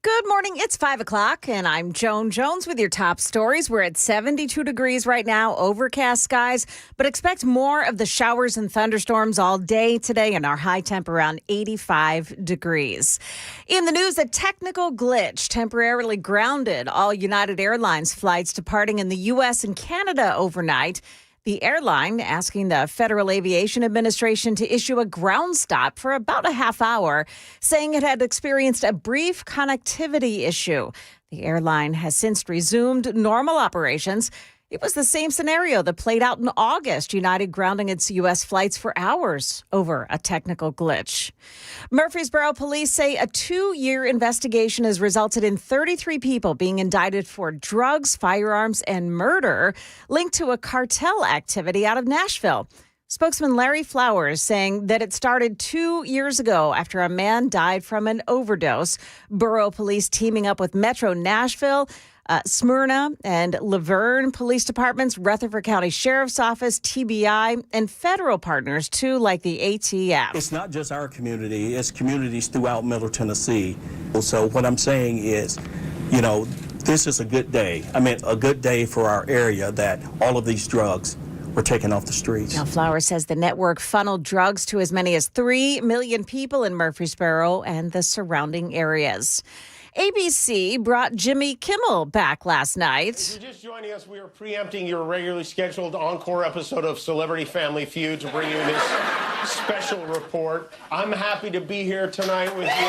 Good morning. It's 5 o'clock, and I'm Joan Jones with your top stories. We're at 72 degrees right now, overcast skies, but expect more of the showers and thunderstorms all day today, and our high temp around 85 degrees. In the news, a technical glitch temporarily grounded all United Airlines flights departing in the U.S. and Canada overnight. The airline asking the Federal Aviation Administration to issue a ground stop for about a half hour, saying it had experienced a brief connectivity issue. The airline has since resumed normal operations. It was the same scenario that played out in August, United grounding its U.S. flights for hours over a technical glitch. Murfreesboro police say a 2-year investigation has resulted in 33 people being indicted for drugs, firearms, and murder linked to a cartel activity out of Nashville. Spokesman Larry Flowers saying that it started 2 years ago after a man died from an overdose. Borough police teaming up with Metro Nashville, Smyrna and Laverne police departments, Rutherford County Sheriff's Office, TBI, and federal partners, too, like the ATF. It's not just our community, it's communities throughout Middle Tennessee. So what I'm saying is, this is a good day. A good day for our area that all of these drugs were taken off the streets. Now, Flowers says the network funneled drugs to as many as 3 million people in Murfreesboro and the surrounding areas. ABC brought Jimmy Kimmel back last night. If you're just joining us, we are preempting your regularly scheduled encore episode of Celebrity Family Feud to bring you this special report. I'm happy to be here tonight with you.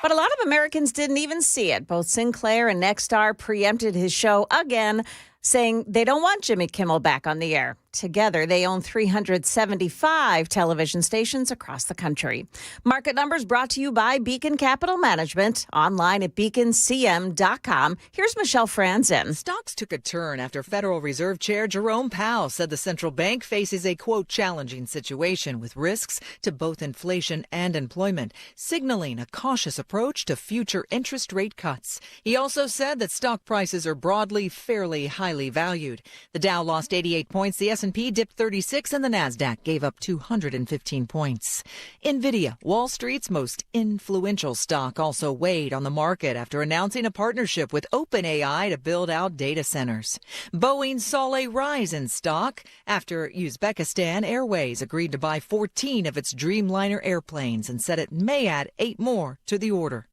But a lot of Americans didn't even see it. Both Sinclair and Nexstar preempted his show again, saying they don't want Jimmy Kimmel back on the air. Together, they own 375 television stations across the country. Market numbers brought to you by Beacon Capital Management, online at beaconcm.com. Here's Michelle Franzen. Stocks took a turn after Federal Reserve Chair Jerome Powell said the central bank faces a, quote, challenging situation with risks to both inflation and employment, signaling a cautious approach to future interest rate cuts. He also said that stock prices are broadly fairly highly valued. The Dow lost 88 points, the S&P dipped 36, and the Nasdaq gave up 215 points. NVIDIA, Wall Street's most influential stock, also weighed on the market after announcing a partnership with OpenAI to build out data centers. Boeing saw a rise in stock after Uzbekistan Airways agreed to buy 14 of its Dreamliner airplanes and said it may add 8 more to the order.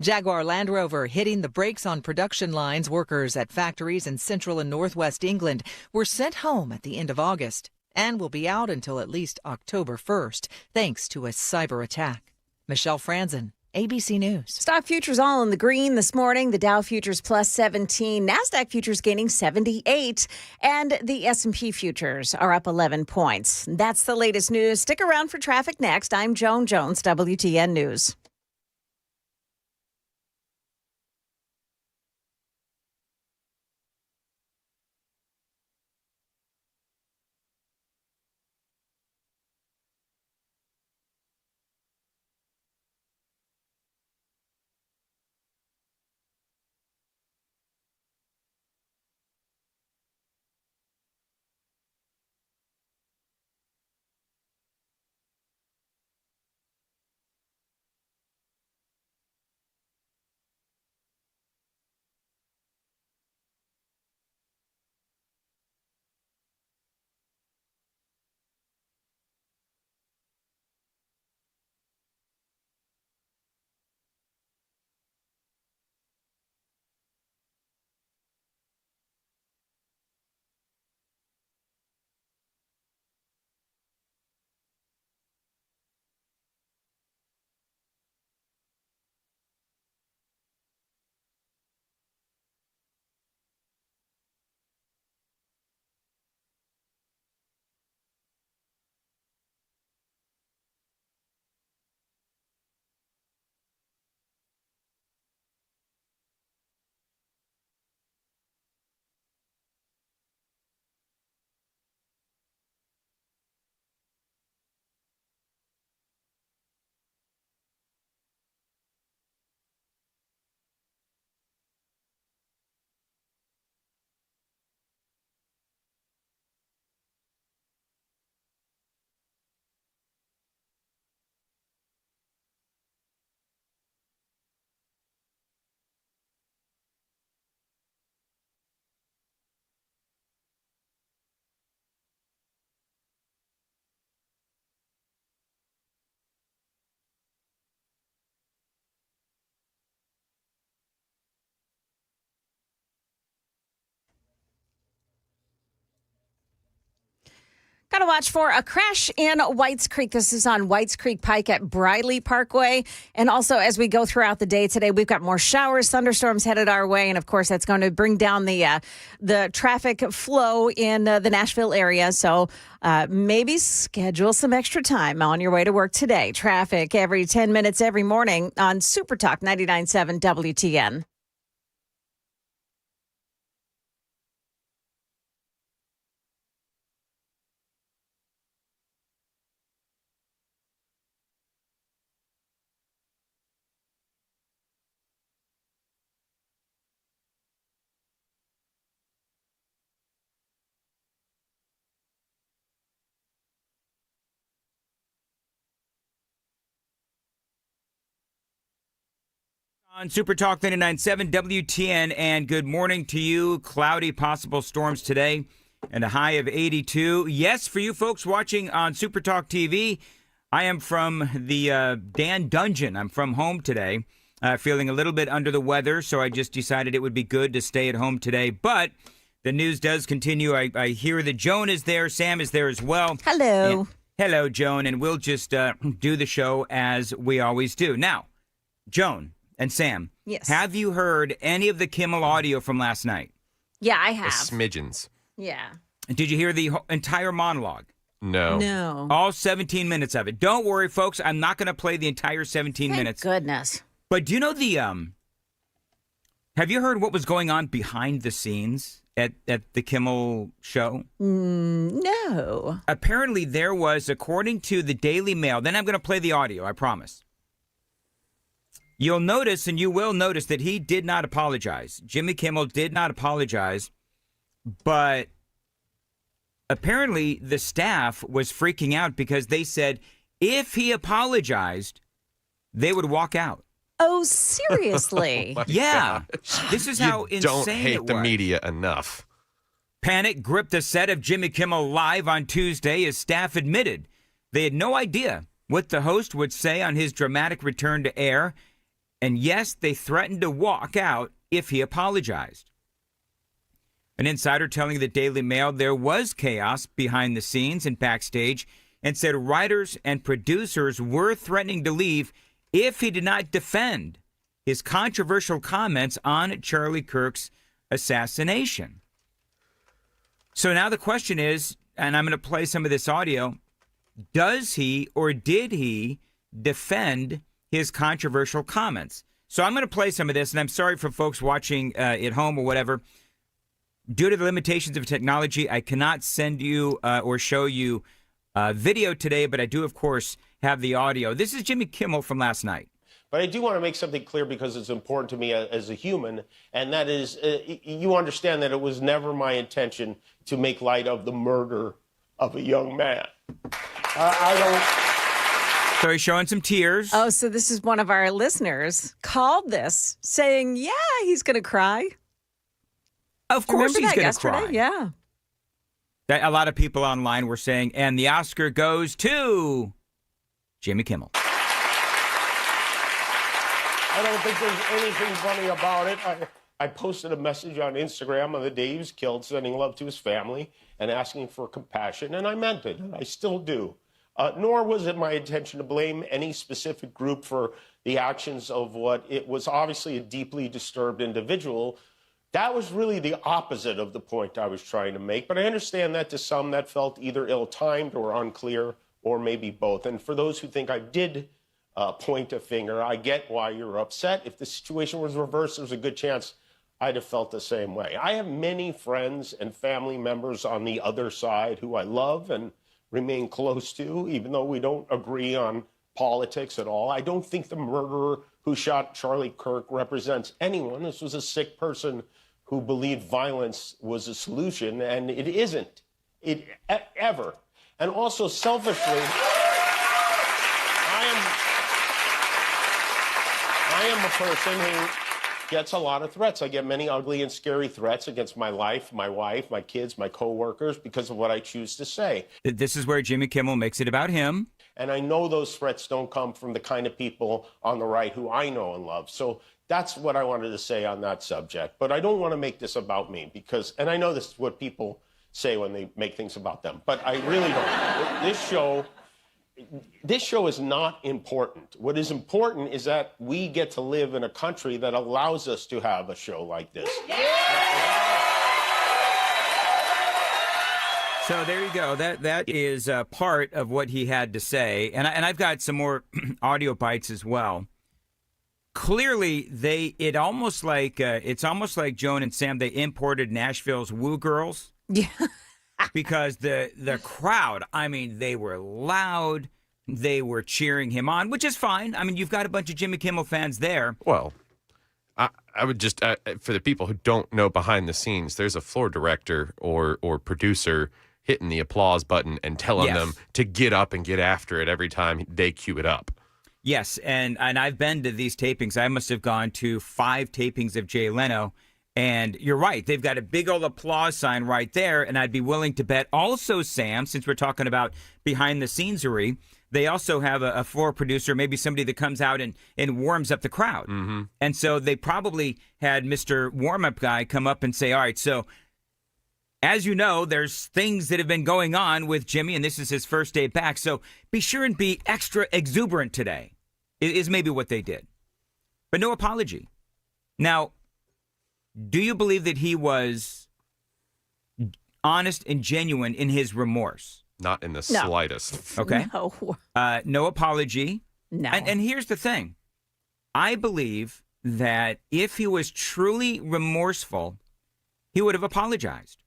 Jaguar Land Rover hitting the brakes on production lines. Workers at factories in central and northwest England were sent home at the end of August and will be out until at least October 1st, thanks to a cyber attack. Michelle Franzen, ABC News. Stock futures all in the green this morning. The Dow futures plus 17, NASDAQ futures gaining 78, and the S&P futures are up 11 points. That's the latest news. Stick around for traffic next. I'm Joan Jones, WTN News. Got to watch for a crash in Whites Creek. This is on Whites Creek Pike at Briley Parkway. And also, as we go throughout the day today, we've got more showers, thunderstorms headed our way. And of course, that's going to bring down the traffic flow in the Nashville area. So maybe schedule some extra time on your way to work today. Traffic every 10 minutes every morning on Super Talk 99.7 WTN. On Super Talk 99.7 WTN, and good morning to you. Cloudy, possible storms today, and a high of 82. Yes, for you folks watching on Super Talk TV, I am from the Dan Dungeon. I'm from home today, feeling a little bit under the weather, so I just decided it would be good to stay at home today. But the news does continue. I hear that Joan is there. Sam is there as well. Hello. And, hello, Joan, and we'll just do the show as we always do. Now, Joan and Sam, yes. Have you heard any of the Kimmel audio from last night? Yeah, I The have. smidgens. Yeah. Did you hear the entire monologue? No. No. All 17 minutes of it. Don't worry, folks. I'm not going to play the entire 17 Thank minutes. goodness. But do you know have you heard what was going on behind the scenes at the Kimmel show? No. Apparently there was, according to the Daily Mail, then I'm going to play the audio, I promise. You'll notice, and you will notice, that he did not apologize. Jimmy Kimmel did not apologize, but apparently the staff was freaking out because they said if he apologized, they would walk out. Oh, seriously? Yeah. This is how insane Don't it hate was. the media enough. Panic gripped the set of Jimmy Kimmel Live on Tuesday as staff admitted they had no idea what the host would say on his dramatic return to air. And yes, they threatened to walk out if he apologized. An insider telling the Daily Mail there was chaos behind the scenes and backstage and said writers and producers were threatening to leave if he did not defend his controversial comments on Charlie Kirk's assassination. So now the question is, and I'm going to play some of this audio, does he or did he defend his controversial comments? So I'm going to play some of this, and I'm sorry for folks watching at home or whatever. Due to the limitations of technology, I cannot send you or show you video today, but I do, of course, have the audio. This is Jimmy Kimmel from last night. But I do want to make something clear because it's important to me as a human, and that is, you understand that it was never my intention to make light of the murder of a young man. I don't... So he's showing some tears. Oh, so this is one of our listeners called this saying, yeah, he's going to cry. Of course Remember he's that going to yesterday? cry. Yeah. A lot of people online were saying, and the Oscar goes to Jimmy Kimmel. I don't think there's anything funny about it. I posted a message on Instagram on the day he was killed, sending love to his family and asking for compassion, and I meant it, and I still do. Nor was it my intention to blame any specific group for the actions of what it was obviously a deeply disturbed individual. That was really the opposite of the point I was trying to make, but I understand that to some that felt either ill-timed or unclear, or maybe both. And for those who think I did point a finger, I get why you're upset. If the situation was reversed, there's a good chance I'd have felt the same way. I have many friends and family members on the other side who I love and remain close to, even though we don't agree on politics at all. I don't think the murderer who shot Charlie Kirk represents anyone. This was a sick person who believed violence was a solution, and it isn't. Ever. And also, selfishly, I am a person who gets a lot of threats. I get many ugly and scary threats against my life, my wife, my kids, my coworkers because of what I choose to say. This is where Jimmy Kimmel makes it about him. And I know those threats don't come from the kind of people on the right who I know and love. So that's what I wanted to say on that subject. But I don't want to make this about me because, and I know this is what people say when they make things about them. But I really don't. This show is not important. What is important is that we get to live in a country that allows us to have a show like this. So there you go. That is part of what he had to say, and I've got some more audio bites as well. Clearly, it's almost like Joan and Sam. They imported Nashville's Woo Girls. Yeah. Because the crowd, I mean, they were loud. They were cheering him on, which is fine. I mean, you've got a bunch of Jimmy Kimmel fans there. Well, I would just, for the people who don't know behind the scenes, there's a floor director or producer hitting the applause button and telling them to get up and get after it every time they cue it up. Yes, and I've been to these tapings. I must have gone to 5 tapings of Jay Leno. And you're right. They've got a big old applause sign right there. And I'd be willing to bet also, Sam, since we're talking about behind the scenery, they also have a floor producer, maybe somebody that comes out and warms up the crowd. Mm-hmm. And so they probably had Mr. Warm-Up Guy come up and say, all right, so as you know, there's things that have been going on with Jimmy, and this is his first day back. So be sure and be extra exuberant today, is maybe what they did. But no apology. Now, do you believe that he was honest and genuine in his remorse? Not in the slightest. Okay. No. No apology. No. And here's the thing. I believe that if he was truly remorseful, he would have apologized.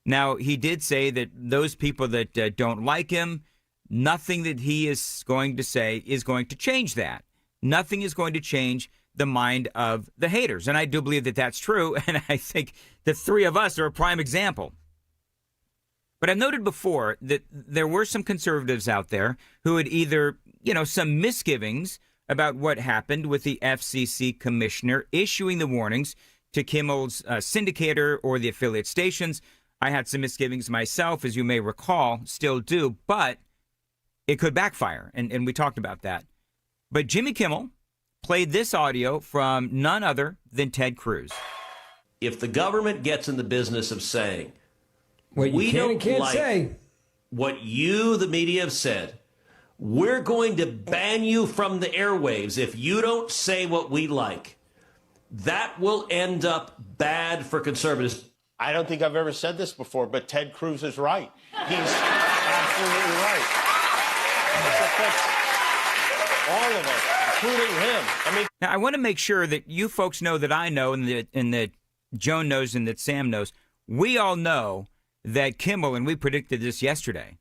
Now, he did say that those people that don't like him, nothing that he is going to say is going to change that. Nothing is going to change the mind of the haters. And I do believe that that's true. And I think the three of us are a prime example. But I've noted before that there were some conservatives out there who had either, some misgivings about what happened with the FCC commissioner issuing the warnings to Kimmel's syndicator or the affiliate stations. I had some misgivings myself, as you may recall, still do, but it could backfire. And we talked about that. But Jimmy Kimmel played this audio from none other than Ted Cruz. If the government gets in the business of saying, what you can and can't say, what you, the media, have said, we're going to ban you from the airwaves if you don't say what we like, that will end up bad for conservatives. I don't think I've ever said this before, but Ted Cruz is right. He's absolutely right. This affects all of us, including him. Now, I want to make sure that you folks know that I know and that Joan knows and that Sam knows. We all know that Kimmel, and we predicted this yesterday,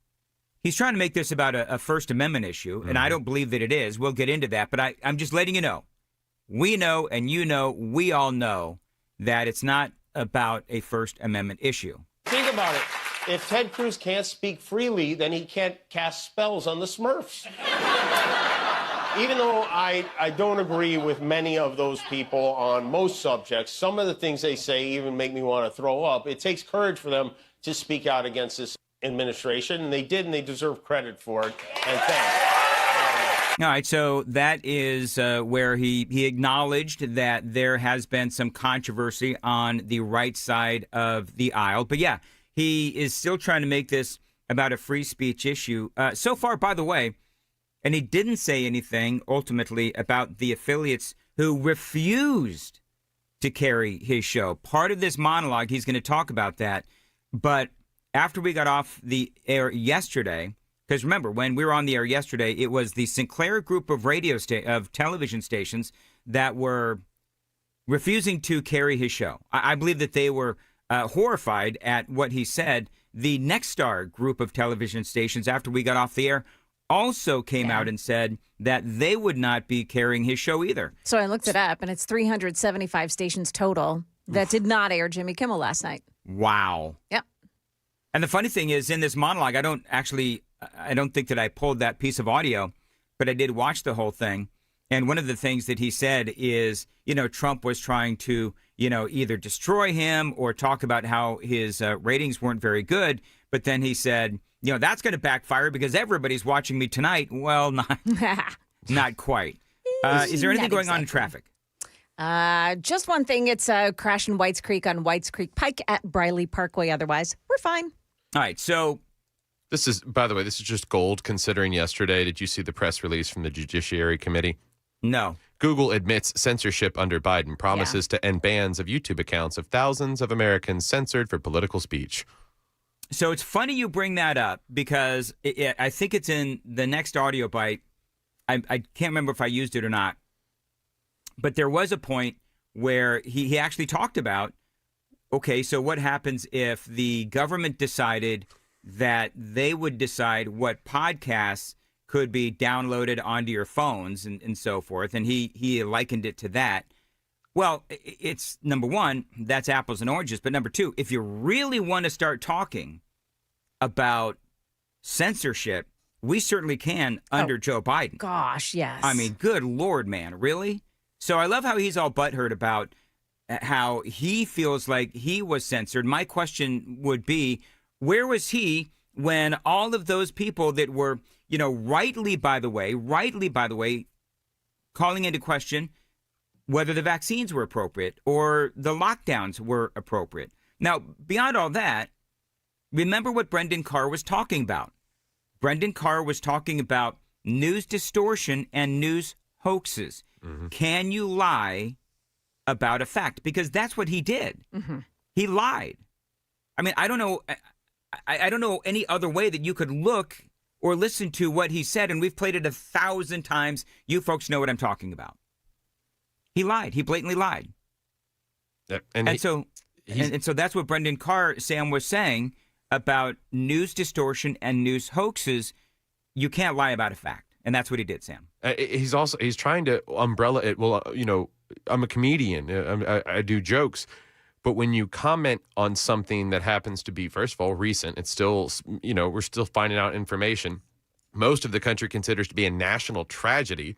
he's trying to make this about a First Amendment issue, and I don't believe that it is. We'll get into that, but I'm just letting you know. We know, and we all know that it's not about a First Amendment issue. Think about it. If Ted Cruz can't speak freely, then he can't cast spells on the Smurfs. Even though I don't agree with many of those people on most subjects, some of the things they say even make me want to throw up. It takes courage for them to speak out against this administration, and they did, and they deserve credit for it. And thanks. All right, so that is where he acknowledged that there has been some controversy on the right side of the aisle. But yeah, he is still trying to make this about a free speech issue. So far, by the way, and he didn't say anything ultimately about the affiliates who refused to carry his show. Part of this monologue, he's going to talk about that. But after we got off the air yesterday, because remember, when we were on the air yesterday, it was the Sinclair group of television stations that were refusing to carry his show. I believe that they were horrified at what he said. The Nexstar group of television stations, after we got off the air, also came out and said that they would not be carrying his show either. So I looked it up, and it's 375 stations total that did not air Jimmy Kimmel last night. Wow. Yep. And the funny thing is, in this monologue, I don't think that I pulled that piece of audio, but I did watch the whole thing. And one of the things that he said is, Trump was trying to, either destroy him or talk about how his ratings weren't very good. But then he said, that's going to backfire because everybody's watching me tonight. Well, not quite. Is there anything going on in traffic? Just one thing. It's a crash in Whites Creek on Whites Creek Pike at Briley Parkway. Otherwise, we're fine. All right. So This is, by the way, this is just gold considering yesterday. Did you see the press release from the Judiciary Committee? no. Google admits censorship under Biden, promises to end bans of YouTube accounts of thousands of Americans censored for political speech. So it's funny you bring that up because I think it's in the next audio bite. I can't remember if I used it or not. But there was a point where he actually talked about, okay, so what happens if the government decided that they would decide what podcasts could be downloaded onto your phones and so forth. And he likened it to that. Well, it's number one, that's apples and oranges. But number two, if you really want to start talking about censorship, we certainly can under Joe Biden. Gosh, yes. I mean, good Lord, man, really? So I love how he's all butthurt about how he feels like he was censored. My question would be, where was he when all of those people that were, rightly, by the way, calling into question whether the vaccines were appropriate or the lockdowns were appropriate. Now, beyond all that, remember what Brendan Carr was talking about. Brendan Carr was talking about news distortion and news hoaxes. Mm-hmm. Can you lie about a fact? Because that's what he did. Mm-hmm. He lied. I mean, I don't know. I don't know any other way that you could look or listen to what he said, and we've played it 1,000 times. You folks know what I'm talking about. He lied. He blatantly lied. Yep. So that's what Brendan Carr, Sam, was saying about news distortion and news hoaxes. You can't lie about a fact, and that's what he did, Sam. He's trying to umbrella it. Well, I'm a comedian. I do jokes. But when you comment on something that happens to be, first of all, recent, it's still, we're still finding out information. Most of the country considers to be a national tragedy.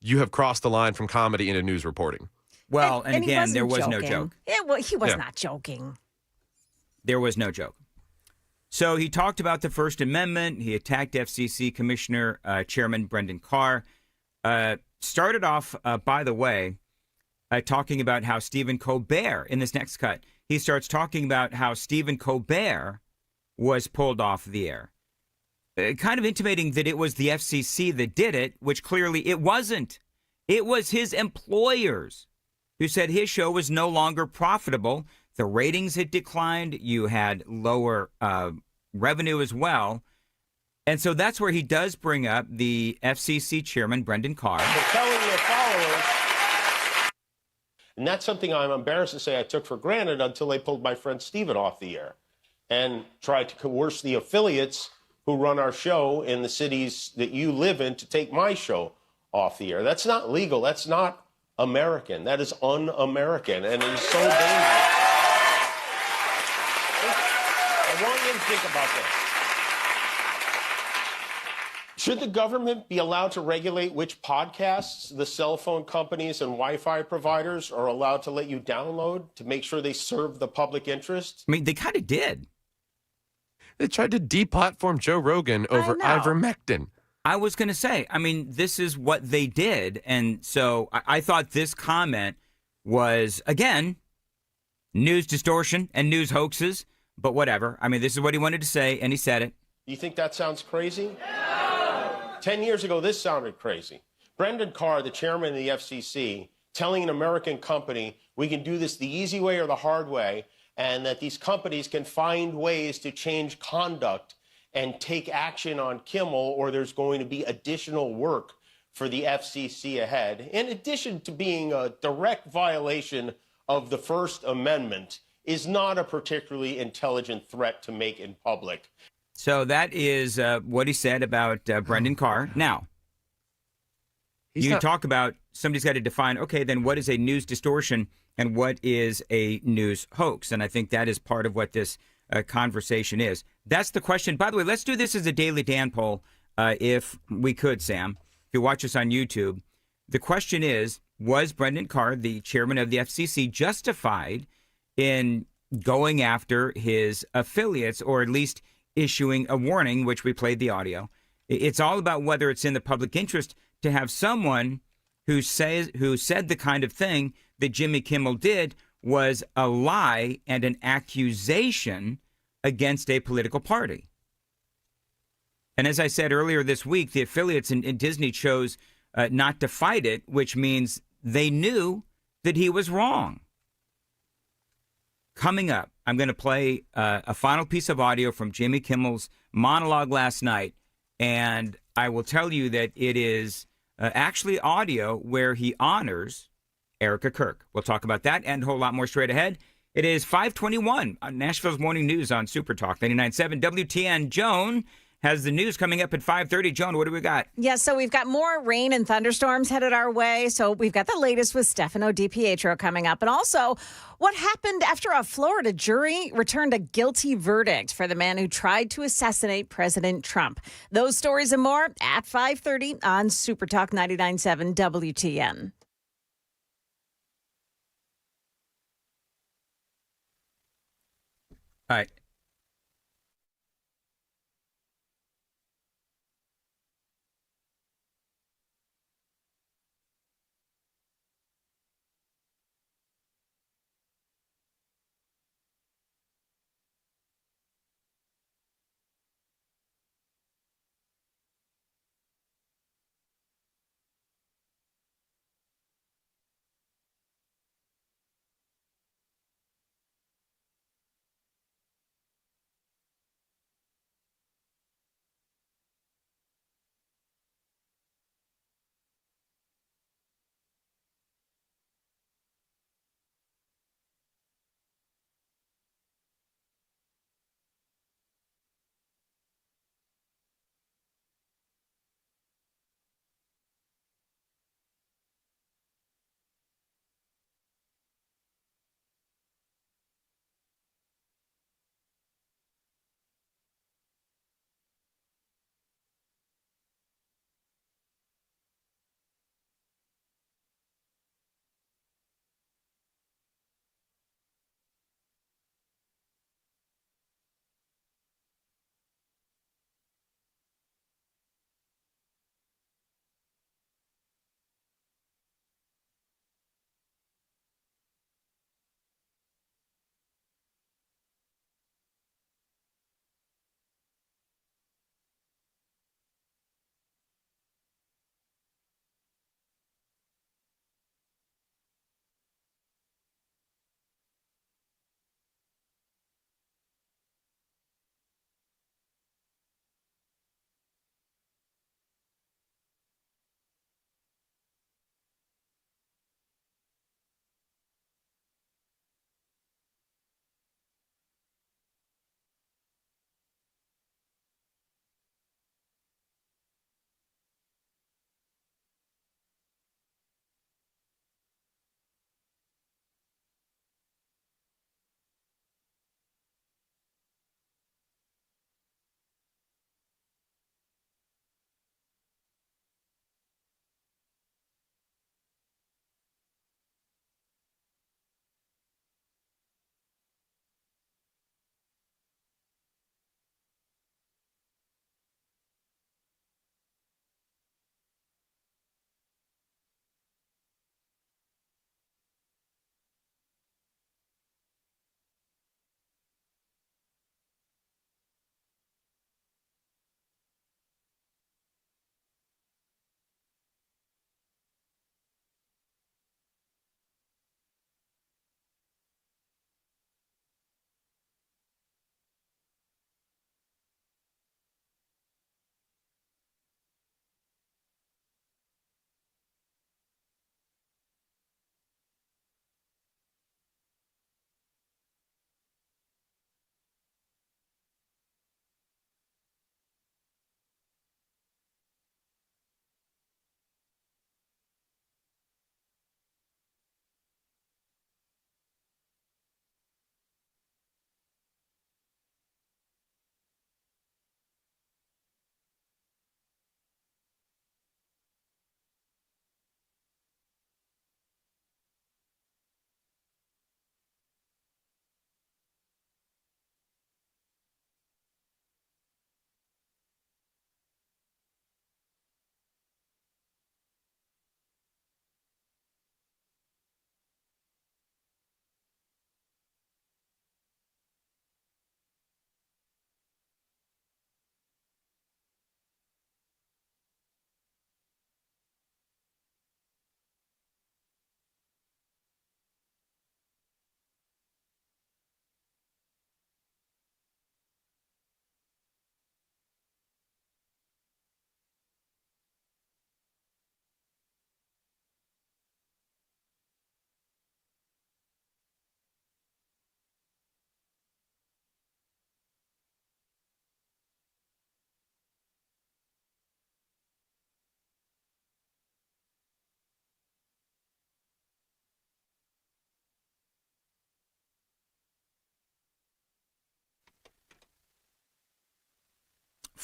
You have crossed the line from comedy into news reporting. Well, and again, there was no joke. Yeah, well, he was not joking. There was no joke. So he talked about the First Amendment. He attacked FCC Commissioner Chairman Brendan Carr. Started off, by the way, talking about how Stephen Colbert, in this next cut, he starts talking about how Stephen Colbert was pulled off the air. Kind of intimating that it was the FCC that did it, which clearly it wasn't. It was his employers who said his show was no longer profitable. The ratings had declined. You had lower revenue as well. And so that's where he does bring up the FCC chairman, Brendan Carr. For telling your followers, and that's something I'm embarrassed to say I took for granted until they pulled my friend Stephen off the air and tried to coerce the affiliates who run our show in the cities that you live in to take my show off the air. That's not legal. That's not American. That is un-American, and it is so dangerous. I want you to think about this. Should the government be allowed to regulate which podcasts the cell phone companies and Wi-Fi providers are allowed to let you download to make sure they serve the public interest? I mean, they kind of did. They tried to deplatform Joe Rogan over ivermectin. I was going to say, I mean, this is what they did. And so I thought this comment was, again, news distortion and news hoaxes, but whatever. I mean, this is what he wanted to say, and he said it. You think that sounds crazy? 10 years ago, this sounded crazy. Brendan Carr, the chairman of the FCC, telling an American company, we can do this the easy way or the hard way, and that these companies can find ways to change conduct and take action on Kimmel, or there's going to be additional work for the FCC ahead. In addition to being a direct violation of the First Amendment, is not a particularly intelligent threat to make in public. So that is what he said about Brendan Carr. Now, talk about somebody's got to define, okay, then what is a news distortion and what is a news hoax? And I think that is part of what this conversation is. That's the question. By the way, let's do this as a Daily Dan poll, if we could, Sam. If you watch us on YouTube, the question is, was Brendan Carr, the chairman of the FCC, justified in going after his affiliates, or at least issuing a warning, which we played the audio? It's all about whether it's in the public interest to have someone who said the kind of thing that Jimmy Kimmel did was a lie and an accusation against a political party. And as I said earlier this week, the affiliates in Disney chose not to fight it, which means they knew that he was wrong. Coming up, I'm going to play a final piece of audio from Jimmy Kimmel's monologue last night, and I will tell you that it is actually audio where he honors Erica Kirk. We'll talk about that and a whole lot more straight ahead. It is 5:21 on Nashville's Morning News on Super Talk 99.7 WTN. Joan has the news coming up at 5:30. Joan, what do we got? Yeah, so we've got more rain and thunderstorms headed our way. So we've got the latest with Stefano DiPietro coming up. And also, what happened after a Florida jury returned a guilty verdict for the man who tried to assassinate President Trump. Those stories and more at 5:30 on Super Talk 99.7 WTN. All right.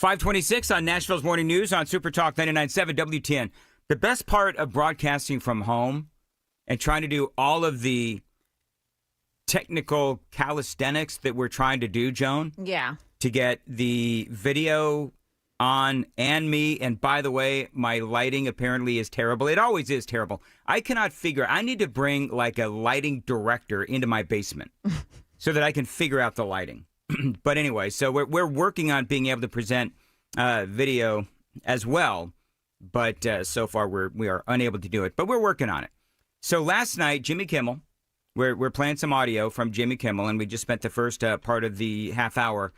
526 on Nashville's Morning News on Super Talk 99.7 WTN. The best part of broadcasting from home and trying to do all of the technical calisthenics that we're trying to do, Joan, Yeah. to get the video on and me. And by the way, my lighting apparently is terrible. It always is terrible. I cannot figure. I need to bring like a lighting director into my basement so that I can figure out the lighting. But anyway, so we're working on being able to present video as well. But so far we are unable to do it. But we're working on it. So last night, Jimmy Kimmel, we're playing some audio from Jimmy Kimmel, and we just spent the first part of the half hour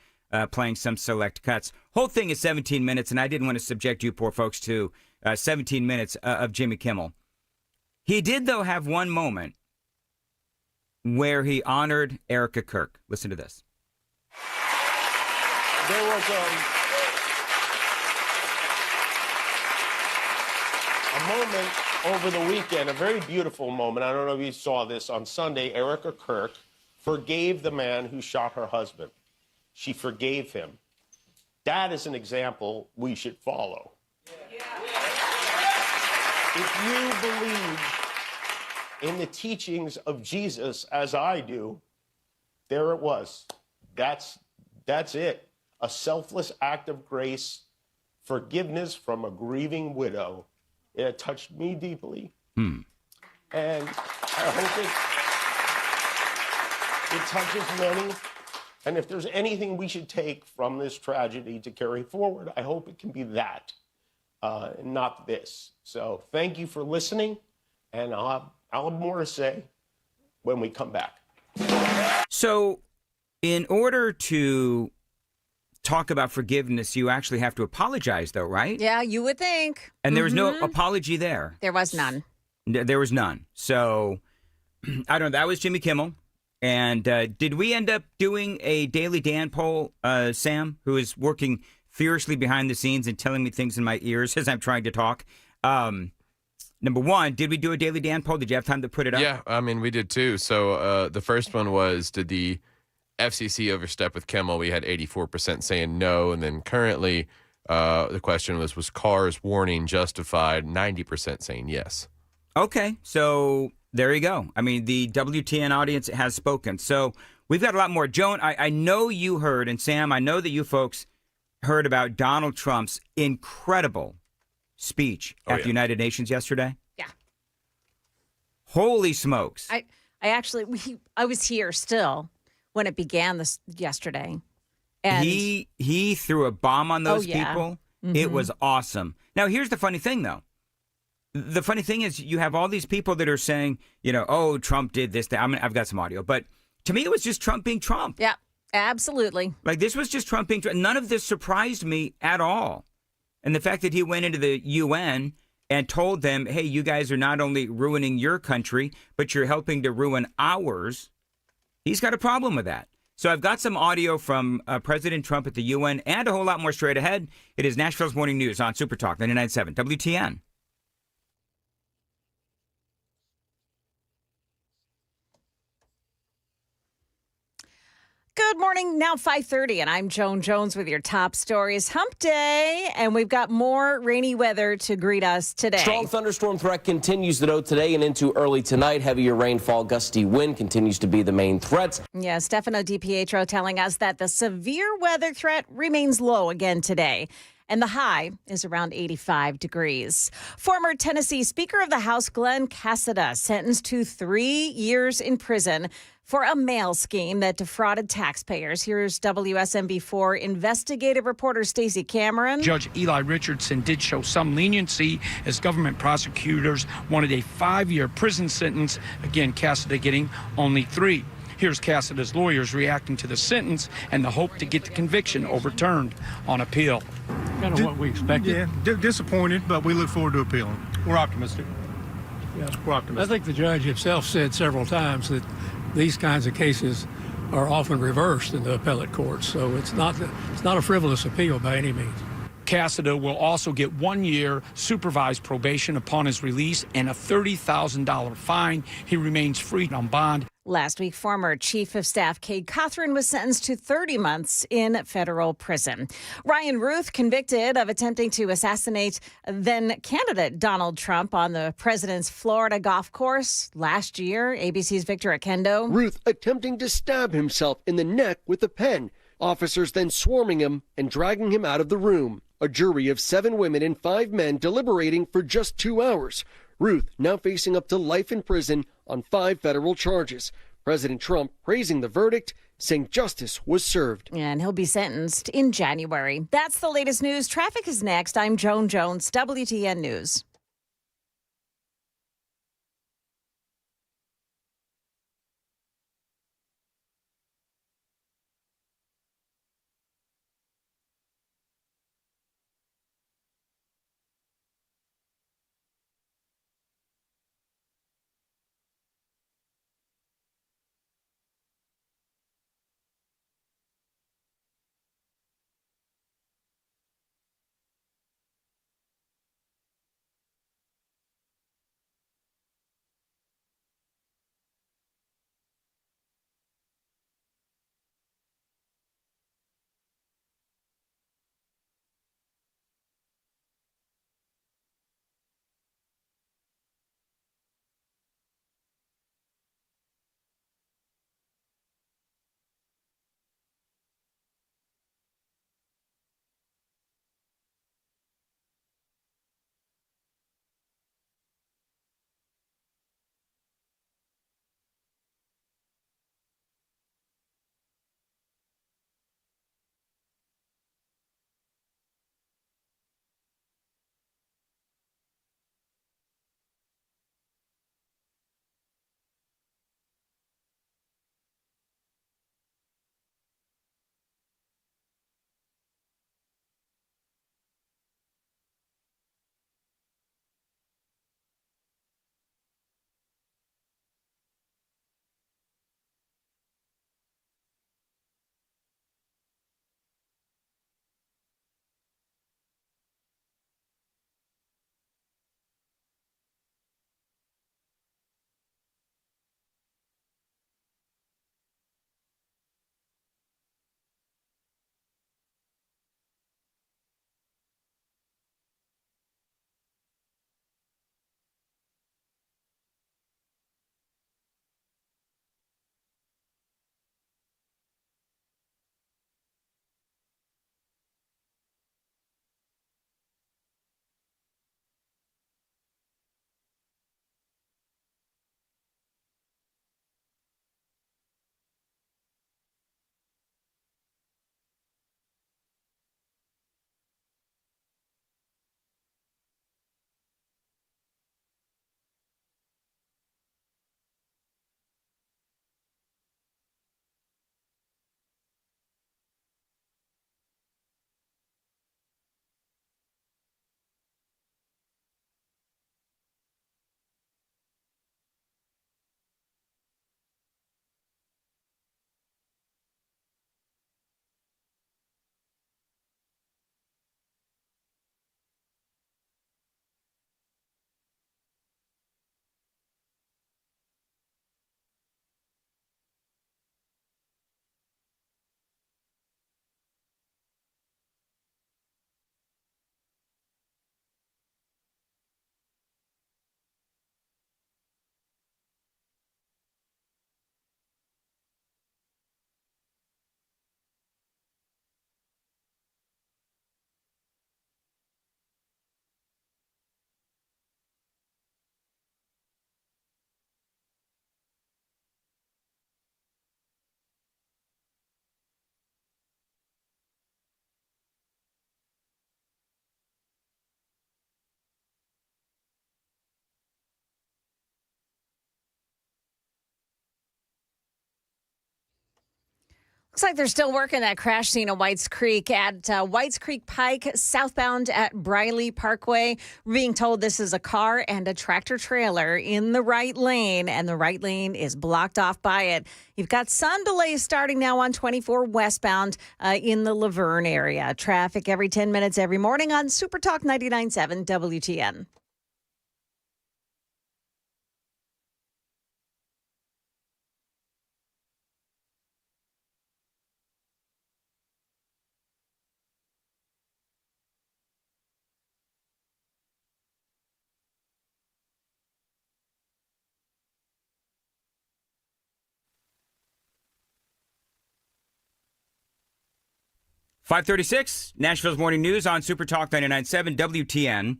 playing some select cuts. Whole thing is 17 minutes, and I didn't want to subject you poor folks to 17 minutes of Jimmy Kimmel. He did, though, have one moment where he honored Erica Kirk. Listen to this. There was a moment over the weekend, a very beautiful moment. I don't know if you saw this. On Sunday, Erica Kirk forgave the man who shot her husband. She forgave him. That is an example we should follow. If you believe in the teachings of Jesus, as I do, there it was. That's it. A selfless act of grace, forgiveness from a grieving widow. It touched me deeply. And I hope it touches many. And if there's anything we should take from this tragedy to carry forward, I hope it can be that, not this. So thank you for listening, and I'll have more to say when we come back. So in order to talk about forgiveness, you actually have to apologize, though, right? Yeah, you would think. And there was no apology there. There was none. There was none. So, I don't know. That was Jimmy Kimmel. And did we end up doing a Daily Dan poll, Sam, who is working fiercely behind the scenes and telling me things in my ears as I'm trying to talk? Number one, did we do a Daily Dan poll? Did you have time to put it up? Yeah, I mean, we did too. So the first one was, did the FCC overstep with Kimmel? We had 84% saying no. And then currently the question was Carr's warning justified? 90% saying yes. Okay, so there you go. I mean, the WTN audience has spoken. So we've got a lot more. Joan, I know you heard, and Sam, I know that you folks heard about Donald Trump's incredible speech at the United Nations yesterday. Yeah. Holy smokes. I was here still when it began this yesterday. And he threw a bomb on those people. Mm-hmm. It was awesome. Now, here's the funny thing, though. The funny thing is you have all these people that are saying, oh, Trump did this, that. I've got some audio. But to me, it was just Trump being Trump. Yeah, absolutely. Like, this was just Trump being Trump. None of this surprised me at all. And the fact that he went into the UN and told them, hey, you guys are not only ruining your country, but you're helping to ruin ours. He's got a problem with that. So I've got some audio from President Trump at the UN and a whole lot more straight ahead. It is Nashville's Morning News on Super Talk 99.7 WTN. Good morning, now 5:30, and I'm Joan Jones with your top stories. Hump Day, and we've got more rainy weather to greet us today. Strong thunderstorm threat continues though today and into early tonight. Heavier rainfall, gusty wind continues to be the main threat. Yeah, Stefano DiPietro telling us that the severe weather threat remains low again today. And the high is around 85 degrees. Former Tennessee Speaker of the House Glenn Cassada sentenced to 3 years in prison for a mail scheme that defrauded taxpayers. Here's WSMV4 investigative reporter Stacey Cameron. Judge Eli Richardson did show some leniency as government prosecutors wanted a 5-year prison sentence. Again, Cassada getting only 3. Here's Cassada's lawyers reacting to the sentence and the hope to get the conviction overturned on appeal. Kind of what we expected. Yeah, disappointed, but we look forward to appealing. We're optimistic. Yeah. We're optimistic. I think the judge himself said several times that these kinds of cases are often reversed in the appellate courts, so it's not a frivolous appeal by any means. Cassada will also get 1 year supervised probation upon his release and a $30,000 fine. He remains free on bond. Last week, former Chief of Staff Cade Cothran was sentenced to 30 months in federal prison. Ryan Ruth convicted of attempting to assassinate then candidate Donald Trump on the president's Florida golf course last year. ABC's Victor Akendo. Ruth attempting to stab himself in the neck with a pen. Officers then swarming him and dragging him out of the room. A jury of 7 women and 5 men deliberating for just 2 hours. Ruth now facing up to life in prison on 5 federal charges. President Trump praising the verdict, saying justice was served. And he'll be sentenced in January. That's the latest news. Traffic is next. I'm Joan Jones, WTN News. Looks like they're still working that crash scene at Whites Creek Pike, southbound at Briley Parkway. We're being told this is a car and a tractor trailer in the right lane, and the right lane is blocked off by it. You've got some delays starting now on 24 westbound in the Laverne area. Traffic every 10 minutes every morning on Super Talk 99.7 WTN. .536, Nashville's Morning News on Super Talk 99.7 WTN.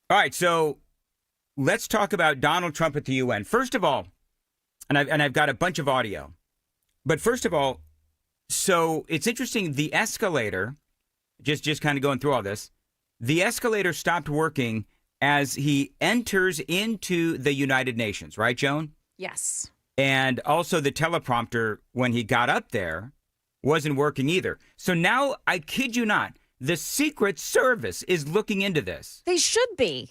All right, so let's talk about Donald Trump at the UN. First of all, and I've got a bunch of audio, but first of all, so it's interesting, the escalator, just kind of going through all this, the escalator stopped working as he enters into the United Nations, right, Joan? Yes. And also the teleprompter, when he got up there, wasn't working either. So now, I kid you not, the Secret Service is looking into this. They should be.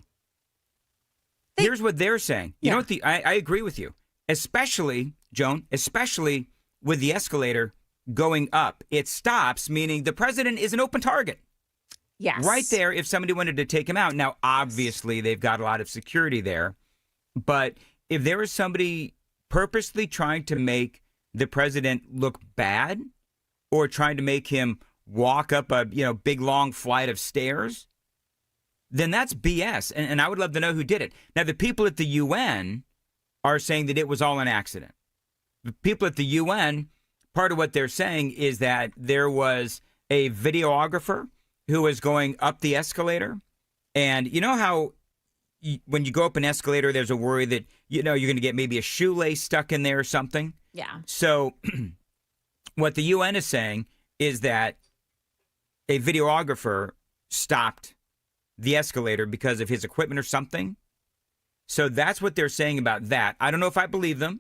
Here's what they're saying. You know what? I agree with you. Especially, Joan, especially with the escalator going up. It stops, meaning the president is an open target. Yes. Right there if somebody wanted to take him out. Now, obviously, they've got a lot of security there. But if there was somebody purposely trying to make the president look bad, or trying to make him walk up a big long flight of stairs, then that's BS. And I would love to know who did it. Now, the people at the UN are saying that it was all an accident. The people at the UN, part of what they're saying is that there was a videographer who was going up the escalator. And you know how when you go up an escalator, there's a worry that, you're going to get maybe a shoelace stuck in there or something? Yeah. So what the UN is saying is that a videographer stopped the escalator because of his equipment or something. So that's what they're saying about that. I don't know if I believe them,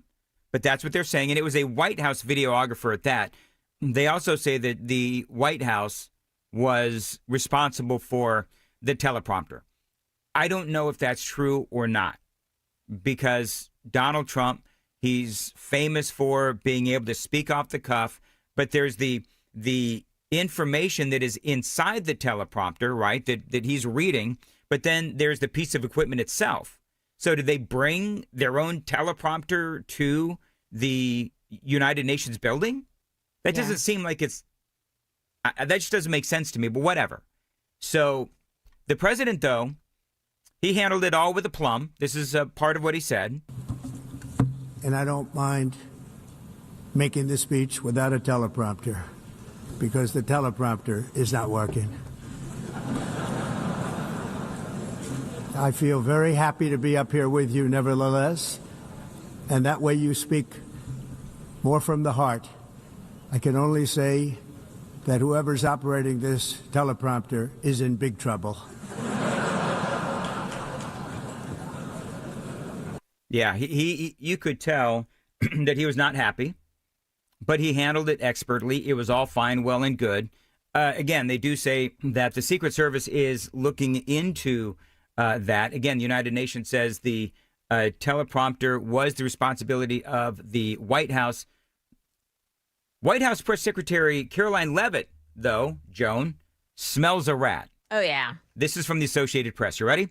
but that's what they're saying. And it was a White House videographer at that. They also say that the White House was responsible for the teleprompter. I don't know if that's true or not, because Donald Trump, he's famous for being able to speak off the cuff, but there's the information that is inside the teleprompter, right, that he's reading, but then there's the piece of equipment itself. So did they bring their own teleprompter to the United Nations building? That doesn't seem like that just doesn't make sense to me, but whatever. So the president, though, he handled it all with aplomb. This is a part of what he said. And I don't mind making this speech without a teleprompter, because the teleprompter is not working. I feel very happy to be up here with you nevertheless, and that way you speak more from the heart. I can only say that whoever's operating this teleprompter is in big trouble. Yeah, you could tell that he was not happy, but he handled it expertly. It was all fine, well, and good. Again, they do say that the Secret Service is looking into that. Again, the United Nations says the teleprompter was the responsibility of the White House. White House Press Secretary Caroline Leavitt, though, Joan, smells a rat. Oh, yeah. This is from the Associated Press. You ready?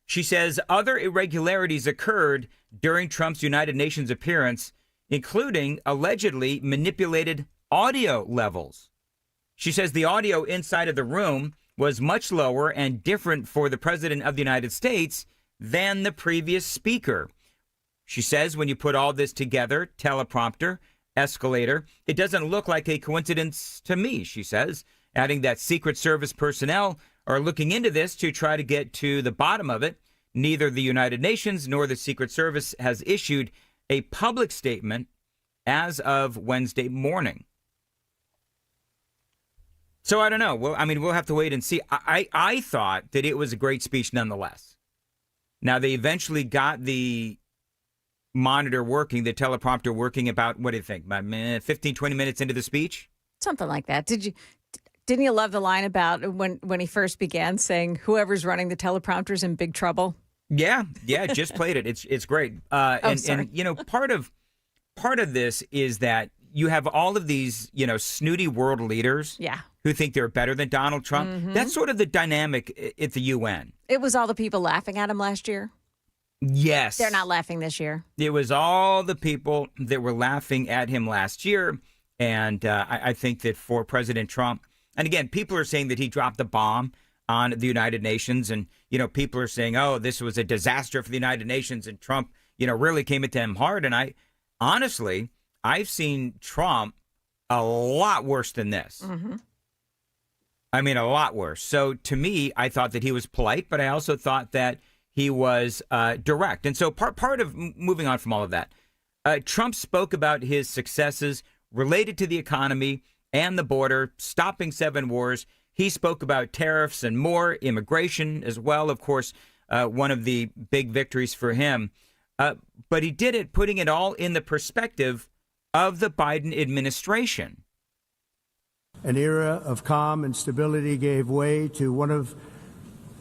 She says other irregularities occurred during Trump's United Nations appearance, including allegedly manipulated audio levels. She says the audio inside of the room was much lower and different for the President of the United States than the previous speaker. She says when you put all this together, teleprompter, escalator, it doesn't look like a coincidence to me, she says, adding that Secret Service personnel are looking into this to try to get to the bottom of it. Neither the United Nations nor the Secret Service has issued a public statement as of Wednesday morning. So I don't know. Well, I mean, we'll have to wait and see. I thought that it was a great speech nonetheless. Now, they eventually got the monitor working, the teleprompter working about, what do you think, about 15, 20 minutes into the speech? Something like that. Didn't you love the line about when he first began saying, whoever's running the teleprompter's in big trouble? Yeah, just played it. It's great. And you know, part of this is that you have all of these, you know, snooty world leaders who think they're better than Donald Trump. Mm-hmm. That's sort of the dynamic at the UN. It was all the people laughing at him last year. Yes. They're not laughing this year. It was all the people that were laughing at him last year. And I think that for President Trump, and again, people are saying that he dropped the bomb on the United Nations. And, you know, people are saying, oh, this was a disaster for the United Nations. And Trump, you know, really came at them hard. And honestly, I've seen Trump a lot worse than this. Mm-hmm. I mean, a lot worse. So to me, I thought that he was polite, but I also thought that he was direct. And so part of moving on from all of that, Trump spoke about his successes related to the economy and the border, stopping 7 wars. He spoke about tariffs and more, immigration as well. Of course, one of the big victories for him. But he did it putting it all in the perspective of the Biden administration. An era of calm and stability gave way to one of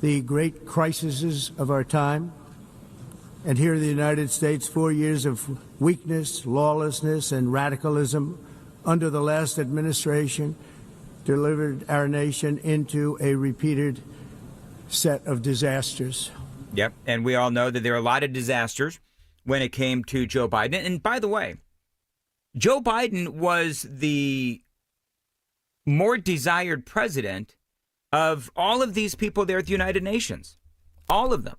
the great crises of our time. And here in the United States, 4 years of weakness, lawlessness, and radicalism under the last administration delivered our nation into a repeated set of disasters. Yep. And we all know that there are a lot of disasters when it came to Joe Biden. And by the way, Joe Biden was the more desired president of all of these people there at the United Nations, all of them.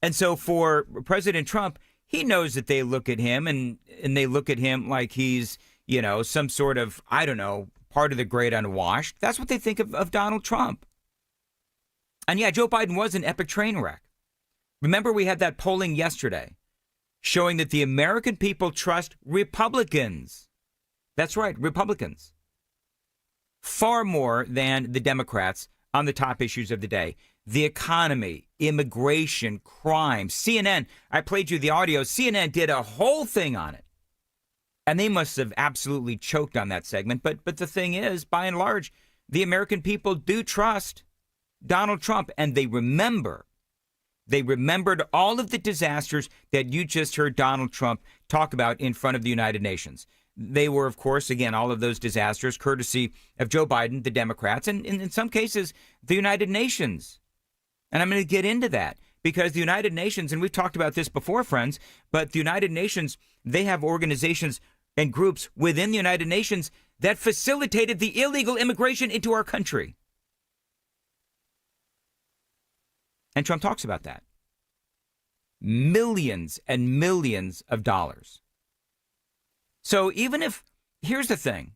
And so for President Trump, he knows that they look at him and they look at him like he's, you know, some sort of, I don't know, part of the great unwashed. That's what they think of Donald Trump. And yeah, Joe Biden was an epic train wreck. Remember, we had that polling yesterday showing that the American people trust Republicans. That's right, Republicans. Far more than the Democrats on the top issues of the day. The economy, immigration, crime, CNN. I played you the audio. CNN did a whole thing on it. And they must have absolutely choked on that segment. But the thing is, by and large, the American people do trust Donald Trump. And they remembered all of the disasters that you just heard Donald Trump talk about in front of the United Nations. They were, of course, again, all of those disasters courtesy of Joe Biden, the Democrats, and in some cases, the United Nations. And I'm going to get into that because the United Nations, and we've talked about this before, friends, but the United Nations, they have organizations and groups within the United Nations that facilitated the illegal immigration into our country. And Trump talks about that. Millions and millions of dollars. So even if, here's the thing,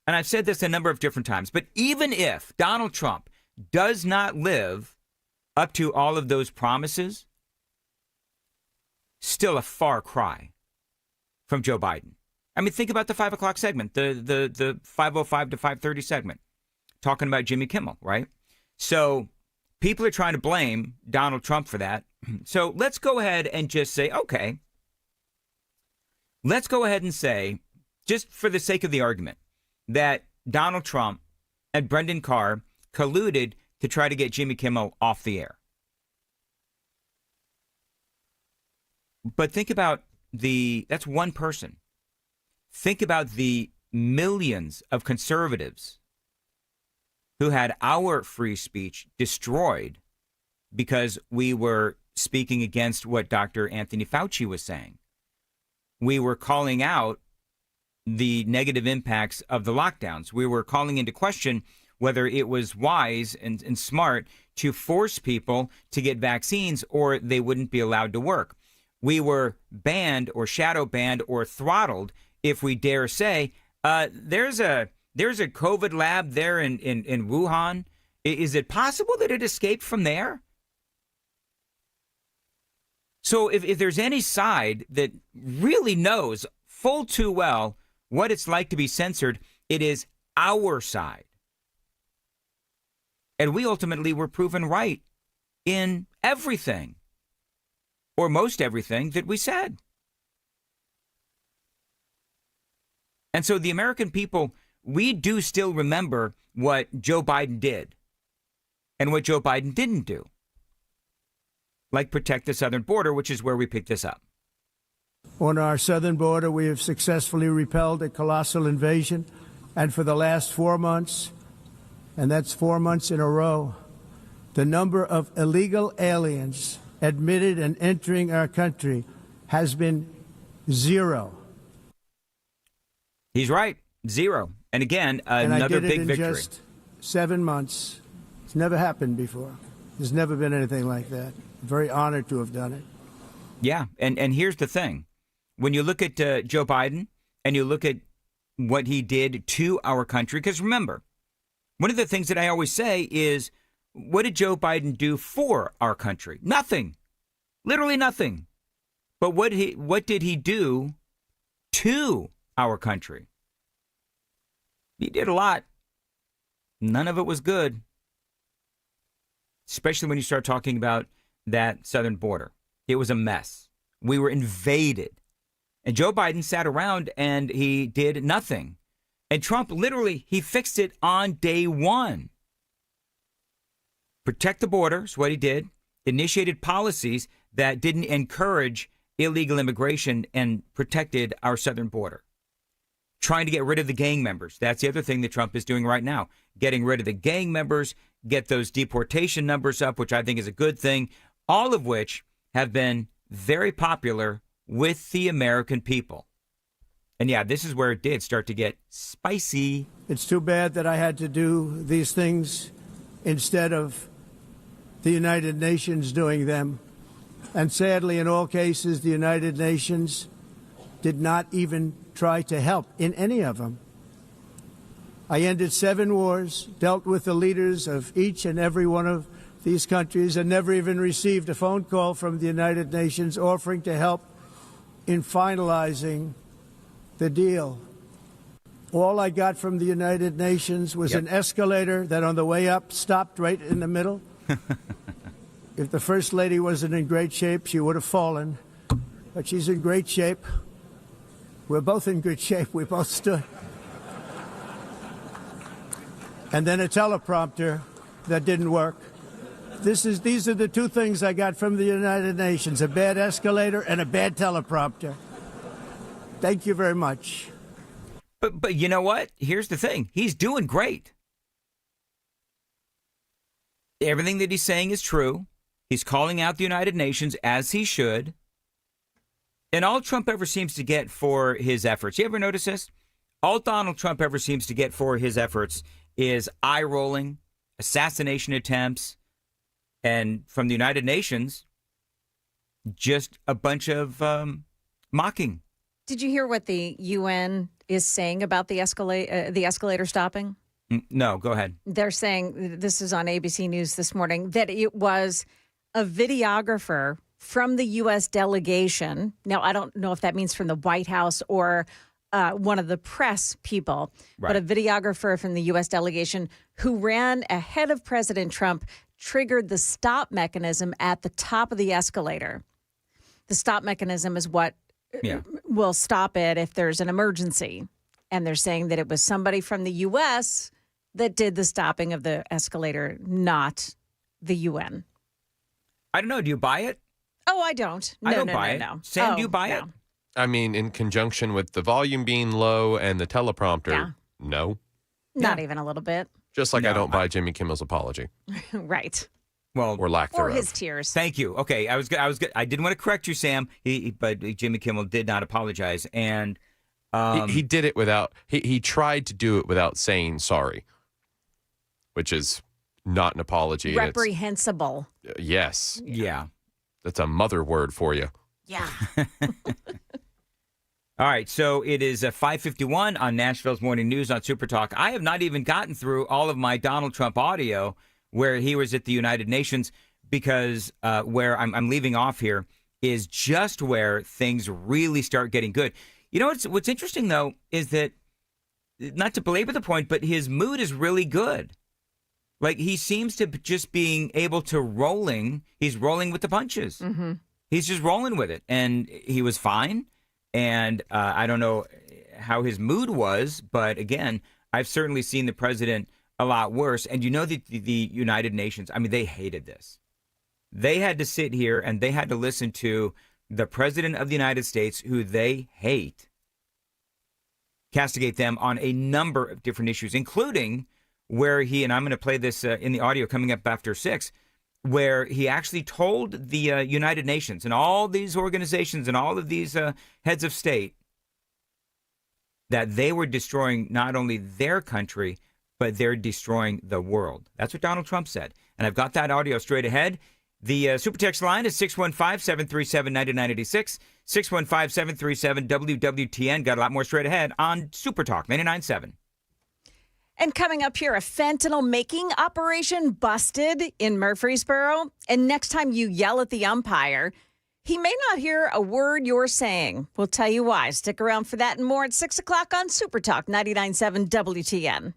and I've said this a number of different times, but even if Donald Trump does not live up to all of those promises, still a far cry from Joe Biden. I mean, think about the 5 o'clock segment, the 5:05 to 5:30 segment, talking about Jimmy Kimmel, right? So people are trying to blame Donald Trump for that. So let's go ahead and just say, okay, let's go ahead and say, just for the sake of the argument, that Donald Trump and Brendan Carr colluded to try to get Jimmy Kimmel off the air. But think about that's one person. Think about the millions of conservatives who had our free speech destroyed because we were speaking against what Dr. Anthony Fauci was saying. We were calling out the negative impacts of the lockdowns. We were calling into question whether it was wise and smart to force people to get vaccines or they wouldn't be allowed to work. We were banned or shadow banned or throttled, if we dare say, there's a COVID lab there in Wuhan. Is it possible that it escaped from there? So if there's any side that really knows full too well what it's like to be censored, it is our side. And we ultimately were proven right in everything, or most everything that we said. And so the American people, we do still remember what Joe Biden did and what Joe Biden didn't do. Like protect the southern border, which is where we picked this up. On our southern border, we have successfully repelled a colossal invasion. And for the last 4 months, and that's 4 months in a row, the number of illegal aliens admitted and entering our country has been 0. He's right. 0. And again, another big victory. In just 7 months. It's never happened before. There's never been anything like that. I'm very honored to have done it. Yeah. And here's the thing. When you look at Joe Biden and you look at what he did to our country, because remember, one of the things that I always say is, what did Joe Biden do for our country? Nothing. Literally nothing. But what did he do to our country? He did a lot. None of it was good. Especially when you start talking about that southern border. It was a mess. We were invaded. And Joe Biden sat around and he did nothing. And Trump, literally, he fixed it on day one. Protect the border is what he did. Initiated policies that didn't encourage illegal immigration and protected our southern border. Trying to get rid of the gang members. That's the other thing that Trump is doing right now. Getting rid of the gang members, get those deportation numbers up, which I think is a good thing. All of which have been very popular with the American people. And yeah, this is where it did start to get spicy. It's too bad that I had to do these things instead of the United Nations doing them. And sadly, in all cases, the United Nations did not even try to help in any of them. I ended 7 wars, dealt with the leaders of each and every one of these countries, and never even received a phone call from the United Nations offering to help in finalizing the deal. All I got from the United Nations was an escalator that on the way up stopped right in the middle. If the First Lady wasn't in great shape, she would have fallen. But she's in great shape. We're both in good shape. We both stood. And then a teleprompter that didn't work. These are the 2 things I got from the United Nations, a bad escalator and a bad teleprompter. Thank you very much. But you know what? Here's the thing. He's doing great. Everything that he's saying is true. He's calling out the United Nations as he should. And all Trump ever seems to get for his efforts, you ever notice this? All Donald Trump ever seems to get for his efforts is eye rolling, assassination attempts, and from the United Nations, just a bunch of mocking. Did you hear what the UN is saying about the escalator stopping? No, go ahead. They're saying, this is on ABC News this morning, that it was a videographer from the U.S. delegation. Now, I don't know if that means from the White House or one of the press people, but a videographer from the U.S. delegation who ran ahead of President Trump triggered the stop mechanism at the top of the escalator. The stop mechanism is what will stop it if there's an emergency. And they're saying that it was somebody from the U.S. that did the stopping of the escalator, not the UN. I don't know. Do you buy it? Oh, I don't. No, I don't no, buy no, it. no. Sam, do you buy it? I mean, in conjunction with the volume being low and the teleprompter, no. Not even a little bit. Just like I don't buy Jimmy Kimmel's apology. Right. Well, or lack thereof. Or his tears. Thank you. Okay, I was good. I didn't want to correct you, Sam. But Jimmy Kimmel did not apologize, and he did it without. He tried to do it without saying sorry, which is not an apology. Reprehensible. Yes. Yeah. That's a mother word for you. Yeah. All right, so it is 5:51 on Nashville's Morning News on Super Talk. I have not even gotten through all of my Donald Trump audio where he was at the United Nations because where I'm leaving off here is just where things really start getting good. You know what's interesting, though, is that, not to belabor the point, but his mood is really good. Like, he seems to just being able to he's rolling with the punches. Mm-hmm. He's just rolling with it, and he was fine. And I don't know how his mood was. But again, I've certainly seen the president a lot worse. And you know, the United Nations, I mean, they hated this. They had to sit here and they had to listen to the president of the United States, who they hate, castigate them on a number of different issues, including where he, and I'm going to play this in the audio coming up after 6, where he actually told the United Nations and all these organizations and all of these heads of state that they were destroying not only their country, but they're destroying the world. That's what Donald Trump said. And I've got that audio straight ahead. The super text line is 615-737-9986, 615-737-WWTN. Got a lot more straight ahead on Super Talk 99.7. And coming up here, a fentanyl making operation busted in Murfreesboro. And next time you yell at the umpire, he may not hear a word you're saying. We'll tell you why. Stick around for that and more at 6 o'clock on Super Talk 99.7 WTN.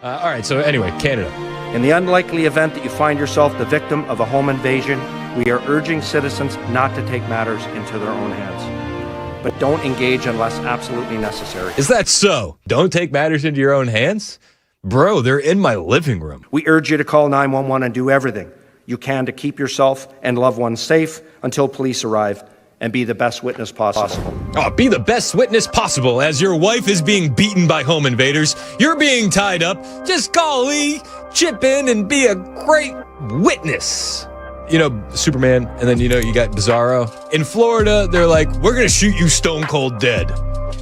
All right, so anyway, Canada. In the unlikely event that you find yourself the victim of a home invasion, we are urging citizens not to take matters into their own hands. But don't engage unless absolutely necessary. Is that so? Don't take matters into your own hands? Bro, they're in my living room. We urge you to call 911 and do everything you can to keep yourself and loved ones safe until police arrive and be the best witness possible. Oh, be the best witness possible as your wife is being beaten by home invaders. You're being tied up. Just call Lee, chip in, and be a great witness. You know, Superman, and then, you got Bizarro. In Florida, they're like, we're going to shoot you stone cold dead.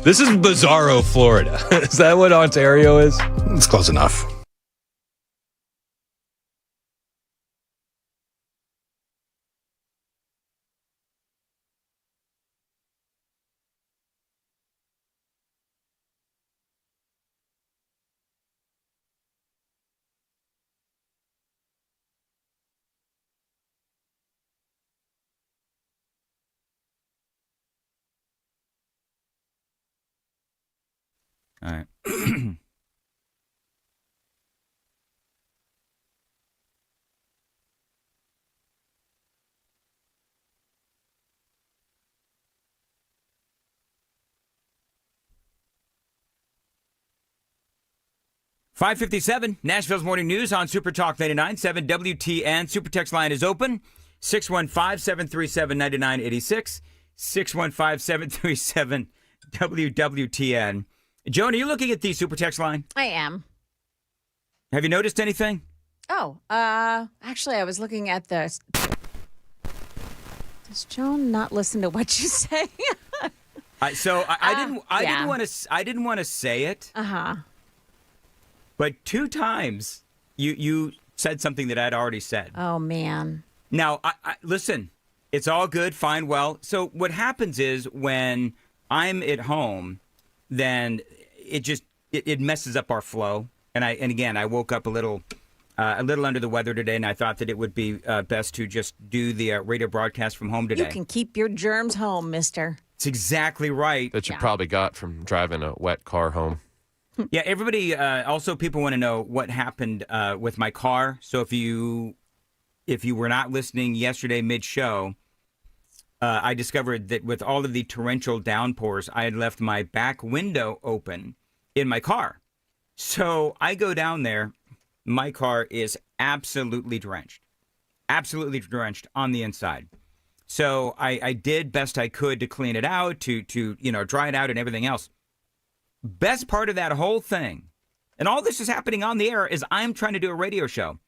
This is Bizarro, Florida. Is that what Ontario is? It's close enough. All right. 5:57, Nashville's Morning News on Super Talk 99.7 WTN. Super text line is open, 615-737-9986, 615-737-WWTN. Joan, are you looking at the super text line? I am. Have you noticed anything? Oh, actually, I was looking at the... Does Joan not listen to what you say? I didn't want to say it. Uh-huh. But 2 times you said something that I'd already said. Oh, man. Now, listen, it's all good, fine, well. So what happens is when I'm at home, then it messes up our flow. And again, I woke up a little under the weather today, and I thought that it would be best to just do the radio broadcast from home today. You can keep your germs home, mister. It's exactly right. That you probably got from driving a wet car home. Yeah, everybody, also people want to know what happened with my car. So if you were not listening yesterday mid-show, I discovered that with all of the torrential downpours, I had left my back window open in my car. So I go down there. My car is absolutely drenched on the inside. So I did best I could to clean it out, to dry it out and everything else. Best part of that whole thing, and all this is happening on the air, is I'm trying to do a radio show.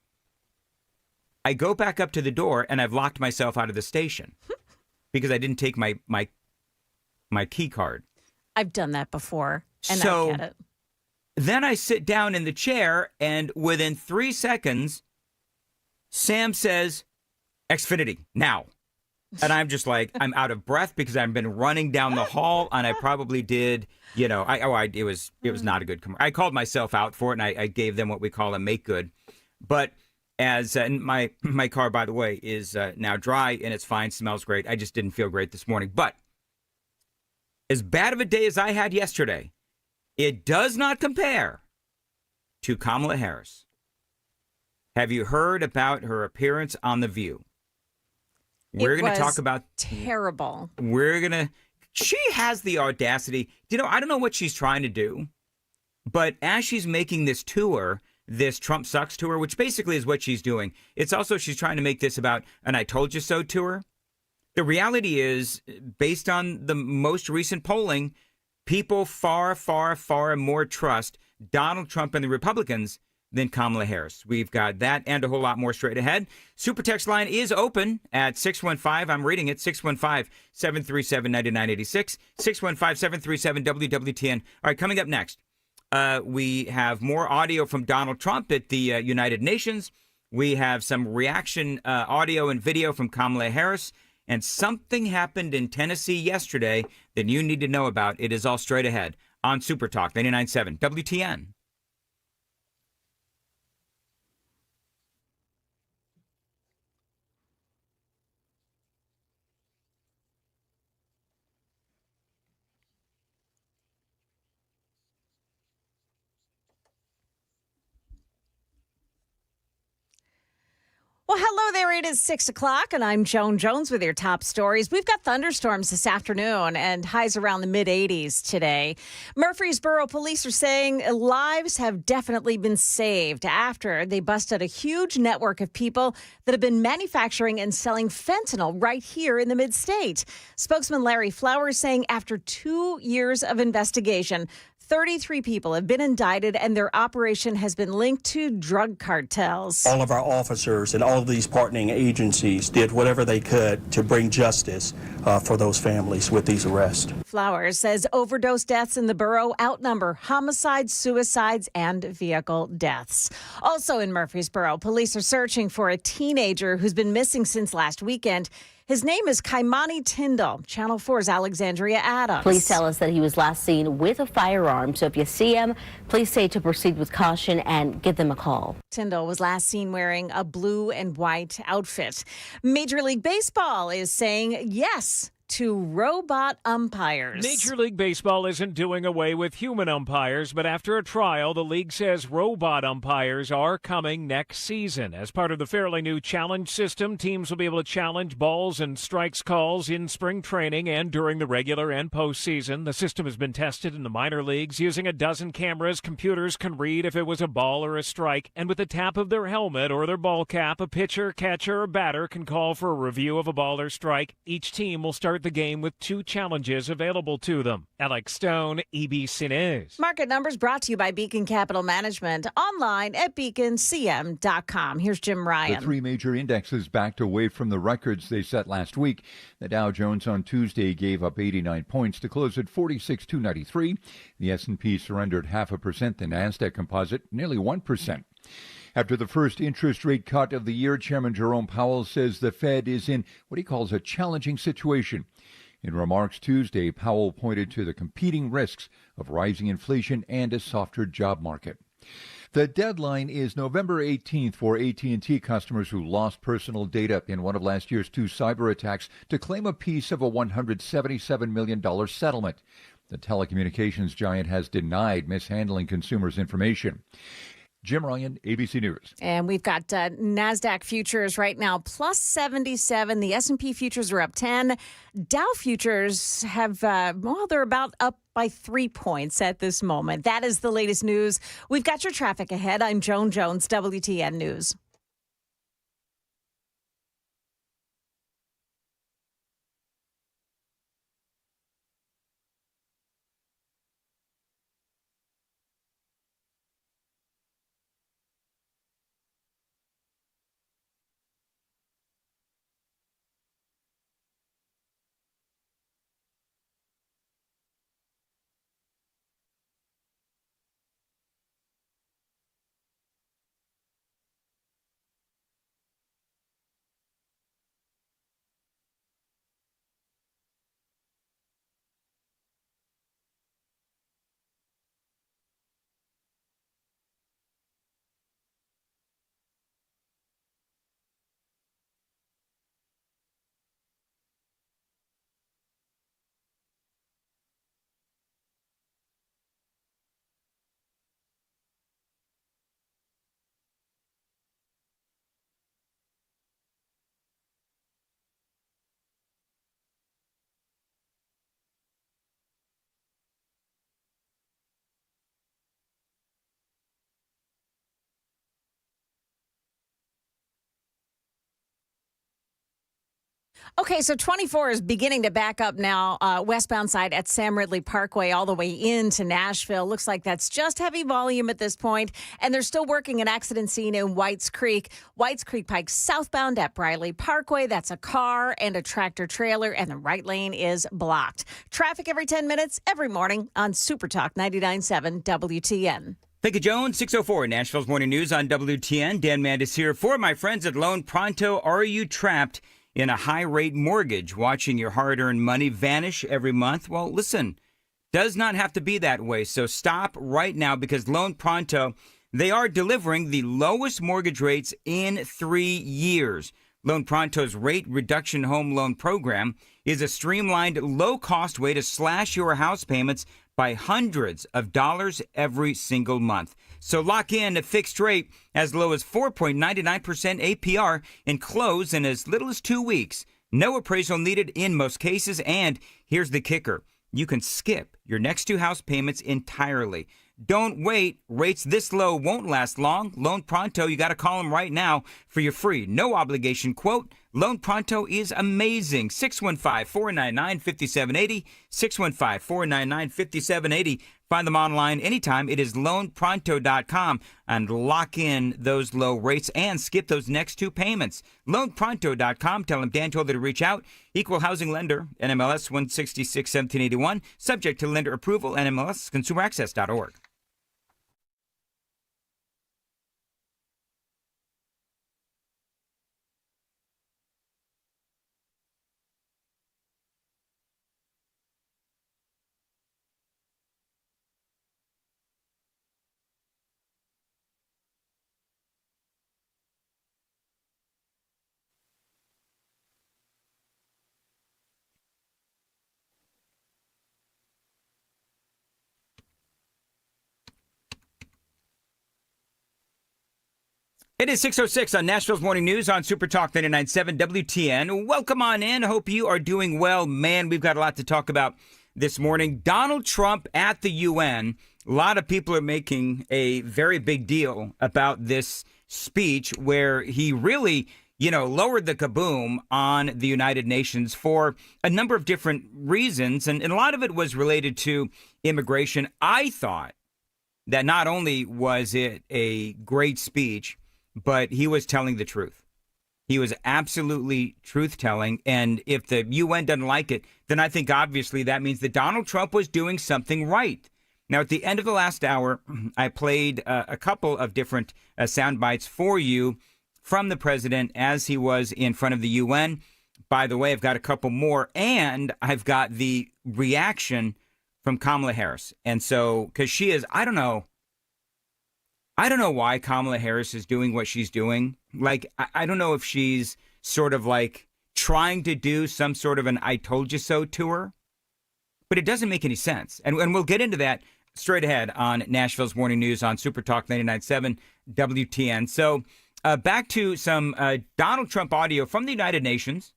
I go back up to the door, and I've locked myself out of the station because I didn't take my key card. I've done that before, and so I get it. Then I sit down in the chair, and within 3 seconds, Sam says, Xfinity, now. And I'm just like, I'm out of breath because I've been running down the hall, and I probably did, it was not a good commercial. I called myself out for it, and I gave them what we call a make good. But as my car, by the way, is now dry, and it's fine, smells great. I just didn't feel great this morning. But as bad of a day as I had yesterday, it does not compare to Kamala Harris. Have you heard about her appearance on The View? We're going to talk about terrible. She has the audacity. I don't know what she's trying to do, but as she's making this tour, this Trump Sucks tour, which basically is what she's doing, it's also she's trying to make this about an I told you so tour. The reality is, based on the most recent polling, people far, far, far more trust Donald Trump and the Republicans than Kamala Harris. We've got that and a whole lot more straight ahead. Super text line is open at 615. I'm reading it, 615-737-9986, 615-737-WWTN. All right, coming up next, we have more audio from Donald Trump at the United Nations. We have some reaction audio and video from Kamala Harris. And something happened in Tennessee yesterday that you need to know about. It is all straight ahead on Super Talk 99.7 WTN. Well, hello there. It is 6 o'clock, and I'm Joan Jones with your top stories. We've got thunderstorms this afternoon and highs around the mid-80s today. Murfreesboro police are saying lives have definitely been saved after they busted a huge network of people that have been manufacturing and selling fentanyl right here in the mid-state. Spokesman Larry Flowers saying after 2 years of investigation, 33 people have been indicted, and their operation has been linked to drug cartels. All of our officers and all of these partnering agencies did whatever they could to bring justice for those families with these arrests. Flowers says overdose deaths in the borough outnumber homicides, suicides, and vehicle deaths. Also in Murfreesboro, police are searching for a teenager who's been missing since last weekend. His name is Kaimani Tyndall. Channel 4's Alexandria Adams. Police tell us that he was last seen with a firearm. So if you see him, please say to proceed with caution and give them a call. Tyndall was last seen wearing a blue and white outfit. Major League Baseball is saying yes to robot umpires. Major League Baseball isn't doing away with human umpires, but after a trial, the league says robot umpires are coming next season. As part of the fairly new challenge system, teams will be able to challenge balls and strikes calls in spring training and during the regular and postseason. The system has been tested in the minor leagues. Using a dozen cameras, computers can read if it was a ball or a strike, and with the tap of their helmet or their ball cap, a pitcher, catcher, or batter can call for a review of a ball or strike. Each team will start the game with 2 challenges available to them. Alex Stone, ABC News. Market numbers brought to you by Beacon Capital Management, online at beaconcm.com. Here's Jim Ryan. The 3 major indexes backed away from the records they set last week. The Dow Jones on Tuesday gave up 89 points to close at 46,293. The S&P surrendered 0.5%. The Nasdaq Composite nearly 1%. After the first interest rate cut of the year, Chairman Jerome Powell says the Fed is in what he calls a challenging situation. In remarks Tuesday, Powell pointed to the competing risks of rising inflation and a softer job market. The deadline is November 18th for AT&T customers who lost personal data in one of last year's 2 cyber attacks to claim a piece of a $177 million settlement. The telecommunications giant has denied mishandling consumers' information. Jim Ryan, ABC News. And we've got NASDAQ futures right now plus 77. The S&P futures are up 10. Dow futures have, they're about up by 3 points at this moment. That is the latest news. We've got your traffic ahead. I'm Joan Jones, WTN News. Okay, so 24 is beginning to back up now, westbound side at Sam Ridley Parkway all the way into Nashville. Looks like that's just heavy volume at this point, and they're still working an accident scene in Whites Creek. Whites Creek Pike southbound at Briley Parkway. That's a car and a tractor trailer, and the right lane is blocked. Traffic every 10 minutes, every morning on Super Talk 99.7 WTN. Thank you, Joan. 6:04, Nashville's Morning News on WTN. Dan Mandis here for my friends at Loan Pronto. Are you trapped in a high-rate mortgage, watching your hard-earned money vanish every month? Well, listen, does not have to be that way. So stop right now, because Loan Pronto, they are delivering the lowest mortgage rates in 3 years. Loan Pronto's rate reduction home loan program is a streamlined, low-cost way to slash your house payments by hundreds of dollars every single month. So lock in a fixed rate as low as 4.99% APR and close in as little as 2 weeks. No appraisal needed in most cases. And here's the kicker. You can skip your next 2 house payments entirely. Don't wait. Rates this low won't last long. Loan Pronto, you got to call them right now for your free, no obligation quote. Loan Pronto is amazing. 615-499-5780. 615-499-5780. Find them online anytime. It is loanpronto.com and lock in those low rates and skip those next 2 payments. Loanpronto.com. Tell them Dan told you to reach out. Equal housing lender, NMLS 166-1781. Subject to lender approval, NMLSconsumeraccess.org. It is 6:06 on Nashville's Morning News on Super Talk 99.7 WTN. Welcome on in. Hope you are doing well. Man, we've got a lot to talk about this morning. Donald Trump at the UN. A lot of people are making a very big deal about this speech where he really, lowered the kaboom on the United Nations for a number of different reasons. And a lot of it was related to immigration. I thought that not only was it a great speech, but he was telling the truth. He was absolutely truth-telling. And if the UN doesn't like it, then I think obviously that means that Donald Trump was doing something right. Now, at the end of the last hour, I played a couple of different sound bites for you from the president as he was in front of the UN. By the way, I've got a couple more, and I've got the reaction from Kamala Harris. And so, because she is, I don't know why Kamala Harris is doing what she's doing. Like, I don't know if she's sort of like trying to do some sort of an I told you so tour, but it doesn't make any sense. And we'll get into that straight ahead on Nashville's Morning News on Super Talk 99.7 WTN. So back to some Donald Trump audio from the United Nations,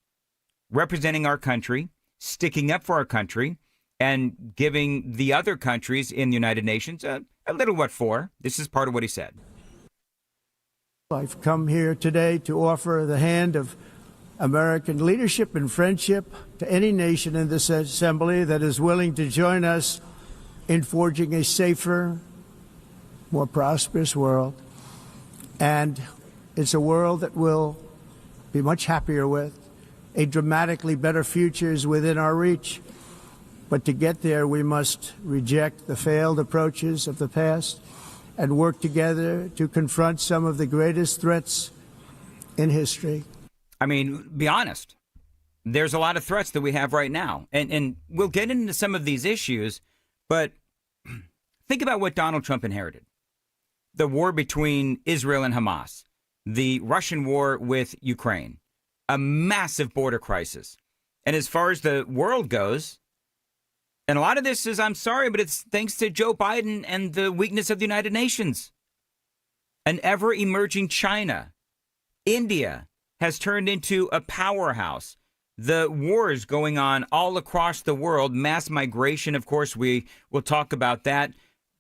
representing our country, sticking up for our country, and giving the other countries in the United Nations a little what for. This is part of what he said. I've come here today to offer the hand of American leadership and friendship to any nation in this assembly that is willing to join us in forging a safer, more prosperous world. And it's a world that we'll be much happier with. A dramatically better future is within our reach. But to get there, we must reject the failed approaches of the past and work together to confront some of the greatest threats in history. I mean, be honest. There's a lot of threats that we have right now. And we'll get into some of these issues, but think about what Donald Trump inherited. The war between Israel and Hamas, the Russian war with Ukraine, a massive border crisis. And as far as the world goes, and a lot of this is, I'm sorry, but it's thanks to Joe Biden and the weakness of the United Nations. An ever-emerging China. India has turned into a powerhouse. The wars going on all across the world. Mass migration, of course, we will talk about that.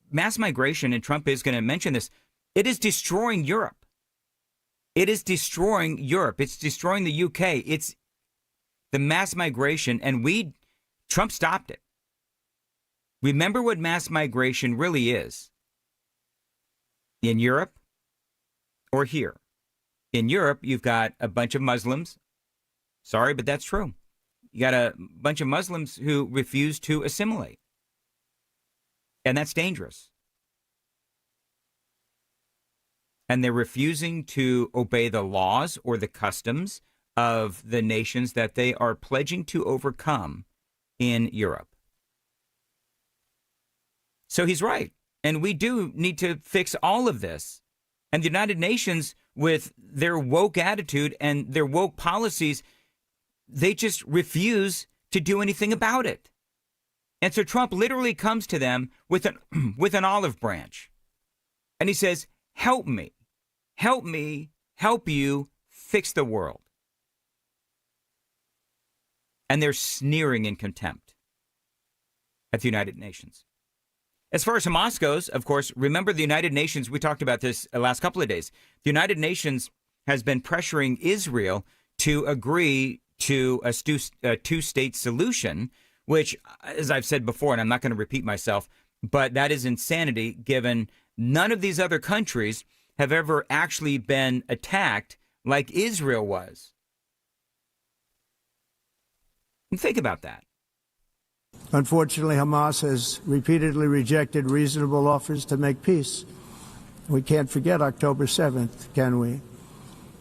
Mass migration, and Trump is going to mention this, it is destroying Europe. It is destroying Europe. It's destroying the UK. It's the mass migration, and Trump stopped it. Remember what mass migration really is. In Europe or here. In Europe, you've got a bunch of Muslims. Sorry, but that's true. You got a bunch of Muslims who refuse to assimilate. And that's dangerous. And they're refusing to obey the laws or the customs of the nations that they are pledging to overcome in Europe. So he's right. And we do need to fix all of this. And the United Nations, with their woke attitude and their woke policies, they just refuse to do anything about it. And so Trump literally comes to them with an olive branch. And he says, help me, help you fix the world. And they're sneering in contempt at the United Nations. As far as Hamas goes, of course, remember the United Nations, we talked about this the last couple of days. The United Nations has been pressuring Israel to agree to a two-state solution, which, as I've said before, and I'm not going to repeat myself, but that is insanity given none of these other countries have ever actually been attacked like Israel was. And think about that. Unfortunately, Hamas has repeatedly rejected reasonable offers to make peace. We can't forget October 7th, can we?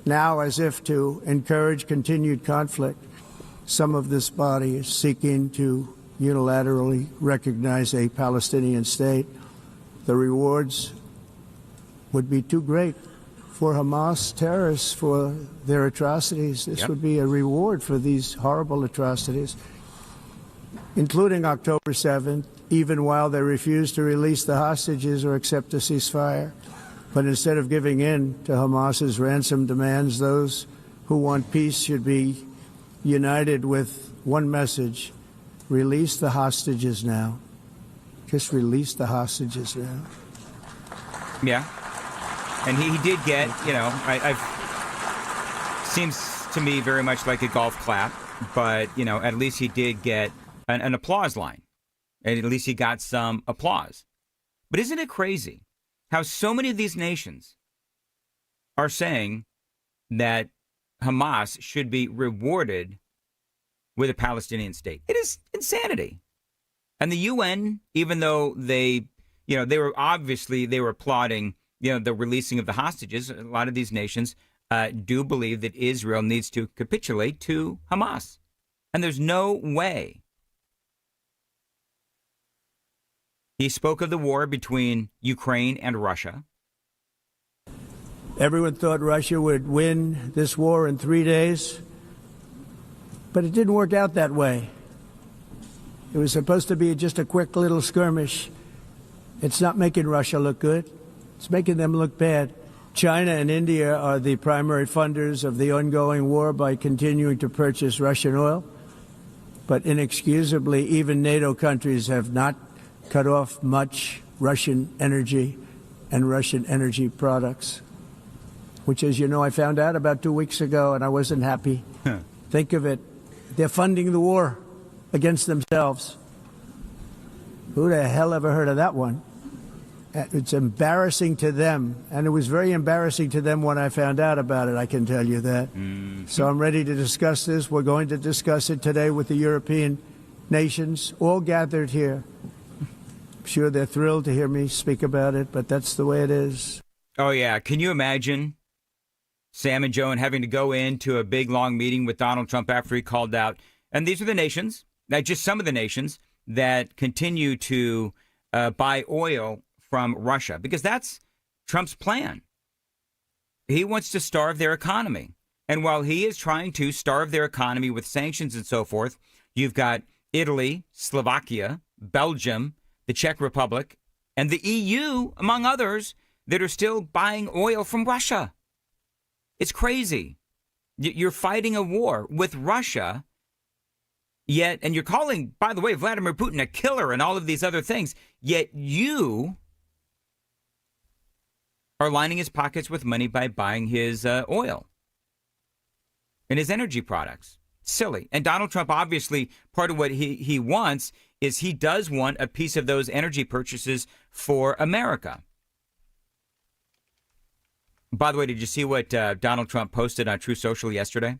Now, as if to encourage continued conflict, some of this body is seeking to unilaterally recognize a Palestinian state. The rewards would be too great for Hamas terrorists for their atrocities. This would be a reward for these horrible atrocities, including October 7th, even while they refuse to release the hostages or accept a ceasefire. But instead of giving in to Hamas's ransom demands, those who want peace should be united with one message: release the hostages now. Just release the hostages now. Yeah. And he did get, I've seems to me very much like a golf clap, but, at least he did get an applause line. And at least he got some applause. But isn't it crazy how so many of these nations are saying that Hamas should be rewarded with a Palestinian state? It is insanity. And the UN, even though they were applauding, the releasing of the hostages, a lot of these nations do believe that Israel needs to capitulate to Hamas. And there's no way. He spoke of the war between Ukraine and Russia. Everyone thought Russia would win this war in 3 days, but it didn't work out that way. It was supposed to be just a quick little skirmish. It's not making Russia look good. It's making them look bad. China and India are the primary funders of the ongoing war by continuing to purchase Russian oil. But inexcusably, even NATO countries have not cut off much Russian energy and Russian energy products, which, as you know, I found out about 2 weeks ago, and I wasn't happy. Think of it. They're funding the war against themselves. Who the hell ever heard of that one? It's embarrassing to them, and it was very embarrassing to them when I found out about it, I can tell you that. So I'm ready to discuss this. We're going to discuss it today with the European nations, all gathered here. I'm sure they're thrilled to hear me speak about it, but that's the way it is. Oh, yeah. Can you imagine Sam and Joan having to go into a big, long meeting with Donald Trump after he called out? And these are the nations, not just some of the nations, that continue to buy oil from Russia, because that's Trump's plan. He wants to starve their economy. And while he is trying to starve their economy with sanctions and so forth, you've got Italy, Slovakia, Belgium, the Czech Republic, and the EU, among others, that are still buying oil from Russia. It's crazy. You're fighting a war with Russia, yet, and you're calling, by the way, Vladimir Putin a killer and all of these other things, yet you are lining his pockets with money by buying his oil and his energy products. Silly. And Donald Trump, obviously, part of what he wants is he does want a piece of those energy purchases for America. By the way, did you see what Donald Trump posted on True Social yesterday?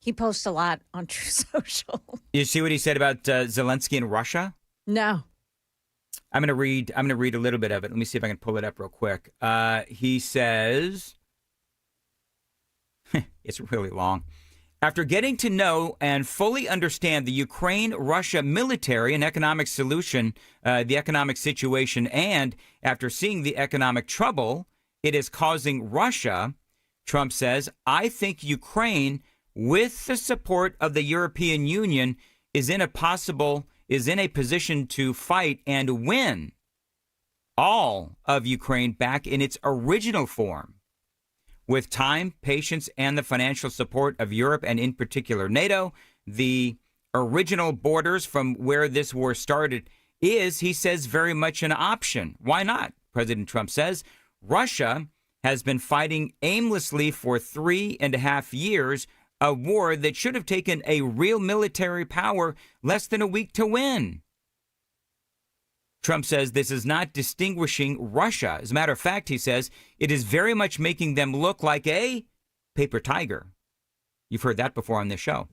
He posts a lot on True Social. You see what he said about Zelensky and Russia? No. I'm going to read a little bit of it. Let me see if I can pull it up real quick. He says, it's really long. After getting to know and fully understand the Ukraine-Russia military and economic solution, the economic situation, and after seeing the economic trouble it is causing Russia, Trump says, I think Ukraine, with the support of the European Union, is in a position to fight and win. all of Ukraine back in its original form. With time, patience, and the financial support of Europe, and in particular NATO, the original borders from where this war started is, he says, very much an option. Why not? President Trump says Russia has been fighting aimlessly for 3.5 years, a war that should have taken a real military power less than a week to win. Trump says this is not distinguishing Russia. As a matter of fact, he says it is very much making them look like a paper tiger. You've heard that before on this show.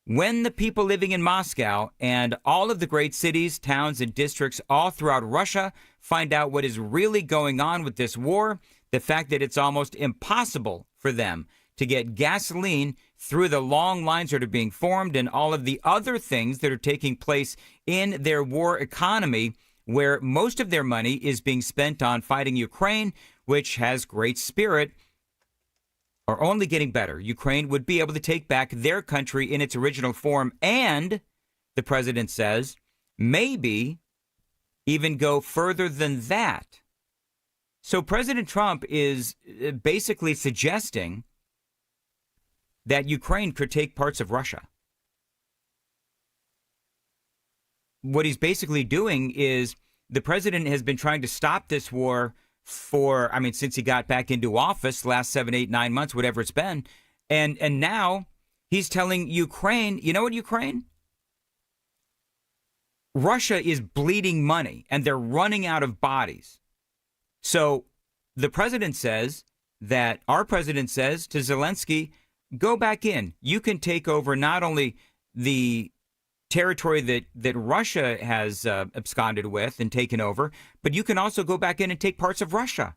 When the people living in Moscow and all of the great cities, towns, and districts all throughout Russia find out what is really going on with this war, the fact that it's almost impossible for them to get gasoline through the long lines that are being formed and all of the other things that are taking place in their war economy, where most of their money is being spent on fighting Ukraine, which has great spirit, are only getting better. Ukraine would be able to take back their country in its original form and, the president says, maybe even go further than that. So President Trump is basically suggesting that Ukraine could take parts of Russia. What he's basically doing is the president has been trying to stop this war since he got back into office, last 7, 8, 9 months, whatever it's been. And now he's telling Ukraine, you know what, Ukraine? Russia is bleeding money and they're running out of bodies. So the president says that our president says to Zelensky, go back in. You can take over not only the territory that Russia has absconded with and taken over, but you can also go back in and take parts of Russia.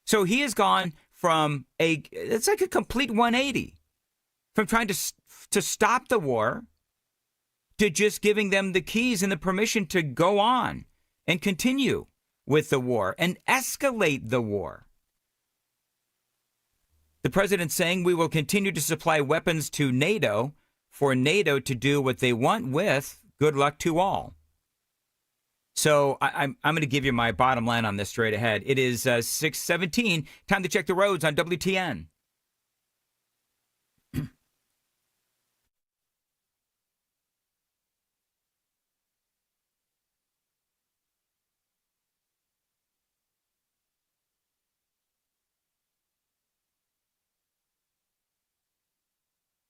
So he has gone from it's like a complete 180 from trying to stop the war to just giving them the keys and the permission to go on and continue with the war and escalate the war. The president's saying we will continue to supply weapons to NATO for NATO to do what they want with. Good luck to all. So I'm going to give you my bottom line on this straight ahead. It is 6:17. Time to check the roads on WTN.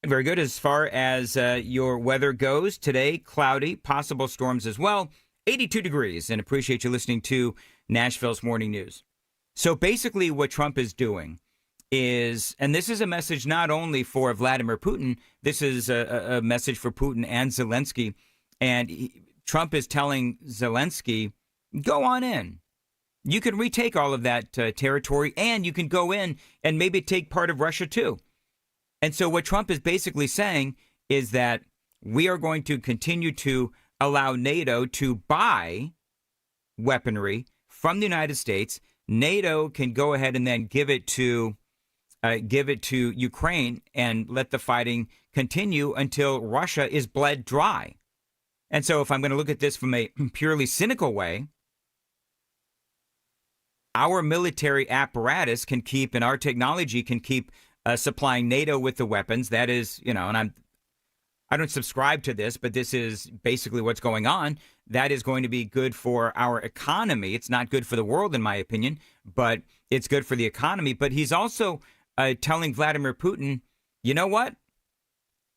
Very good. As far as your weather goes, today, cloudy, possible storms as well. 82 degrees, and appreciate you listening to Nashville's Morning News. So basically what Trump is doing is, and this is a message not only for Vladimir Putin, this is a message for Putin and Zelensky. And Trump is telling Zelensky, go on in. You can retake all of that territory, and you can go in and maybe take part of Russia too. And so what Trump is basically saying is that we are going to continue to allow NATO to buy weaponry from the United States. NATO can go ahead and then give it to Ukraine and let the fighting continue until Russia is bled dry. And so if I'm going to look at this from a purely cynical way, our military apparatus can keep, and our technology can keep supplying NATO with the weapons. That is, and I don't subscribe to this, but this is basically what's going on. That is going to be good for our economy. It's not good for the world, in my opinion, but it's good for the economy. But he's also telling Vladimir Putin, you know what?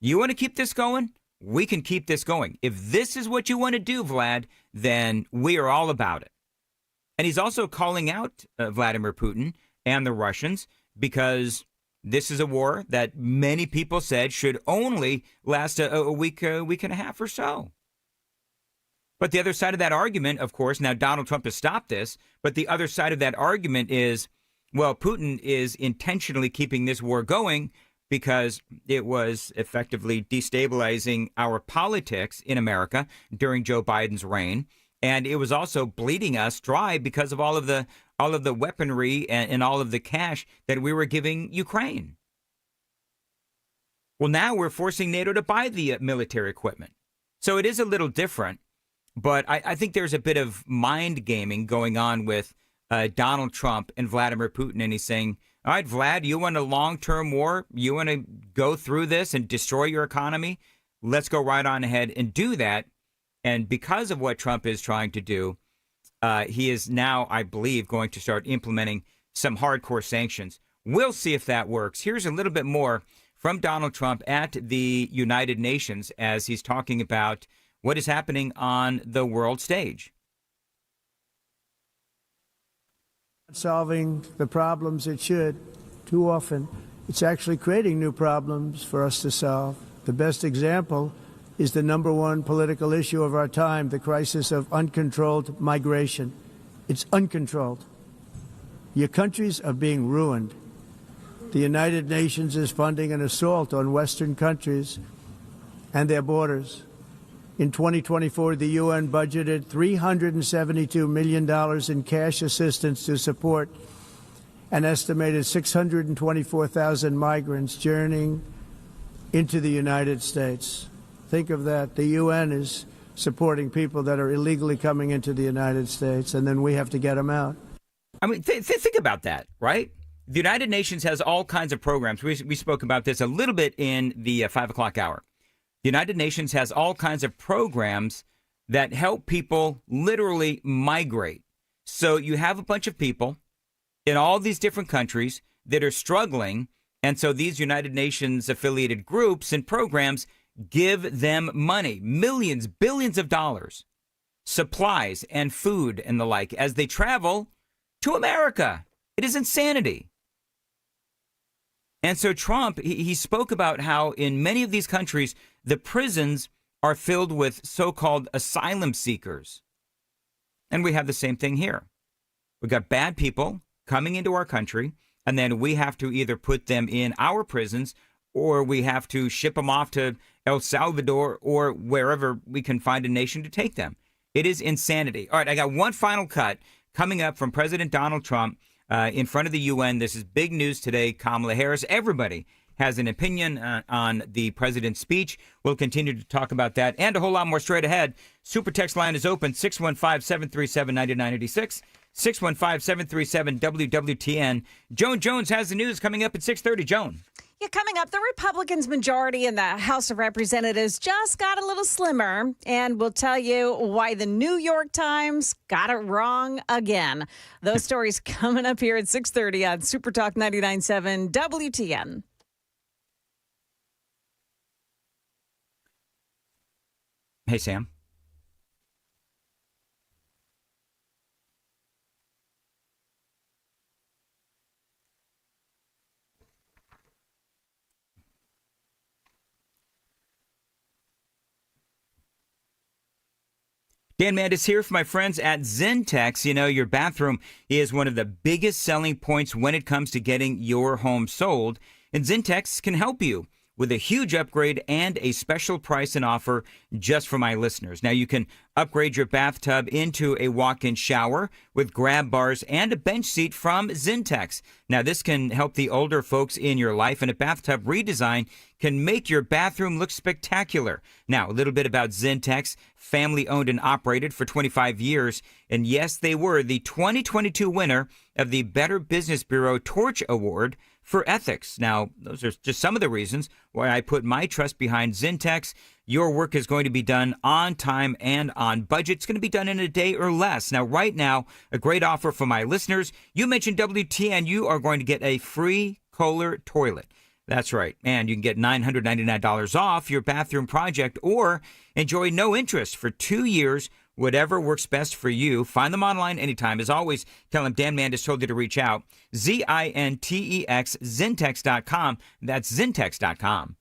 You want to keep this going? We can keep this going. If this is what you want to do, Vlad, then we are all about it. And he's also calling out Vladimir Putin and the Russians because this is a war that many people said should only last a week and a half or so. But the other side of that argument, of course, now Donald Trump has stopped this, but the other side of that argument is, well, Putin is intentionally keeping this war going because it was effectively destabilizing our politics in America during Joe Biden's reign. And it was also bleeding us dry because of all of the weaponry and all of the cash that we were giving Ukraine. Well, now we're forcing NATO to buy the military equipment. So it is a little different. But I think there's a bit of mind gaming going on with Donald Trump and Vladimir Putin. And he's saying, all right, Vlad, you want a long-term war? You want to go through this and destroy your economy? Let's go right on ahead and do that. And because of what Trump is trying to do, he is now, I believe, going to start implementing some hardcore sanctions. We'll see if that works. Here's a little bit more from Donald Trump at the United Nations as he's talking about what is happening on the world stage. Solving the problems it should too often. It's actually creating new problems for us to solve. The best example is the number one political issue of our time, the crisis of uncontrolled migration. It's uncontrolled. Your countries are being ruined. The United Nations is funding an assault on Western countries and their borders. In 2024, the UN budgeted $372 million in cash assistance to support an estimated 624,000 migrants journeying into the United States. Think of that. The UN is supporting people that are illegally coming into the United States, and then we have to get them out. I mean, think about that, right? The United Nations has all kinds of programs. We spoke about this a little bit in the 5 o'clock hour. The United Nations has all kinds of programs that help people literally migrate. So you have a bunch of people in all these different countries that are struggling. And so these United Nations affiliated groups and programs give them money, millions, billions of dollars, supplies and food and the like as they travel to America. It is insanity. And so Trump, he spoke about how in many of these countries, the prisons are filled with so-called asylum seekers. And we have the same thing here. We've got bad people coming into our country, and then we have to either put them in our prisons or we have to ship them off to El Salvador or wherever we can find a nation to take them. It is insanity. All right, I got one final cut coming up from President Donald Trump in front of the UN. This is big news today. Kamala Harris, everybody has an opinion on the president's speech. We'll continue to talk about that and a whole lot more straight ahead. Super text line is open, 615-737-9986, 615-737-WWTN. Joan Jones has the news coming up at 6:30. Joan. Yeah, coming up, the Republicans' majority in the House of Representatives just got a little slimmer, and we'll tell you why the New York Times got it wrong again. Those stories coming up here at 6:30 on Super Talk 99.7 WTN. Hey, Sam. Dan Mandis here for my friends at Zentex. You know, your bathroom is one of the biggest selling points when it comes to getting your home sold. And Zentex can help you with a huge upgrade and a special price and offer just for my listeners. Now, you can upgrade your bathtub into a walk-in shower with grab bars and a bench seat from Zentex. Now, this can help the older folks in your life, and a bathtub redesign can make your bathroom look spectacular. Now, a little bit about Zentex, family owned and operated for 25 years. And yes, they were the 2022 winner of the Better Business Bureau Torch Award for ethics. Now, those are just some of the reasons why I put my trust behind Zentex. Your work is going to be done on time and on budget. It's going to be done in a day or less. Now, right now, a great offer for my listeners. You mentioned WTN, you are going to get a free Kohler toilet. That's right. And you can get $999 off your bathroom project or enjoy no interest for 2 years. Whatever works best for you. Find them online anytime. As always, tell them Dan Mandis told you to reach out. Zintex, Zentex.com. That's Zentex.com.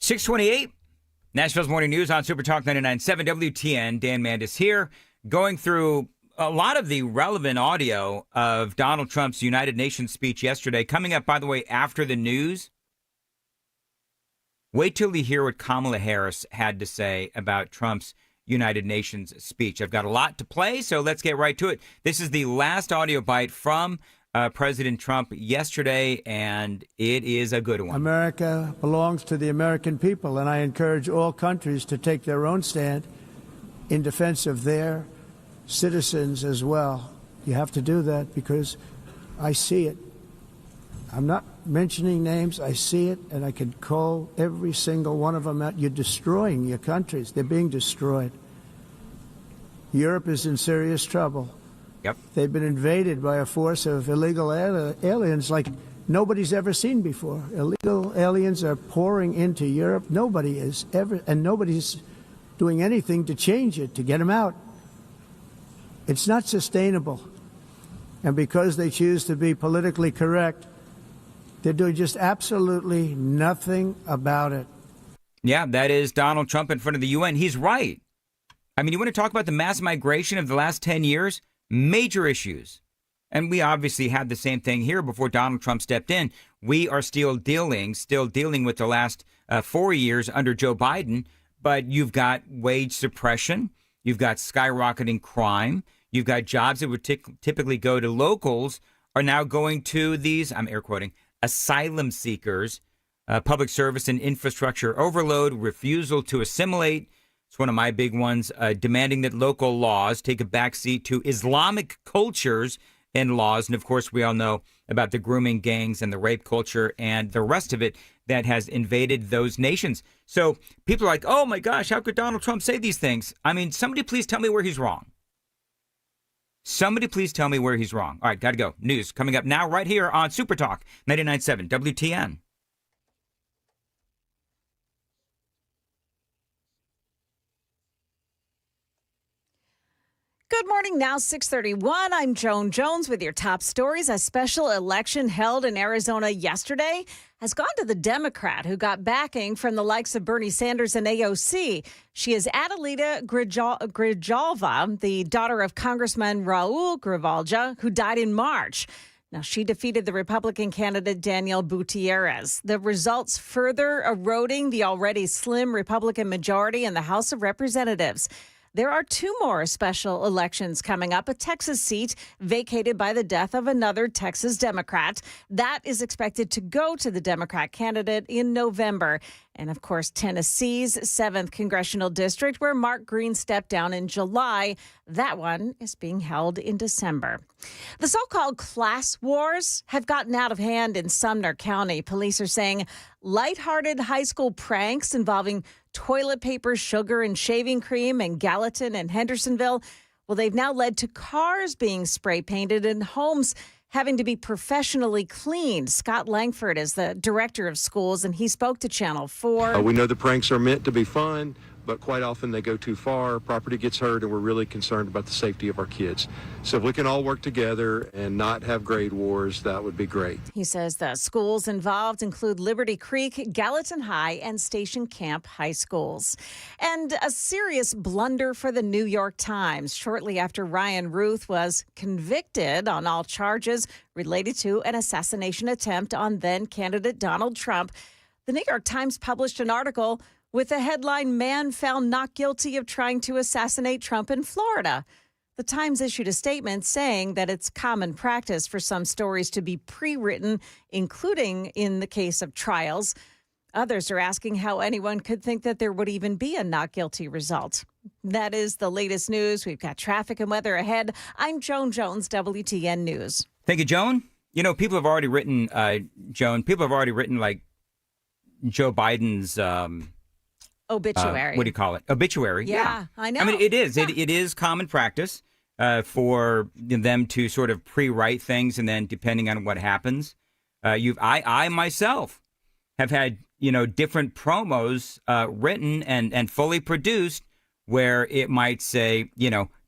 628, Nashville's Morning News on Super Talk 99.7 WTN. Dan Mandis here, going through a lot of the relevant audio of Donald Trump's United Nations speech yesterday. Coming up, by the way, after the news, wait till you hear what Kamala Harris had to say about Trump's United Nations speech. I've got a lot to play, so let's get right to it. This is the last audio bite from President Trump yesterday, and it is a good one. America belongs to the American people, and I encourage all countries to take their own stand in defense of their citizens as well. You have to do that because I see it. I'm not mentioning names. I see it, and I can call every single one of them out. You're destroying your countries. They're being destroyed. Europe is in serious trouble. Yep. They've been invaded by a force of illegal aliens like nobody's ever seen before. Illegal aliens are pouring into Europe. Nobody is ever, and nobody's doing anything to change it, to get them out. It's not sustainable. And because they choose to be politically correct, they're doing just absolutely nothing about it. Yeah, that is Donald Trump in front of the UN. He's right. I mean, you want to talk about the mass migration of the last 10 years? Major issues. And we obviously had the same thing here before Donald Trump stepped in. We are still dealing with the last 4 years under Joe Biden. But you've got wage suppression. You've got skyrocketing crime. You've got jobs that would typically go to locals are now going to these, I'm air quoting, asylum seekers. Public service and infrastructure overload, refusal to assimilate. It's one of my big ones, demanding that local laws take a backseat to Islamic cultures and laws. And of course, we all know about the grooming gangs and the rape culture and the rest of it that has invaded those nations. So people are like, oh my gosh, how could Donald Trump say these things? I mean, somebody please tell me where he's wrong. Somebody please tell me where he's wrong. All right, got to go. News coming up now right here on Super Talk 99.7 WTN. Good morning. Now 6:31. I'm Joan Jones with your top stories. A special election held in Arizona yesterday has gone to the Democrat who got backing from the likes of Bernie Sanders and AOC. She is Adelita Grijalva, the daughter of Congressman Raul Grijalva, who died in March. Now, she defeated the Republican candidate Daniel Gutierrez. The results further eroding the already slim Republican majority in the House of Representatives. There are two more special elections coming up. A Texas seat vacated by the death of another Texas Democrat. That is expected to go to the Democrat candidate in November. And, of course, Tennessee's 7th Congressional District, where Mark Green stepped down in July. That one is being held in December. The so-called class wars have gotten out of hand in Sumner County. Police are saying lighthearted high school pranks involving toilet paper, sugar, and shaving cream in Gallatin and Hendersonville, well, they've now led to cars being spray painted and homes having to be professionally cleaned. Scott Langford is the director of schools, and he spoke to Channel 4. We know the pranks are meant to be fun, but quite often they go too far. Property gets hurt, and we're really concerned about the safety of our kids. So if we can all work together and not have grade wars, that would be great. He says the schools involved include Liberty Creek, Gallatin High, and Station Camp High Schools. And a serious blunder for the New York Times shortly after Ryan Ruth was convicted on all charges related to an assassination attempt on then-candidate Donald Trump. The New York Times published an article with the headline, "Man Found Not Guilty of Trying to Assassinate Trump in Florida." The Times issued a statement saying that it's common practice for some stories to be pre-written, including in the case of trials. Others are asking how anyone could think that there would even be a not guilty result. That is the latest news. We've got traffic and weather ahead. I'm Joan Jones, WTN News. Thank you, Joan. You know, people have already written, like Joe Biden's obituary. What do you call it? Obituary. Yeah, I know. I mean, it is. Yeah. It is common practice for them to sort of pre-write things, and then depending on what happens, I myself have had different promos written and fully produced where it might say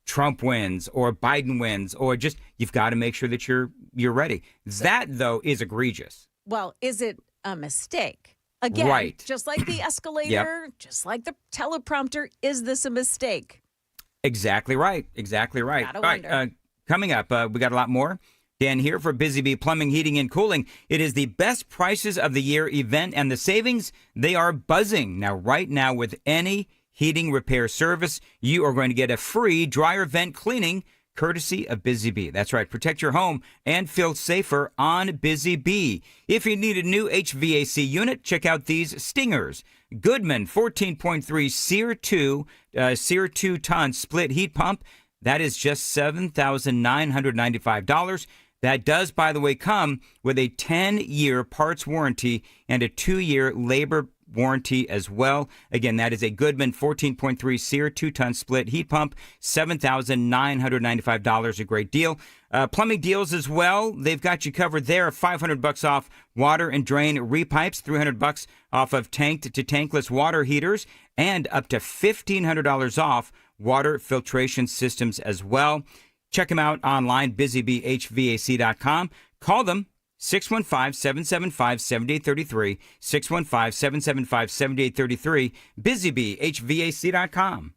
Trump wins or Biden wins, or just you've got to make sure that you're ready. That though is egregious. Well, is it a mistake? Again, Right. just like the escalator, just like the teleprompter, is this a mistake? Exactly right. Exactly right. Gotta All right, coming up, we got a lot more. Dan here for Busy Bee Plumbing, Heating, and Cooling. It is the best prices of the year event, and the savings, they are buzzing. Now, right now, with any heating repair service, you are going to get a free dryer vent cleaning courtesy of Busy Bee. That's right. Protect your home and feel safer on Busy Bee. If you need a new HVAC unit, check out these stingers. Goodman 14.3 SEER 2-ton split heat pump. That is just $7,995. That does, by the way, come with a 10-year parts warranty and a 2-year labor warranty as well. Again, that is a Goodman 14.3 SEER 2-ton split heat pump, $7,995, a great deal. Plumbing deals as well. They've got you covered there. $500 off water and drain repipes, $300 off of tanked to tankless water heaters, and up to $1,500 off water filtration systems as well. Check them out online, busybeehvac.com. Call them 615-775-7833, 615-775-7833, busybeehvac.com.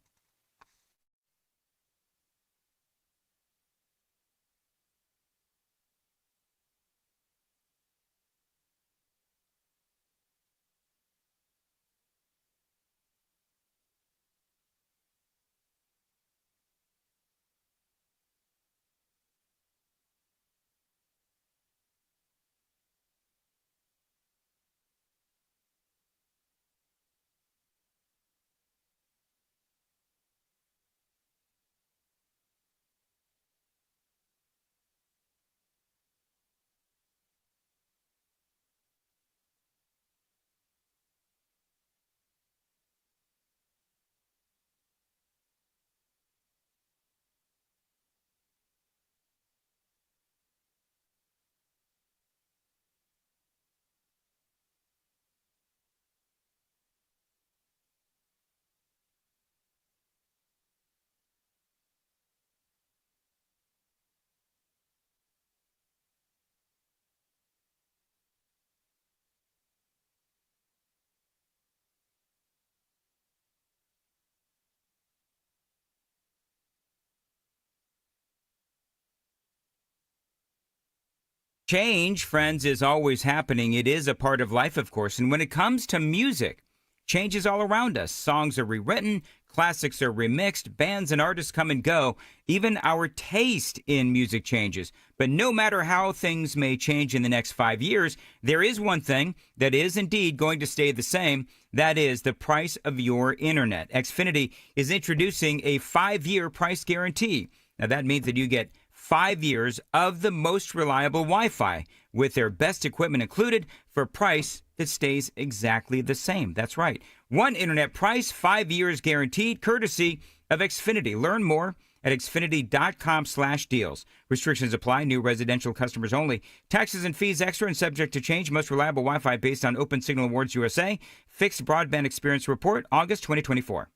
Change, friends, is always happening. It is a part of life, of course. And when it comes to music, change is all around us. Songs are rewritten, classics are remixed, bands and artists come and go. Even our taste in music changes. But no matter how things may change in the next 5 years, there is one thing that is indeed going to stay the same. That is the price of your internet. Xfinity is introducing a 5-year price guarantee. Now, that means that you get 5 years of the most reliable Wi-Fi with their best equipment included for a price that stays exactly the same. That's right. One internet price, 5 years guaranteed, courtesy of Xfinity. Learn more at xfinity.com/deals. Restrictions apply. New residential customers only. Taxes and fees extra and subject to change. Most reliable Wi-Fi based on Open Signal Awards USA. Fixed Broadband Experience Report, August 2024.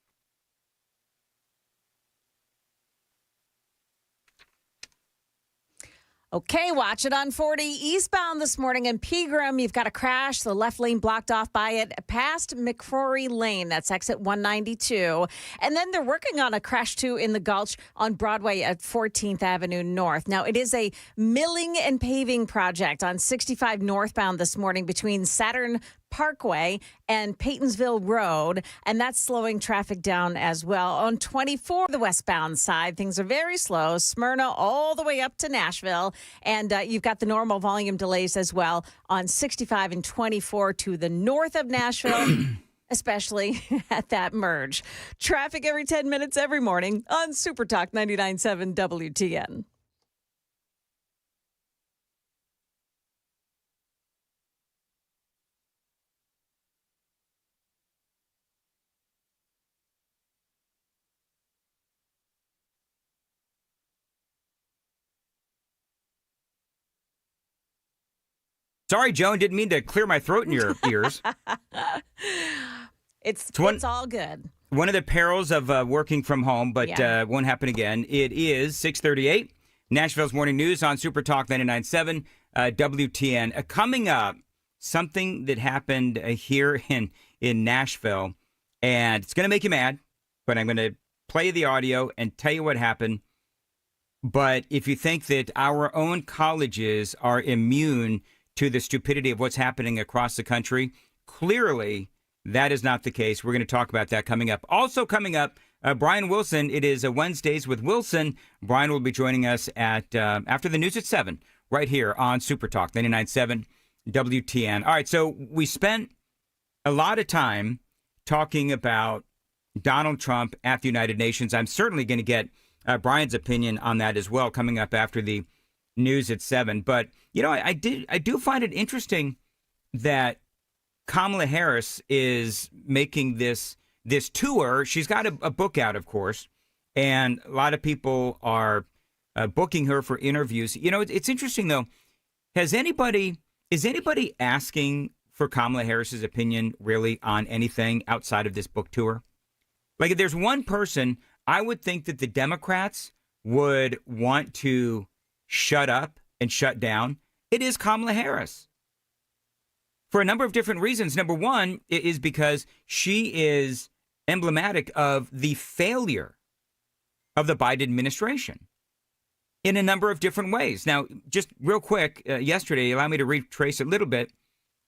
Okay, watch it on 40 eastbound this morning in Pegram. You've got a crash. The left lane blocked off by it past McCrory Lane. That's exit 192. And then they're working on a crash, too, in the Gulch on Broadway at 14th Avenue North. Now, it is a milling and paving project on 65 northbound this morning between Saturn Parkway and Paytonsville Road, and that's slowing traffic down as well. On 24, the westbound side, things are very slow. Smyrna all the way up to Nashville, and you've got the normal volume delays as well on 65 and 24 to the north of Nashville. Especially at that merge. Traffic every 10 minutes every morning on Super Talk 99.7 WTN. Sorry, Joan, didn't mean to clear my throat in your ears. It's all good. One of the perils of working from home, but won't happen again. It is 6:38. Nashville's Morning News on Super Talk 99.7 WTN. Coming up, something that happened here in Nashville, and it's going to make you mad, but I'm going to play the audio and tell you what happened. But if you think that our own colleges are immune to the stupidity of what's happening across the country, clearly that is not the case. We're going to talk about that coming up. Also coming up, Brian Wilson. It is Wednesdays with Wilson. Brian will be joining us at after the news at 7, right here on Super Talk 99.7 WTN. All right, so we spent a lot of time talking about Donald Trump at the United Nations. I'm certainly going to get Brian's opinion on that as well coming up after the news at 7. But, you know, I do find it interesting that Kamala Harris is making this tour. She's got a book out, of course, and a lot of people are booking her for interviews. You know, it's interesting, though. Is anybody asking for Kamala Harris's opinion really on anything outside of this book tour? Like, if there's one person, I would think that the Democrats would want to shut up and shut down. It is Kamala Harris. For a number of different reasons. Number one is because she is emblematic of the failure of the Biden administration in a number of different ways. Now, just real quick, yesterday, allow me to retrace a little bit.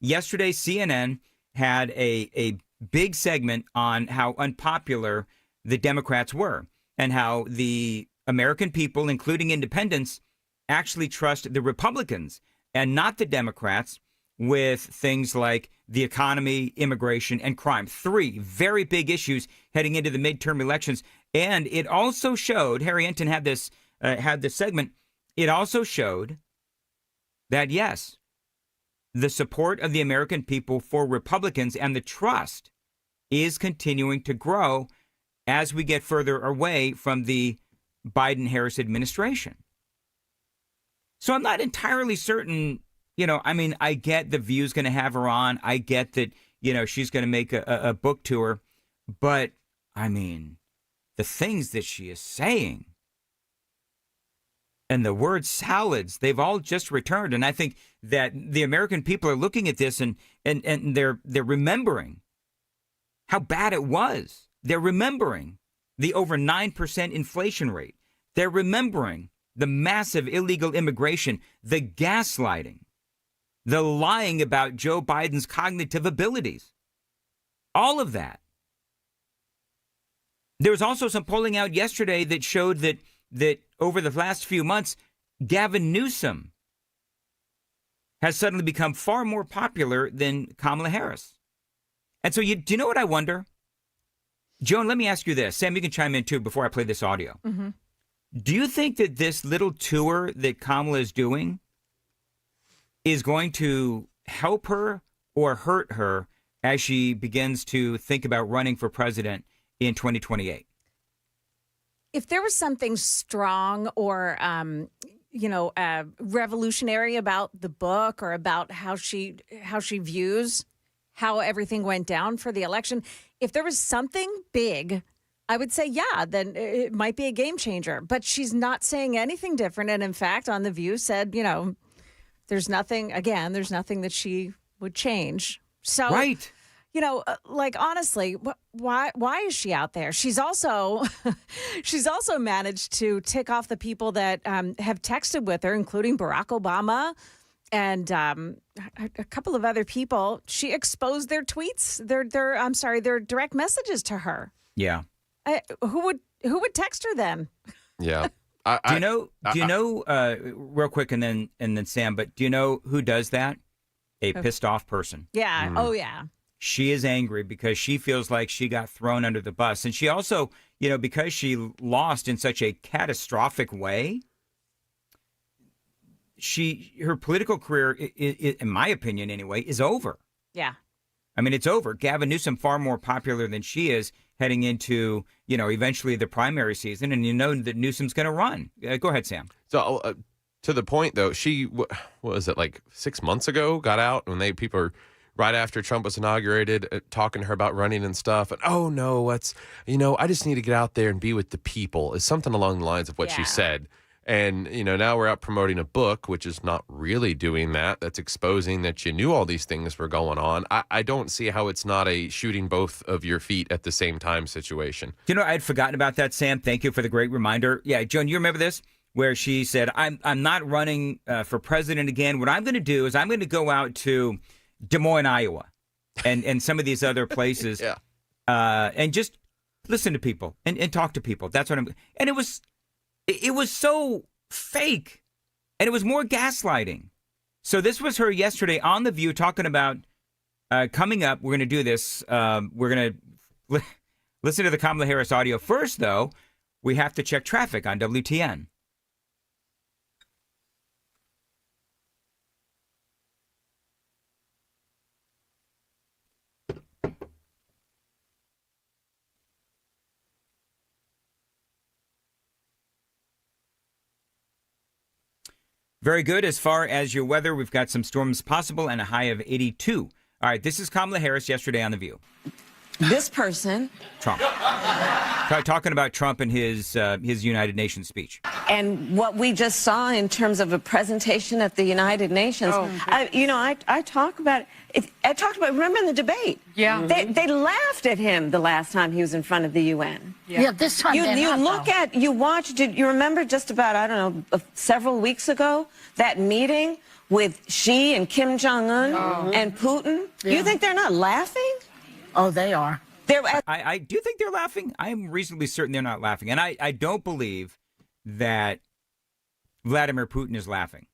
Yesterday, CNN had a big segment on how unpopular the Democrats were and how the American people, including independents, actually trust the Republicans and not the Democrats with things like the economy, immigration, and crime. 3 very big issues heading into the midterm elections. And it also showed, Harry Enton had this segment, it also showed that, yes, the support of the American people for Republicans and the trust is continuing to grow as we get further away from the Biden-Harris administration. So I'm not entirely certain, you know, I mean, I get the View's going to have her on. I get that, you know, she's going to make a book tour. But, I mean, the things that she is saying and the word salads, they've all just returned. And I think that the American people are looking at this and they're remembering how bad it was. They're remembering the over 9% inflation rate. They're remembering the massive illegal immigration, the gaslighting, the lying about Joe Biden's cognitive abilities. All of that. There was also some polling out yesterday that showed that over the last few months, Gavin Newsom has suddenly become far more popular than Kamala Harris. And so do you know what I wonder? Joan, let me ask you this. Sam, you can chime in too before I play this audio. Mm-hmm. Do you think that this little tour that Kamala is doing is going to help her or hurt her as she begins to think about running for president in 2028? If there was something strong or, revolutionary about the book or about how she views how everything went down for the election, if there was something big, I would say, yeah, then it might be a game changer. But she's not saying anything different. And in fact, on The View said, you know, there's nothing that she would change. So, right. You know, like, honestly, why is she out there? She's also managed to tick off the people that have texted with her, including Barack Obama and a couple of other people. She exposed their tweets, their direct messages to her. Yeah. Who would text her then? Yeah. Do you know, real quick, and then Sam, but do you know who does that? A pissed off person. Yeah. Oh, yeah. She is angry because she feels like she got thrown under the bus. And she also, you know, because she lost in such a catastrophic way, her political career, in my opinion anyway, is over. Yeah. I mean, it's over. Gavin Newsom, far more popular than she is, heading into, you know, eventually the primary season. And you know that Newsom's going to run. Go ahead, Sam. So to the point, though, she, what was it, like 6 months ago, got out when people are right after Trump was inaugurated, talking to her about running and stuff. And, oh, no, I just need to get out there and be with the people, is something along the lines of what she said. And, now we're out promoting a book, which is not really doing that. That's exposing that you knew all these things were going on. I don't see how it's not a shooting both of your feet at the same time situation. I'd forgotten about that, Sam. Thank you for the great reminder. Yeah, Joan, you remember this? Where she said, I'm not running for president again. What I'm going to do is I'm going to go out to Des Moines, Iowa, and some of these other places, and just listen to people and talk to people. That's what I'm. And it was so fake, and it was more gaslighting. So this was her yesterday on The View talking about coming up. We're going to do this. We're going to listen to the Kamala Harris audio first, though. We have to check traffic on WTN. Very good. As far as your weather, we've got some storms possible and a high of 82. All right, this is Kamala Harris yesterday on The View. This person, Trump, talking about Trump and his United Nations speech, and what we just saw in terms of a presentation at the United Nations. I talk about it. I talked about. Remember in the debate? Yeah. They laughed at him the last time he was in front of the UN. Yeah, this time you watched. Did you remember just about several weeks ago that meeting with Xi and Kim Jong Un and Putin? Yeah. You think they're not laughing? Oh, they are. I do think they're laughing. I'm reasonably certain they're not laughing. And I don't believe that Vladimir Putin is laughing,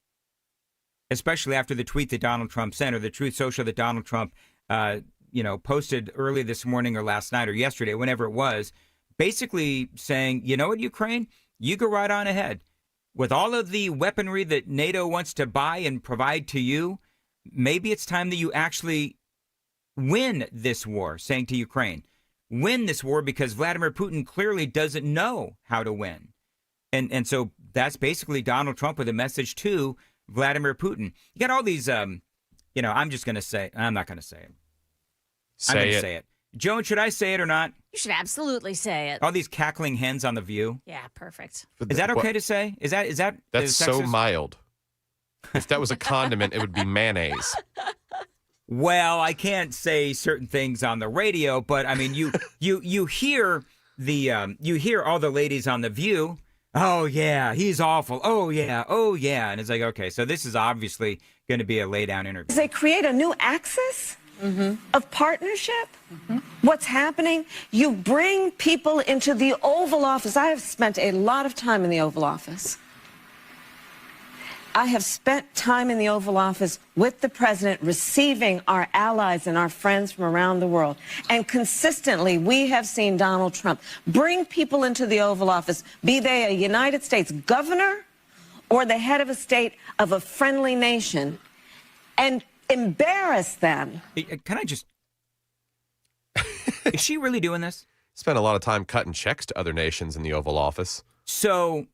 especially after the tweet that Donald Trump sent, or the Truth Social that Donald Trump, posted early this morning or last night or yesterday, whenever it was, basically saying, you know what, Ukraine, you go right on ahead. With all of the weaponry that NATO wants to buy and provide to you, maybe it's time that you actually win this war, saying to Ukraine, win this war, because Vladimir Putin clearly doesn't know how to win. And so that's basically Donald Trump with a message to Vladimir Putin. You got all these, I'm just going to say, I'm not going to say it. I'm going to say it. Joan, should I say it or not? You should absolutely say it. All these cackling hens on The View. Yeah, perfect. Is that okay to say? Is that That's so mild. If that was a condiment, it would be mayonnaise. Well, I can't say certain things on the radio, but I mean, you hear you hear all the ladies on The View. Oh yeah, he's awful. Oh yeah, and it's like, okay, so this is obviously going to be a lay down interview. They create a new axis of partnership. What's happening? You bring people into the Oval Office. I have spent a lot of time in the Oval Office. I have spent time in the Oval Office with the president, receiving our allies and our friends from around the world. And consistently, we have seen Donald Trump bring people into the Oval Office, be they a United States governor or the head of a state of a friendly nation, and embarrass them. Can I just... Is she really doing this? Spent a lot of time cutting checks to other nations in the Oval Office. So,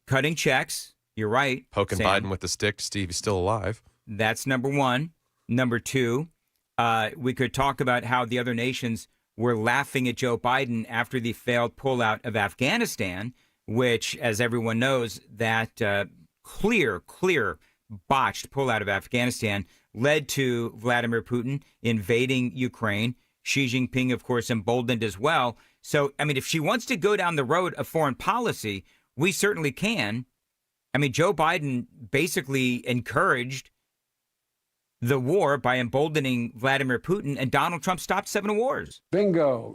cutting checks... You're right. Poking Sam. Biden with the stick to see if he's still alive. That's number one. Number two, we could talk about how the other nations were laughing at Joe Biden after the failed pullout of Afghanistan, which, as everyone knows, that clear botched pullout of Afghanistan led to Vladimir Putin invading Ukraine. Xi Jinping, of course, emboldened as well. So, I mean, if she wants to go down the road of foreign policy, we certainly can. I mean, Joe Biden basically encouraged the war by emboldening Vladimir Putin, and Donald Trump stopped 7 wars. Bingo.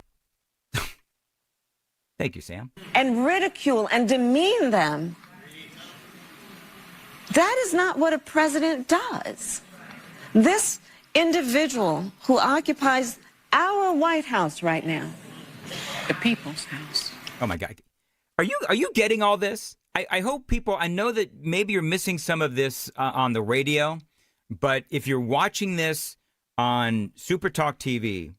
Thank you, Sam. And ridicule and demean them. That is not what a president does. This individual who occupies our White House right now, The People's House. Oh, my God. Are you getting all this? I hope people, I know that maybe you're missing some of this on the radio, but if you're watching this on Super Talk TV,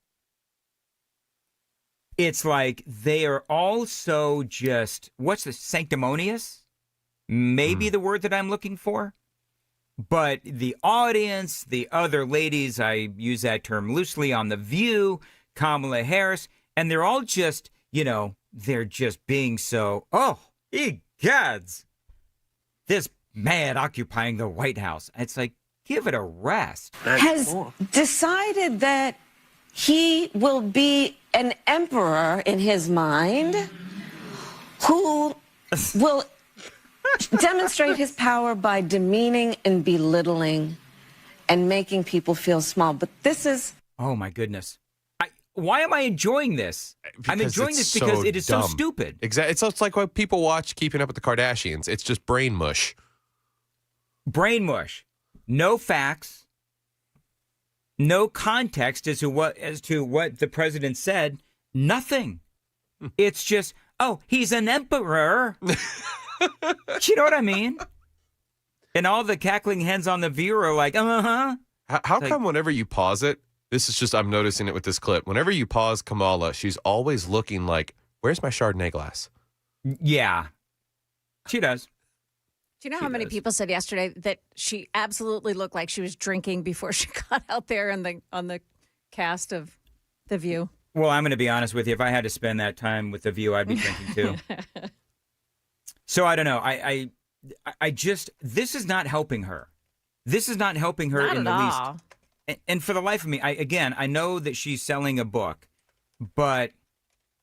it's like they are all so just, what's the sanctimonious? Maybe the word that I'm looking for. But the audience, the other ladies, I use that term loosely, on The View, Kamala Harris, and they're all just, they're just being so, gods, this man occupying the White House. It's like, give it a rest. Has decided that he will be an emperor in his mind who will demonstrate his power by demeaning and belittling and making people feel small. But this is... Oh, my goodness. Why am I enjoying this? I'm enjoying this because it is so stupid. Exactly. It's like what people watch Keeping Up with the Kardashians. It's just brain mush. Brain mush. No facts. No context as to what the president said. Nothing. It's just, oh, he's an emperor. Do you know what I mean? And all the cackling hens on the view are like, uh-huh. How come whenever you pause it, this is just, I'm noticing it with this clip, whenever you pause Kamala, she's always looking like, where's my Chardonnay glass? Yeah, she does. Do you know how many people said yesterday that she absolutely looked like she was drinking before she got out there on the cast of The View? Well, I'm going to be honest with you. If I had to spend that time with The View, I'd be drinking too. So I don't know. I just, this is not helping her. This is not helping her Not in the at least. all. And for the life of me, I know that she's selling a book, but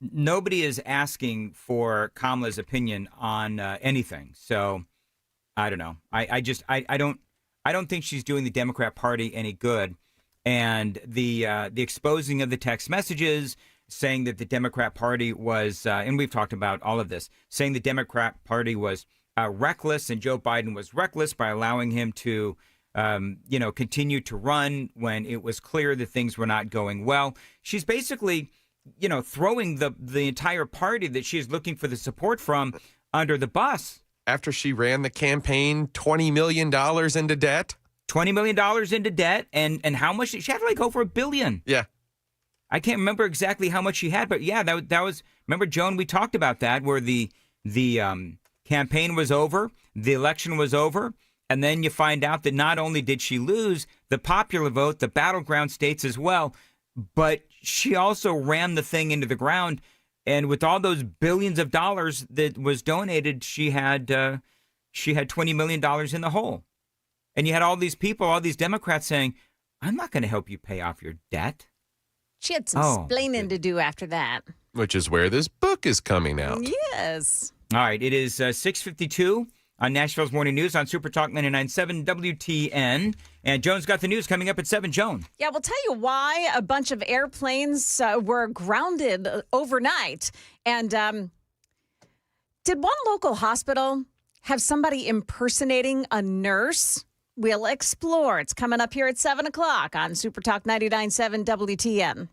nobody is asking for Kamala's opinion on anything. So I don't know. I don't think she's doing the Democrat Party any good. And the exposing of the text messages saying that the Democrat Party was, and we've talked about all of this, saying the Democrat Party was reckless and Joe Biden was reckless by allowing him to continue to run when it was clear that things were not going well. She's basically, throwing the entire party that she's looking for the support from under the bus. After she ran the campaign $20 million into debt? $20 million into debt. And how much? She had to go for $1 billion. Yeah. I can't remember exactly how much she had, but yeah, that was, remember, Joan, we talked about that, where the campaign was over, the election was over. And then you find out that not only did she lose the popular vote, the battleground states as well, but she also ran the thing into the ground. And with all those billions of dollars that was donated, she had $20 million in the hole. And you had all these people, all these Democrats saying, I'm not going to help you pay off your debt. She had some explaining to do after that. Which is where this book is coming out. Yes. All right. It is 6:52. On Nashville's Morning News on Super Talk 99.7 WTN. And Joan's got the news coming up at 7. Joan. Yeah, we'll tell you why a bunch of airplanes were grounded overnight. And did one local hospital have somebody impersonating a nurse? We'll explore. It's coming up here at 7 o'clock on Super Talk 99.7 WTN.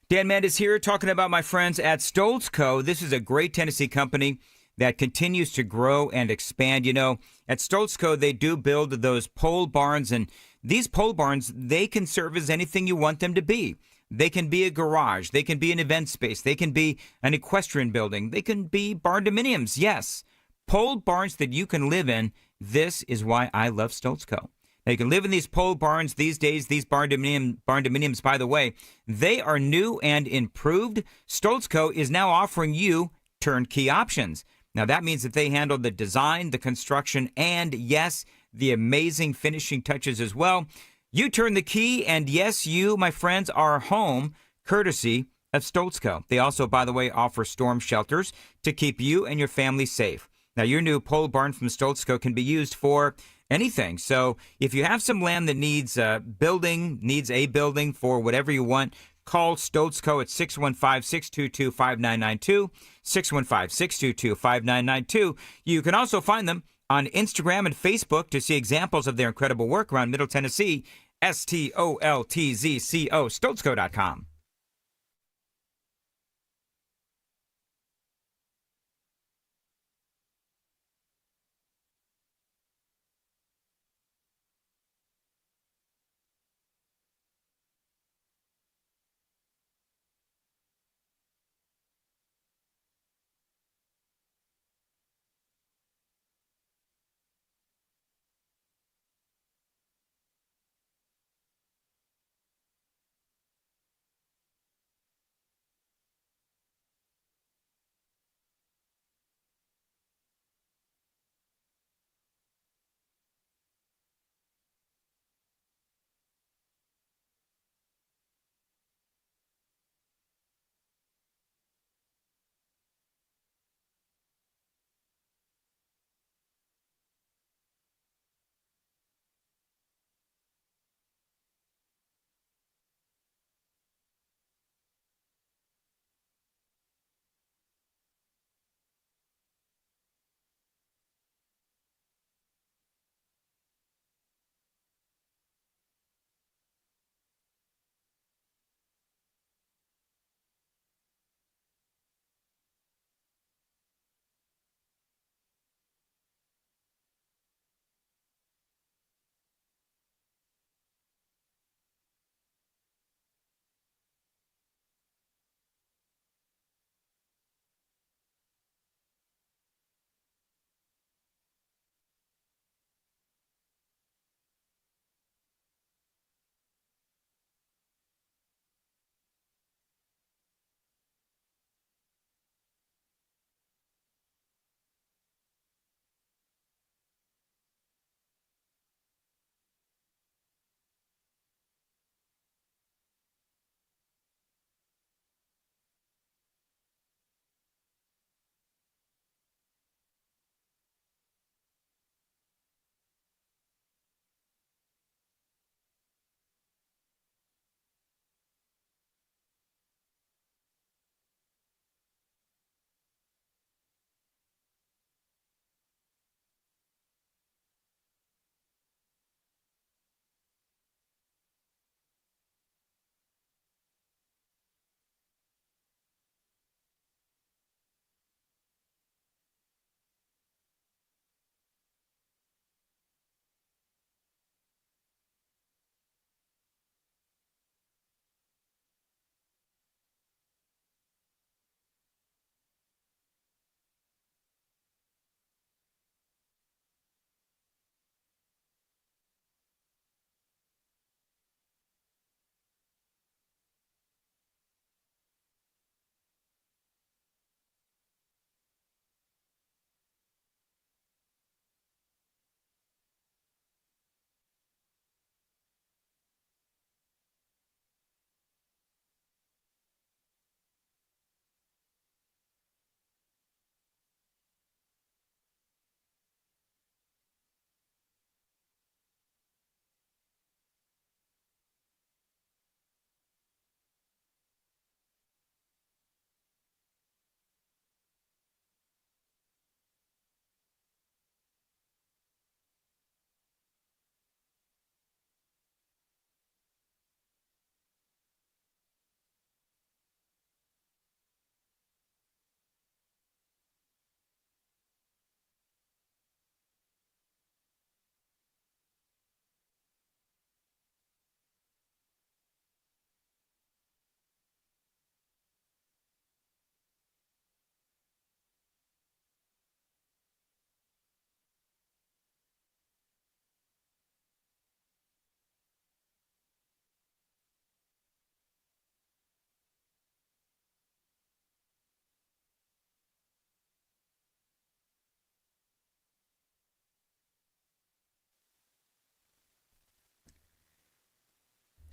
Dan Mandis here talking about my friends at Stoltz Co. This is a great Tennessee company that continues to grow and expand. At Stoltz Co., they do build those pole barns, and these pole barns, they can serve as anything you want them to be. They can be a garage. They can be an event space. They can be an equestrian building. They can be barn-dominiums. Yes, pole barns that you can live in. This is why I love Stoltz Co. Now, you can live in these pole barns these days. These barn-dominiums, by the way, they are new and improved. Stoltz Co. is now offering you turnkey options. Now, that means that they handle the design, the construction, and, yes, the amazing finishing touches as well. You turn the key, and, yes, you, my friends, are home, courtesy of Stoltz Co. They also, by the way, offer storm shelters to keep you and your family safe. Now, your new pole barn from Stoltz Co. can be used for anything. So if you have some land that needs a building for whatever you want, call Stoltz Co. at 615-622-5992, 615-622-5992. You can also find them on Instagram and Facebook to see examples of their incredible work around Middle Tennessee, STOLTZCO, StoltzCo.com.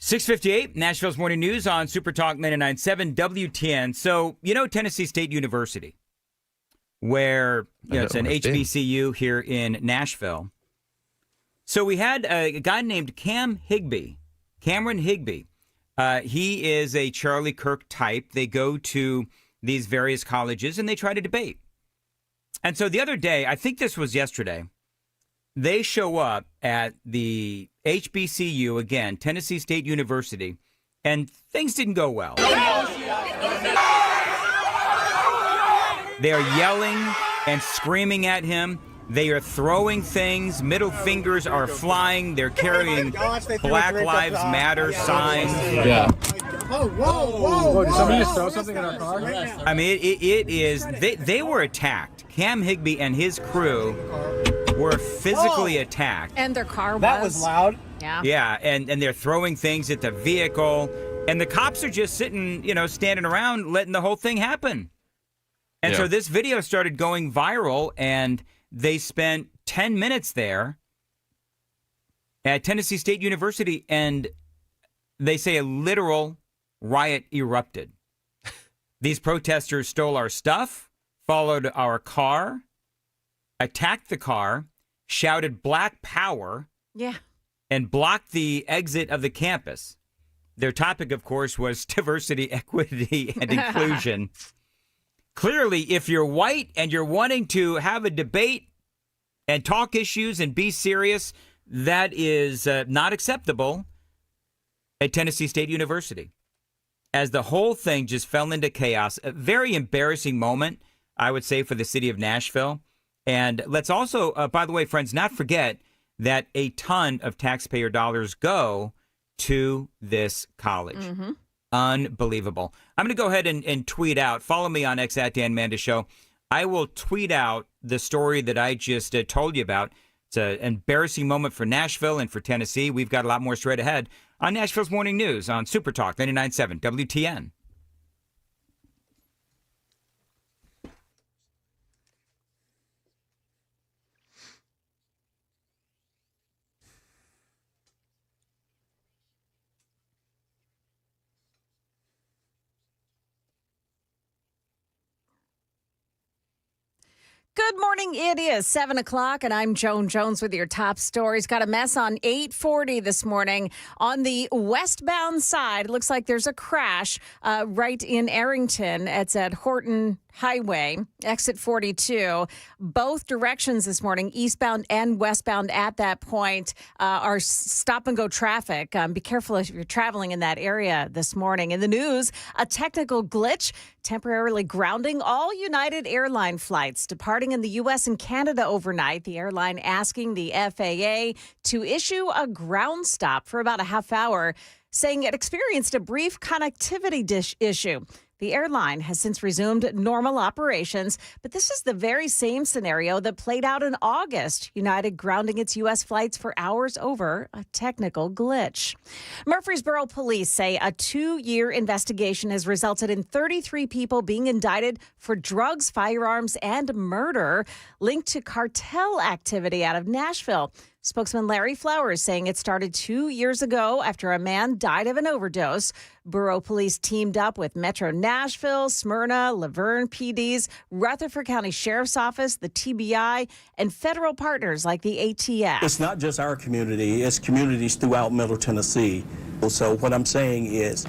6:58, Nashville's Morning News on Super Talk 99.7 WTN. So, Tennessee State University, where it's an HBCU here in Nashville. So we had a guy named Cameron Higbee. He is a Charlie Kirk type. They go to these various colleges and they try to debate. And so the other day, I think this was yesterday, they show up at the HBCU, again, Tennessee State University, and things didn't go well. They are yelling and screaming at him. They are throwing things. Middle fingers are flying. They're carrying Black Lives Matter signs. Yeah. Whoa. Did somebody just throw something in our car? I mean, it is. They were attacked. Cam Higbee and his crew were physically attacked. And their car was. That was loud. Yeah. Yeah, and they're throwing things at the vehicle. And the cops are just sitting, standing around letting the whole thing happen. And so this video started going viral, and they spent 10 minutes there at Tennessee State University, and they say a literal riot erupted. These protesters stole our stuff, followed our car, attacked the car, shouted Black Power, and blocked the exit of the campus. Their topic, of course, was diversity, equity, and inclusion. Clearly, if you're white and you're wanting to have a debate and talk issues and be serious, that is not acceptable at Tennessee State University. As the whole thing just fell into chaos, a very embarrassing moment, I would say, for the city of Nashville. And let's also, by the way, friends, not forget that a ton of taxpayer dollars go to this college. Mm-hmm. Unbelievable. I'm going to go ahead and tweet out. Follow me on X at Dan Manda Show. I will tweet out the story that I just told you about. It's an embarrassing moment for Nashville and for Tennessee. We've got a lot more straight ahead on Nashville's Morning News on Super Talk 99.7 WTN. Good morning. It is 7 o'clock, and I'm Joan Jones with your top stories. Got a mess on 840 this morning. On the westbound side, it looks like there's a crash right in Arrington. It's at Horton Highway, exit 42. Both directions this morning, eastbound and westbound at that point, are stop-and-go traffic. Be careful if you're traveling in that area this morning. In the news, a technical glitch temporarily grounding all United airline flights departing in the U.S. and Canada overnight. The airline asking the FAA to issue a ground stop for about a half hour, saying it experienced a brief connectivity issue. The airline has since resumed normal operations, but this is the very same scenario that played out in August, United grounding its U.S. flights for hours over a technical glitch. Murfreesboro police say a 2-year investigation has resulted in 33 people being indicted for drugs, firearms, and murder linked to cartel activity out of Nashville. Spokesman Larry Flowers saying it started 2 years ago after a man died of an overdose. Borough police teamed up with Metro Nashville, Smyrna, Laverne PDs, Rutherford County Sheriff's Office, the TBI, and federal partners like the ATF. It's not just our community, it's communities throughout Middle Tennessee. So what I'm saying is,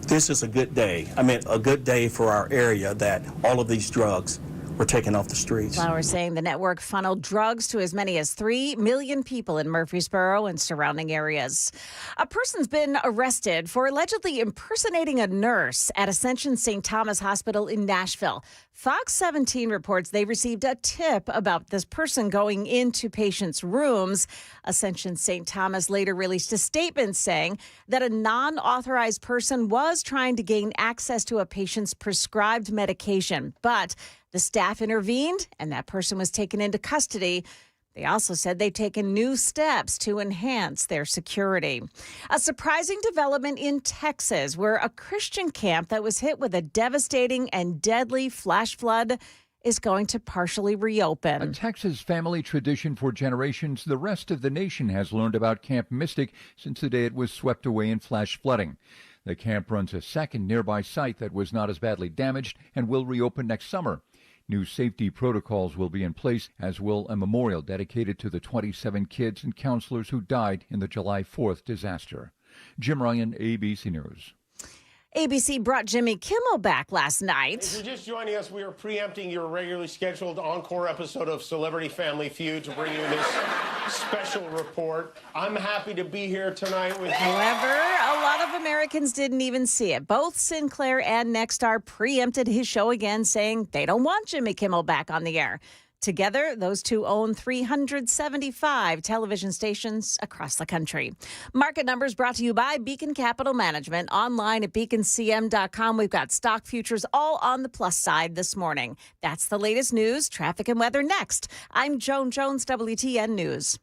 this is a good day. A good day for our area that all of these drugs were taken off the streets. Flowers saying the network funneled drugs to as many as 3 million people in Murfreesboro and surrounding areas. A person's been arrested for allegedly impersonating a nurse at Ascension St. Thomas Hospital in Nashville. Fox 17 reports they received a tip about this person going into patients' rooms. Ascension St. Thomas later released a statement saying that a non-authorized person was trying to gain access to a patient's prescribed medication, but the staff intervened and that person was taken into custody. They also said they've taken new steps to enhance their security. A surprising development in Texas, where a Christian camp that was hit with a devastating and deadly flash flood is going to partially reopen. A Texas family tradition for generations, the rest of the nation has learned about Camp Mystic since the day it was swept away in flash flooding. The camp runs a second nearby site that was not as badly damaged and will reopen next summer. New safety protocols will be in place, as will a memorial dedicated to the 27 kids and counselors who died in the July 4th disaster. Jim Ryan, ABC News. ABC brought Jimmy Kimmel back last night. If you're just joining us, we are preempting your regularly scheduled encore episode of Celebrity Family Feud to bring you this special report. I'm happy to be here tonight with you. However, a lot of Americans didn't even see it. Both Sinclair and Nexstar preempted his show again, saying they don't want Jimmy Kimmel back on the air. Together, those two own 375 television stations across the country. Market numbers brought to you by Beacon Capital Management. Online at beaconcm.com. We've got stock futures all on the plus side this morning. That's the latest news, traffic, and weather next. I'm Joan Jones, WTN News.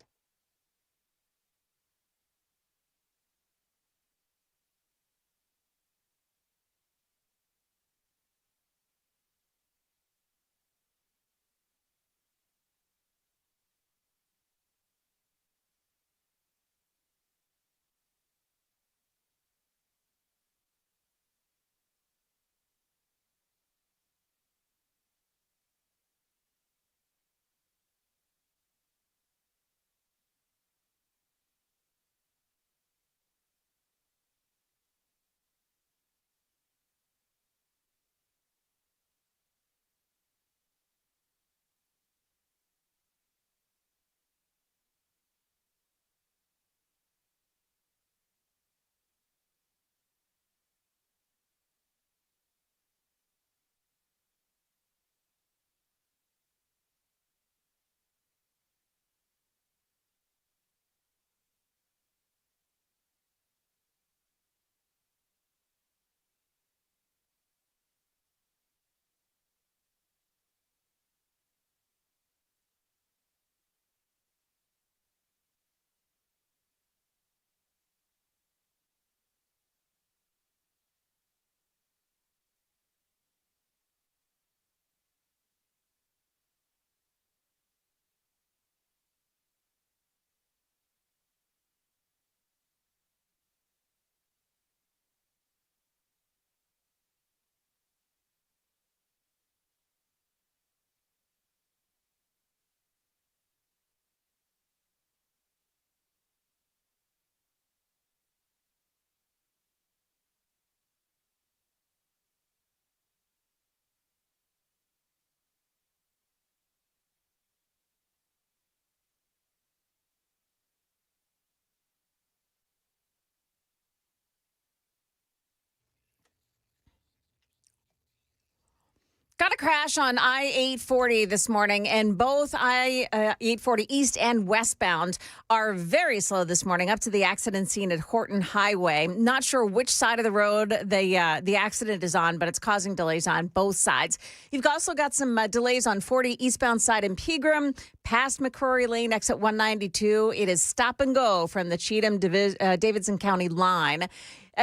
Got a crash on I-840 this morning, and both I-840 east and westbound are very slow this morning, up to the accident scene at Horton Highway. Not sure which side of the road the accident is on, but it's causing delays on both sides. You've also got some delays on 40 eastbound side in Pegram, past McCrory Lane, exit 192. It is stop and go from the Cheatham-Davidson County line.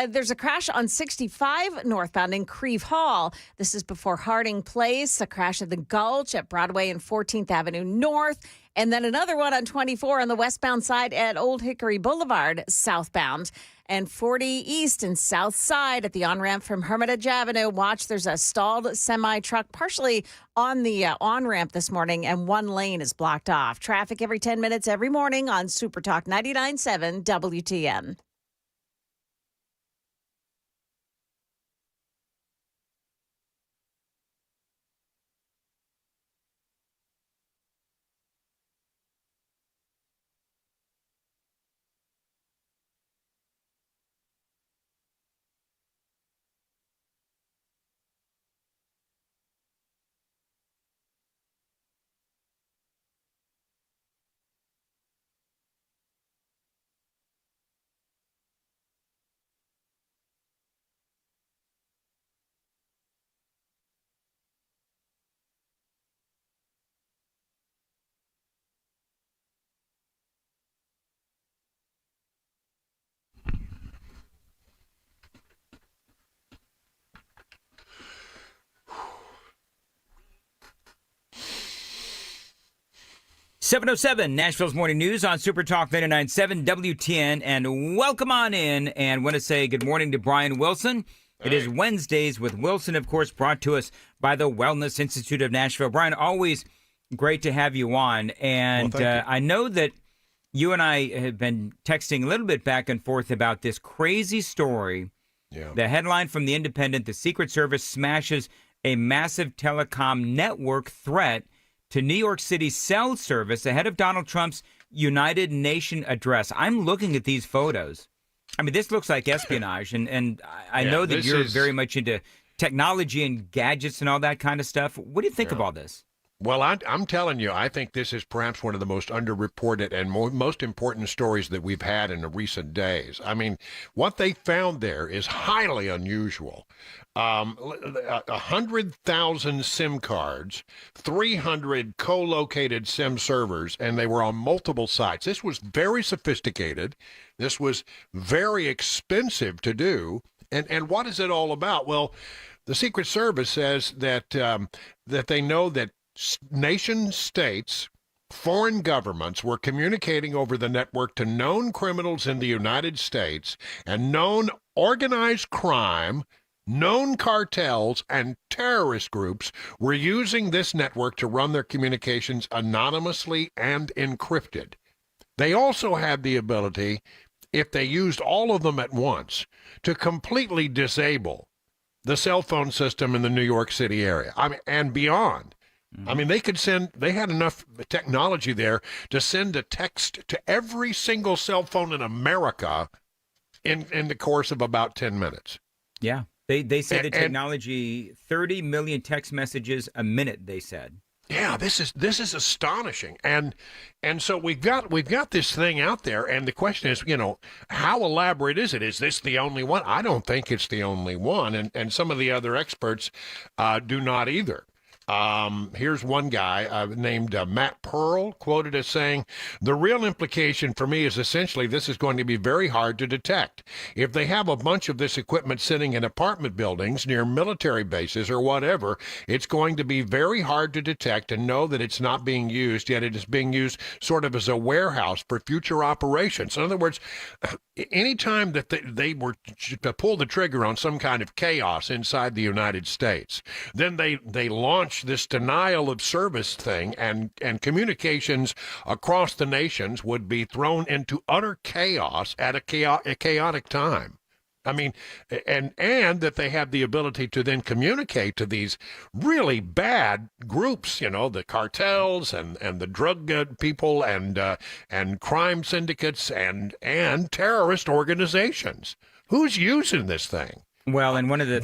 There's a crash on 65 northbound in Creve Hall. This is before Harding Place, a crash at the Gulch at Broadway and 14th Avenue North. And then another one on 24 on the westbound side at Old Hickory Boulevard, southbound. And 40 east and south side at the on-ramp from Hermitage Avenue. Watch, there's a stalled semi-truck partially on the on-ramp this morning, and one lane is blocked off. Traffic every 10 minutes every morning on Super Talk 99.7 WTN. 7:07, Nashville's Morning News on Super Talk 99.7 WTN, and welcome on in, and want to say good morning to Brian Wilson. It is Wednesdays with Wilson, of course, brought to us by the Wellness Institute of Nashville. Brian, always great to have you on, and I know that you and I have been texting a little bit back and forth about this crazy story. Yeah. The headline from The Independent, the Secret Service smashes a massive telecom network threat to New York City's cell service ahead of Donald Trump's United Nation address. I'm looking at these photos. I mean, this looks like espionage, and I know that you're very much into technology and gadgets and all that kind of stuff. What do you think of all this? Well, I'm telling you, I think this is perhaps one of the most underreported and most important stories that we've had in the recent days. I mean, what they found there is highly unusual. 100,000 SIM cards, 300 co-located SIM servers, and they were on multiple sites. This was very sophisticated. This was very expensive to do. And what is it all about? Well, the Secret Service says that that they know that nation states, foreign governments were communicating over the network to known criminals in the United States, and known organized crime, known cartels, and terrorist groups were using this network to run their communications anonymously and encrypted. They also had the ability, if they used all of them at once, to completely disable the cell phone system in the New York City area, and beyond. I mean, they had enough technology there to send a text to every single cell phone in America in the course of about 10 minutes. Yeah. They say the technology, 30 million text messages a minute, they said. Yeah, this is astonishing. And so we've got this thing out there, and the question is, how elaborate is it? Is this the only one? I don't think it's the only one, and some of the other experts do not either. Here's one guy named Matt Pearl, quoted as saying, "The real implication for me is essentially this is going to be very hard to detect. If they have a bunch of this equipment sitting in apartment buildings near military bases or whatever, it's going to be very hard to detect and know that it's not being used, yet it is being used sort of as a warehouse for future operations." In other words, anytime that they were to pull the trigger on some kind of chaos inside the United States, then they launched this denial of service thing, and communications across the nations would be thrown into utter chaos at a chaotic time. I mean, and that they have the ability to then communicate to these really bad groups, the cartels and the drug people and crime syndicates and terrorist organizations. Who's using this thing? Well, and one of the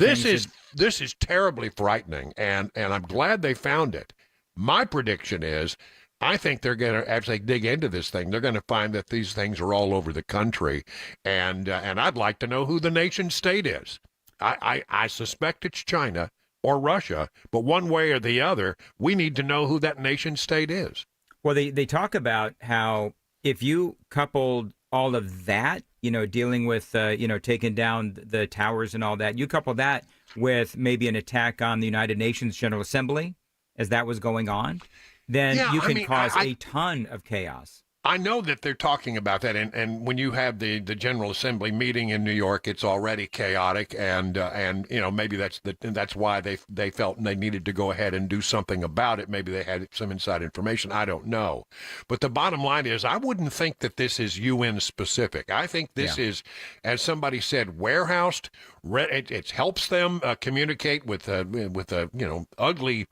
this is terribly frightening, and I'm glad they found it. My prediction is, I think they're going to, as they dig into this thing, they're going to find that these things are all over the country, and I'd like to know who the nation state is. I suspect it's China or Russia, but one way or the other, we need to know who that nation state is. Well, they talk about how if you coupled all of that, dealing with, taking down the towers and all that, you couple that with maybe an attack on the United Nations General Assembly, as that was going on, then you can cause a ton of chaos. I know that they're talking about that, and when you have the General Assembly meeting in New York, it's already chaotic, and maybe that's why they felt they needed to go ahead and do something about it. Maybe they had some inside information. I don't know, but the bottom line is, I wouldn't think that this is UN specific. I think this is, as somebody said, warehoused. It helps them communicate with ugly,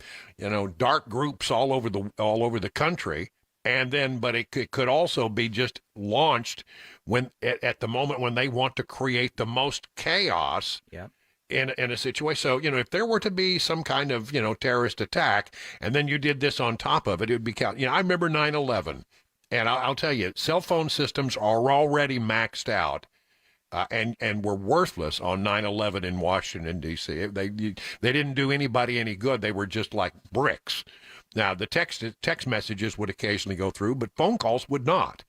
dark groups all over the country. And then, but it could also be just launched when at the moment when they want to create the most chaos in a situation. So, if there were to be some kind of, terrorist attack, and then you did this on top of it, it would be count. I remember 9/11, and I'll tell you, cell phone systems are already maxed out. And were worthless on 9/11 in Washington, D.C. They didn't do anybody any good. They were just like bricks. Now, the text messages would occasionally go through, but phone calls would not.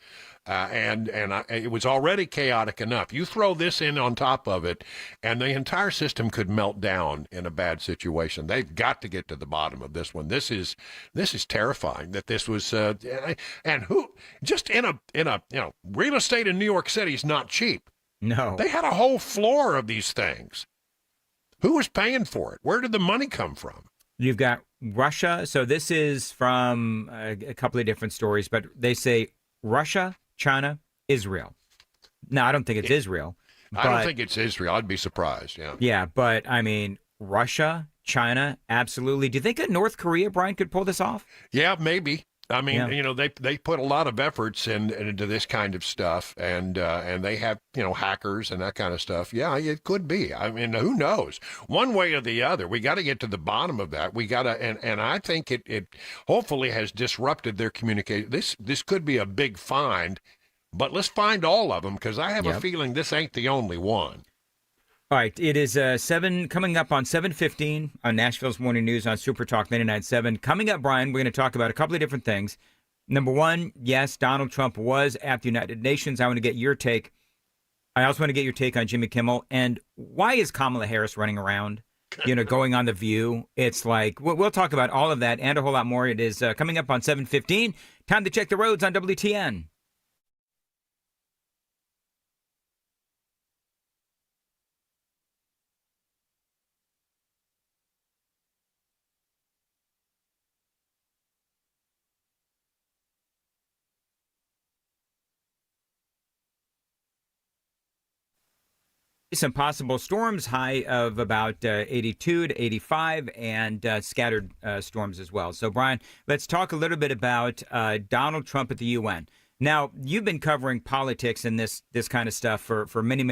It was already chaotic enough. You throw this in on top of it, and the entire system could melt down in a bad situation. They've got to get to the bottom of this one. This is terrifying that this was, and who just in a real estate in New York City is not cheap. No, they had a whole floor of these things. Who was paying for it? Where did the money come from? You've got Russia. So this is from a couple of different stories, but they say Russia, China, Israel. No, I don't think it's Israel. I don't think it's Israel. I'd be surprised. Yeah. Yeah, but I mean, Russia, China, absolutely. Do you think that North Korea, Brian, could pull this off? Yeah, maybe. I mean, Yeah. they put a lot of efforts into this kind of stuff, and they have, hackers and that kind of stuff. Yeah, it could be. I mean, who knows? One way or the other, we got to get to the bottom of that. We got to, and I think it hopefully has disrupted their communication. This could be a big find, but let's find all of them, because I have a feeling this ain't the only one. All right, it is coming up on 7:15 on Nashville's Morning News on Super Talk 99.7. Coming up, Brian, we're going to talk about a couple of different things. Number one, yes, Donald Trump was at the United Nations. I want to get your take. I also want to get your take on Jimmy Kimmel. And why is Kamala Harris running around, going on The View? It's like, we'll talk about all of that and a whole lot more. It is coming up on 7:15. Time to check the roads on WTN. Some possible storms, high of about 82 to 85, and scattered storms as well. So, Brian, let's talk a little bit about Donald Trump at the UN. Now, you've been covering politics and this kind of stuff for many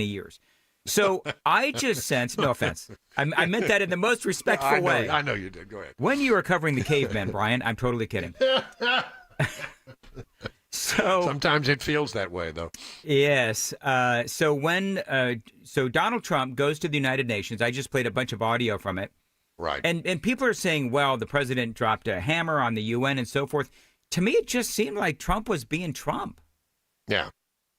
years. So I just sense, no offense, I meant that in the most respectful way. I know you did. Go ahead. When you were covering the caveman, Brian, I'm totally kidding. So sometimes it feels that way, though. Yes. So Donald Trump goes to the United Nations. I just played a bunch of audio from it. Right. And people are saying, well, the president dropped a hammer on the UN and so forth. To me, it just seemed like Trump was being Trump. Yeah.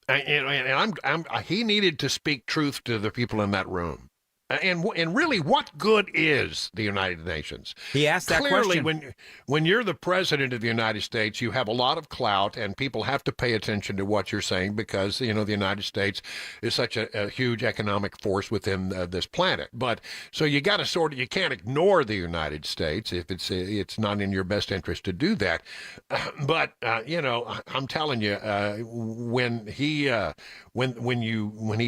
And he needed to speak truth to the people in that room. And really, what good is the United Nations? He asked that Clearly, question. when you're the president of the United States, you have a lot of clout, and people have to pay attention to what you're saying because, the United States is such a huge economic force within this planet. But so you got to you can't ignore the United States if it's not in your best interest to do that. But I'm telling you, when he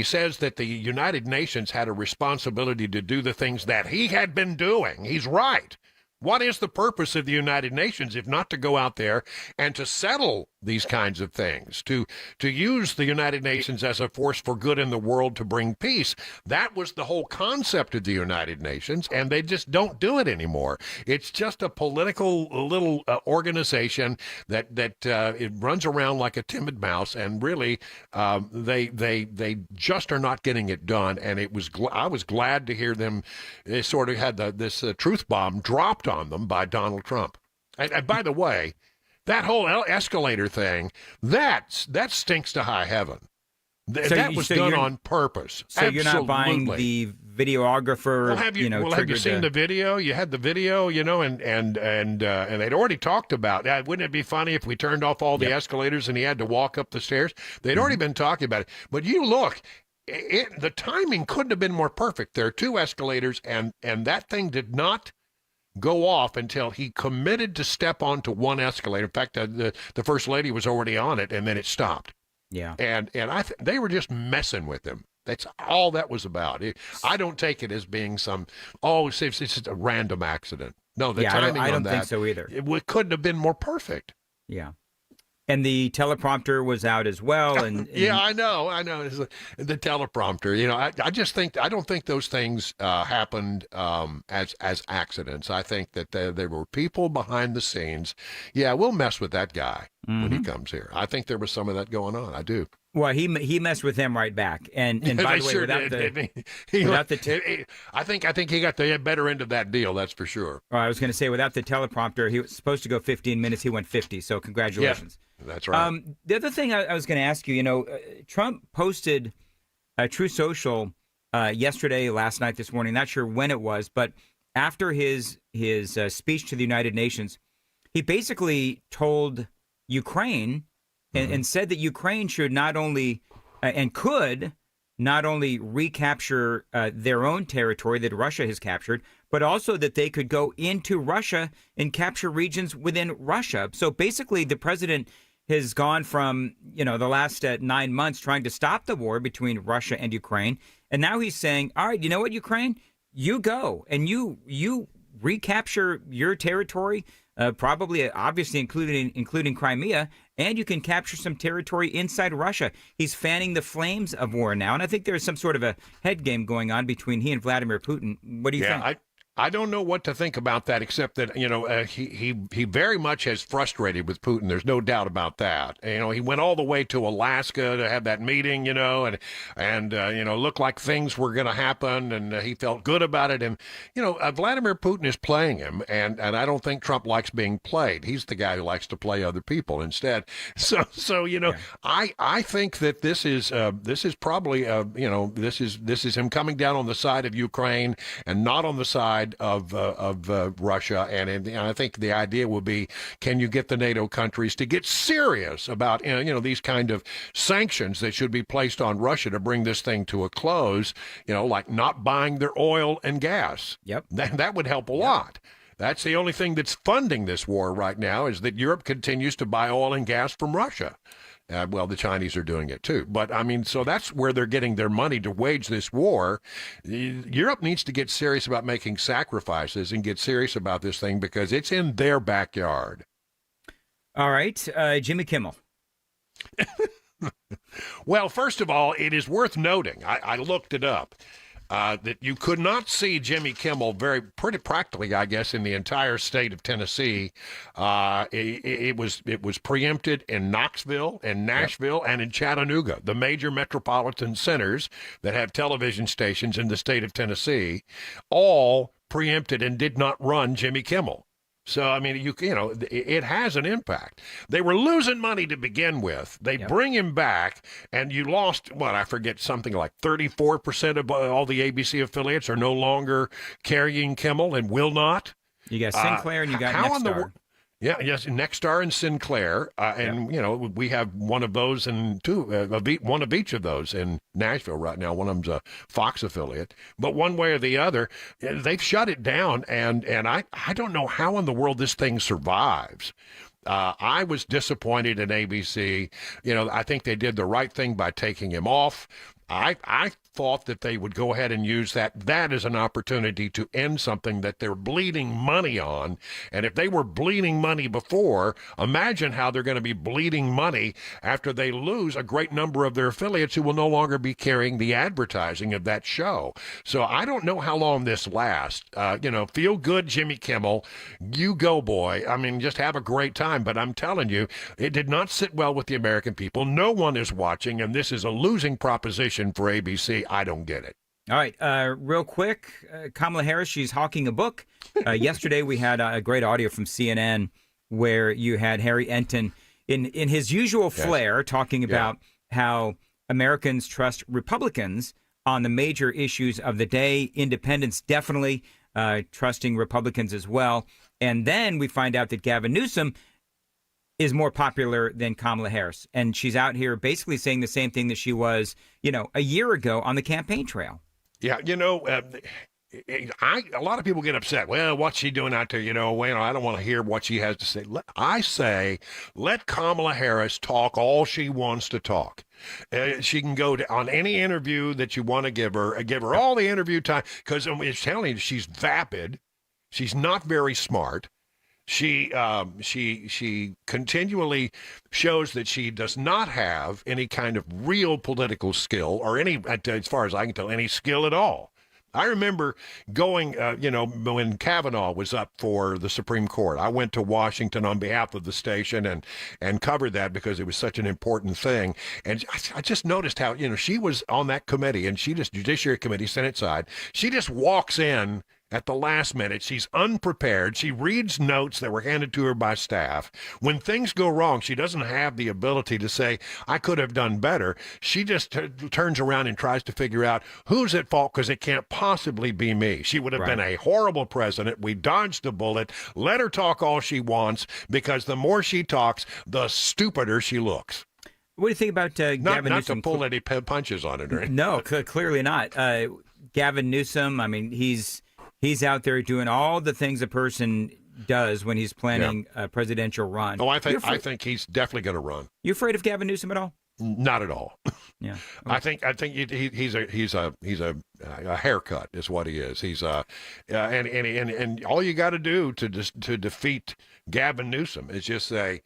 says that the United Nations had a responsibility to do the things that he had been doing, he's right. What is the purpose of the United Nations if not to go out there and to settle these kinds of things, to use the United Nations as a force for good in the world to bring peace? That was the whole concept of the United Nations, and they just don't do it anymore. It's just a political little organization that it runs around like a timid mouse, and really they just are not getting it done. And I was glad to hear them sort of had this truth bomb dropped on them by Donald Trump. And by the way, that whole escalator thing, that stinks to high heaven. That was done on purpose. So Absolutely. You're not buying the videographer, have you seen the video? You had the video, and they'd already talked about that. Wouldn't it be funny if we turned off all the escalators and he had to walk up the stairs? They'd already been talking about it. But you look, the timing couldn't have been more perfect. There are two escalators, and that thing did not go off until he committed to step onto one escalator. In fact, the First Lady was already on it, and then it stopped. Yeah. And they were just messing with him. That's all that was about. I don't take it as being it's just a random accident. No, the timing I on don't that, think so either. It couldn't have been more perfect. Yeah. And the teleprompter was out as well. And yeah, I know. It's the teleprompter. I don't think those things happened as accidents. I think that there were people behind the scenes. Yeah, we'll mess with that guy. when he comes here. I think there was some of that going on. I do. Well, he messed with them right back. And by the way, sure without did, the I think he got the better end of that deal. That's for sure. I was going to say, without the teleprompter, he was supposed to go 15 minutes. He went 50. So congratulations. Yeah, that's right. The other thing I was going to ask you, Trump posted True Social yesterday, last night, this morning. Not sure when it was, but after his speech to the United Nations, he basically told Ukraine and said that Ukraine should not only and could not only recapture their own territory that Russia has captured, but also that they could go into Russia and capture regions within Russia. So basically, the president has gone from, the last 9 months trying to stop the war between Russia and Ukraine. And now he's saying, all right, you know what, Ukraine, you go and you recapture your territory, probably, obviously, including Crimea, and you can capture some territory inside Russia. He's fanning the flames of war now. And I think there's some sort of a head game going on between he and Vladimir Putin. What do you think? I don't know what to think about that, except that, he very much has frustrated with Putin. There's no doubt about that. He went all the way to Alaska to have that meeting, and looked like things were going to happen, and he felt good about it. And, Vladimir Putin is playing him, and I don't think Trump likes being played. He's the guy who likes to play other people instead. So I think that this is probably, this is him coming down on the side of Ukraine and not on the side of Russia, and I think the idea will be, can you get the NATO countries to get serious about these kind of sanctions that should be placed on Russia to bring this thing to a close, like not buying their oil and gas. Yep, that would help a lot. That's the only thing that's funding this war right now, is that Europe continues to buy oil and gas from Russia. Well, the Chinese are doing it too. But, so that's where they're getting their money to wage this war. Europe needs to get serious about making sacrifices and get serious about this thing, because it's in their backyard. All right. Jimmy Kimmel. Well, first of all, it is worth noting, I looked it up, that you could not see Jimmy Kimmel pretty practically, I guess, in the entire state of Tennessee. It was preempted in Knoxville and Nashville and in Chattanooga, the major metropolitan centers that have television stations in the state of Tennessee, all preempted and did not run Jimmy Kimmel. So, it has an impact. They were losing money to begin with. They bring him back, and you lost, I forget, something like 34% of all the ABC affiliates are no longer carrying Kimmel and will not. You got Sinclair and you got Nexstar. Yes, Nexstar and Sinclair, and we have one of those and one of each of those in Nashville right now. One of them's a Fox affiliate, but one way or the other, they've shut it down, and I don't know how in the world this thing survives. I was disappointed in ABC. I think they did the right thing by taking him off. I thought that they would go ahead and use that as an opportunity to end something that they're bleeding money on. And if they were bleeding money before, imagine how they're going to be bleeding money after they lose a great number of their affiliates who will no longer be carrying the advertising of that show. So I don't know how long this lasts. Feel good, Jimmy Kimmel. You go, boy. Just have a great time. But I'm telling you, it did not sit well with the American people. No one is watching, and this is a losing proposition for ABC. I don't get it. All right. Real quick, Kamala Harris, she's hawking a book. Yesterday, we had a great audio from CNN where you had Harry Enton in his usual flair talking about how Americans trust Republicans on the major issues of the day. Independents definitely trusting Republicans as well. And then we find out that Gavin Newsom is more popular than Kamala Harris. And she's out here basically saying the same thing that she was, a year ago on the campaign trail. Yeah, a lot of people get upset. Well, what's she doing out there? I don't want to hear what she has to say. I say, let Kamala Harris talk all she wants to talk. She can go on any interview that you want to give her all the interview time, because it's telling you she's vapid. She's not very smart. She continually shows that she does not have any kind of real political skill or any, as far as I can tell, any skill at all. I remember going, when Kavanaugh was up for the Supreme Court. I went to Washington on behalf of the station and covered that because it was such an important thing. And I just noticed how, she was on that committee, and Judiciary Committee, Senate side. She just walks in at the last minute. She's unprepared. She reads notes that were handed to her by staff. When things go wrong, she doesn't have the ability to say, I could have done better. She just turns around and tries to figure out who's at fault, because it can't possibly be me. She would have been a horrible president. We dodged the bullet. Let her talk all she wants, because the more she talks, the stupider she looks. What do you think about Gavin Newsom? Not to pull any punches on it or anything. No, clearly not. Gavin Newsom, I mean, He's out there doing all the things a person does when he's planning a presidential run. Oh, I think he's definitely going to run. You afraid of Gavin Newsom at all? Not at all. Yeah, okay. I think he's a haircut is what he is. He's and all you got to do to defeat Gavin Newsom is just say,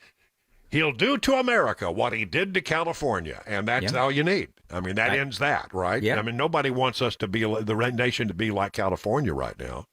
he'll do to America what he did to California, and that's all you need. I mean, that ends that, right? Yeah. I mean, nobody wants us to be the nation to be like California right now.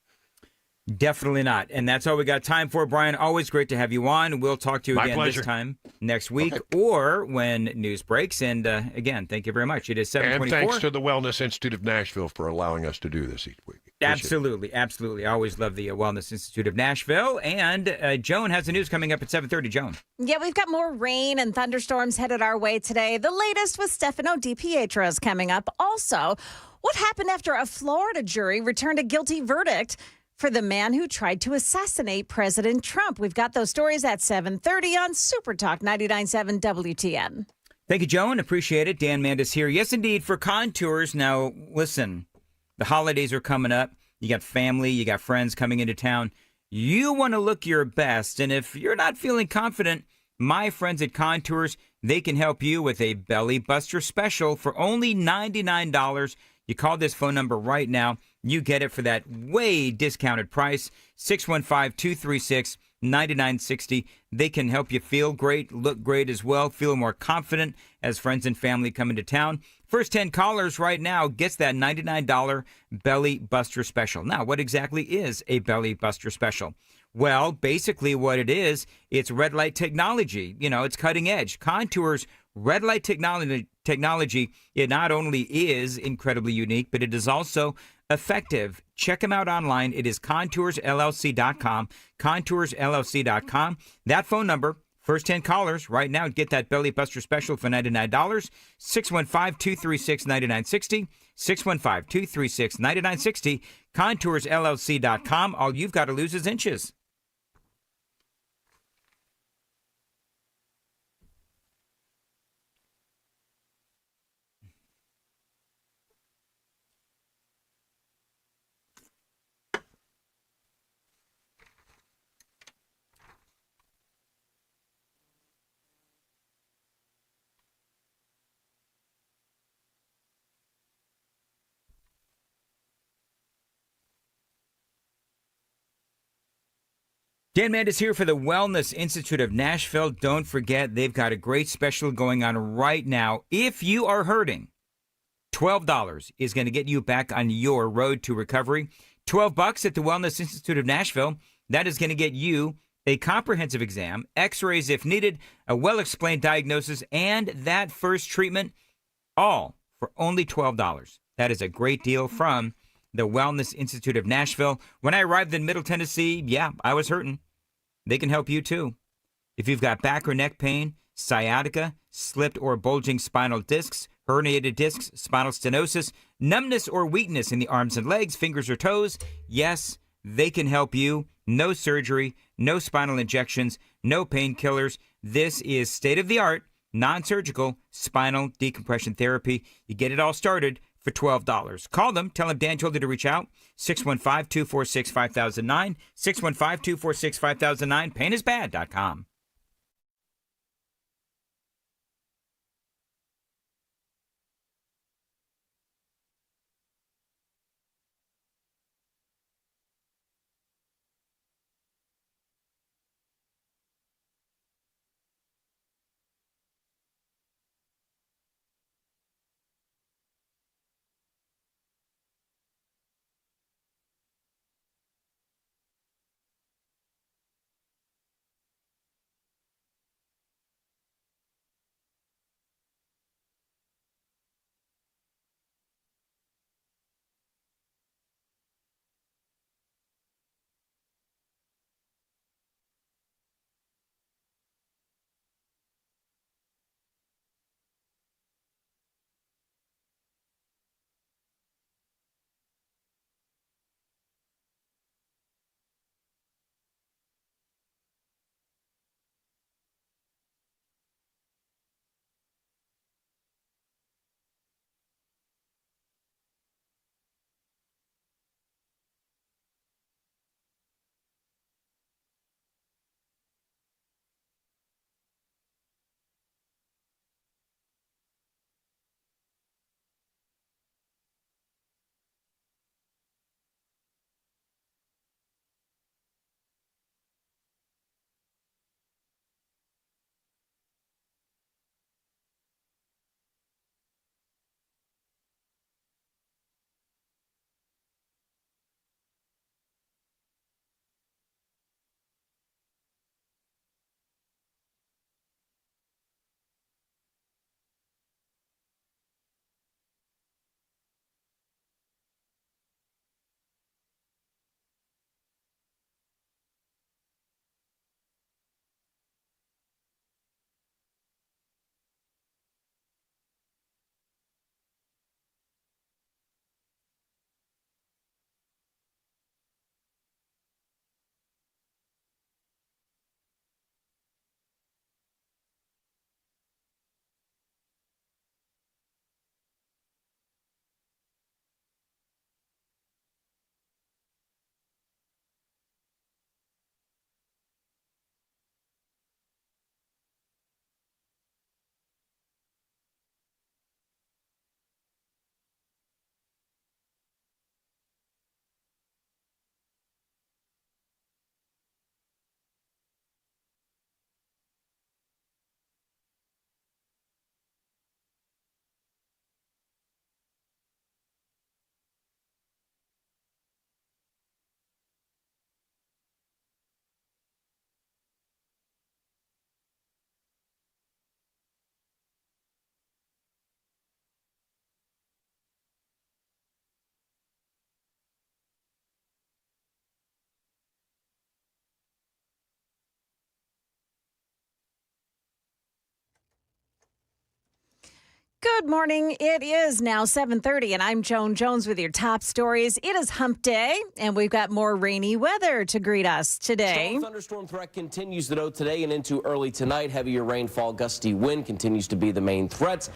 Definitely not. And that's all we got time for, Brian. Always great to have you on. We'll talk to you again pleasure. this time next week or when news breaks. And again, thank you very much. It is 7:24. And thanks to the Wellness Institute of Nashville for allowing us to do this each week. Absolutely. Absolutely. I always love the Wellness Institute of Nashville. And Joan has the news coming up at 7:30. Joan. Yeah, we've got more rain and thunderstorms headed our way today. The latest with Stefano DiPietro is coming up. Also, what happened after a Florida jury returned a guilty verdict for the man who tried to assassinate President Trump? We've got those stories at 7:30 on Super Talk 99.7 WTN. Thank you, Joan. Appreciate it. Dan Mandis here. Yes, indeed, for Contours. Now, listen, the holidays are coming up. You got family, you got friends coming into town. You want to look your best. And if you're not feeling confident, my friends at Contours, they can help you with a belly buster special for only $99. You call this phone number right now. You get it for that way discounted price, 615-236-9960. They can help you feel great, look great as well, feel more confident as friends and family come into town. First 10 callers right now gets that $99 Belly Buster Special. Now, what exactly is a Belly Buster Special? Well, basically what it is, it's red light technology. It's cutting edge. Contours red light technology, it not only is incredibly unique, but it is also effective. Check them out online. It is contoursllc.com, contoursllc.com. That phone number, first 10 callers right now, get that Belly Buster Special for $99, 615-236-9960, 615-236-9960, contoursllc.com. All you've got to lose is inches. Dan Mandis here for the Wellness Institute of Nashville. Don't forget, they've got a great special going on right now. If you are hurting, $12 is going to get you back on your road to recovery. $12 at the Wellness Institute of Nashville. That is going to get you a comprehensive exam, x-rays if needed, a well-explained diagnosis, and that first treatment, all for only $12. That is a great deal from the Wellness Institute of Nashville. When I arrived in Middle Tennessee, I was hurting. They can help you too. If you've got back or neck pain, sciatica, slipped or bulging spinal discs, herniated discs, spinal stenosis, numbness or weakness in the arms and legs, fingers or toes, yes, they can help you. No surgery, no spinal injections, no painkillers. This is state-of-the-art, non-surgical spinal decompression therapy. You get it all started for $12. Call them. Tell them Dan told you to reach out. 615-246-5009. 615-246-5009. Painisbad.com. Good morning. It is now 7:30, and I'm Joan Jones with your top stories. It is hump day, and we've got more rainy weather to greet us today. Strong thunderstorm threat continues, though, today and into early tonight. Heavier rainfall, gusty wind continues to be the main threats.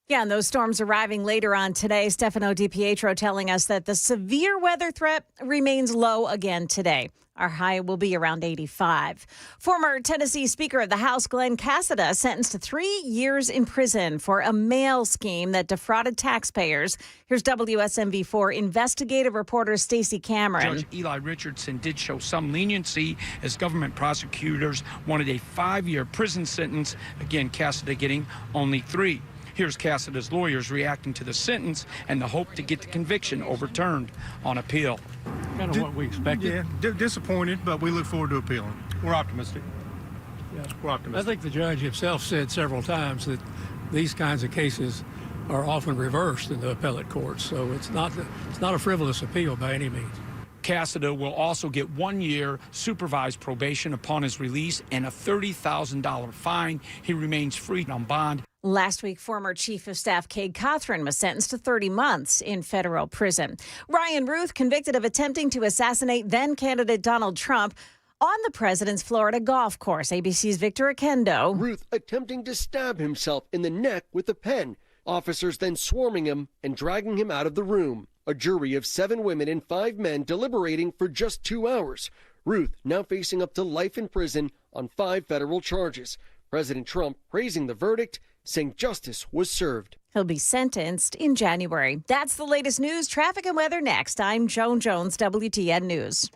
Yeah, and those storms arriving later on today. Stefano DiPietro telling us that the severe weather threat remains low again today. Our high will be around 85. Former Tennessee Speaker of the House Glenn Cassada sentenced to 3 years in prison for a mail scheme that defrauded taxpayers. Here's WSMV4 investigative reporter Stacey Cameron. Judge Eli Richardson did show some leniency as government prosecutors wanted a 5-year prison sentence. Again, Cassada getting only 3. Here's Cassada's lawyers reacting to the sentence and the hope to get the conviction overturned on appeal. Kind of what we expected. Yeah, disappointed, but we look forward to appealing. We're optimistic. Yeah. We're optimistic. I think the judge himself said several times that these kinds of cases are often reversed in the appellate courts, so it's not a frivolous appeal by any means. Cassada will also get 1 year supervised probation upon his release and a $30,000 fine. He remains free on bond. Last week, former Chief of Staff Cade Cothran was sentenced to 30 months in federal prison. Ryan Ruth convicted of attempting to assassinate then-candidate Donald Trump on the president's Florida golf course. ABC's Victor Akendo. Ruth attempting to stab himself in the neck with a pen. Officers then swarming him and dragging him out of the room. A jury of 7 women and 5 men deliberating for just 2 hours. Ruth now facing up to life in prison on 5 federal charges. President Trump praising the verdict, saying justice was served. He'll be sentenced in January. That's the latest news, traffic, and weather next. I'm Joan Jones, WTN News.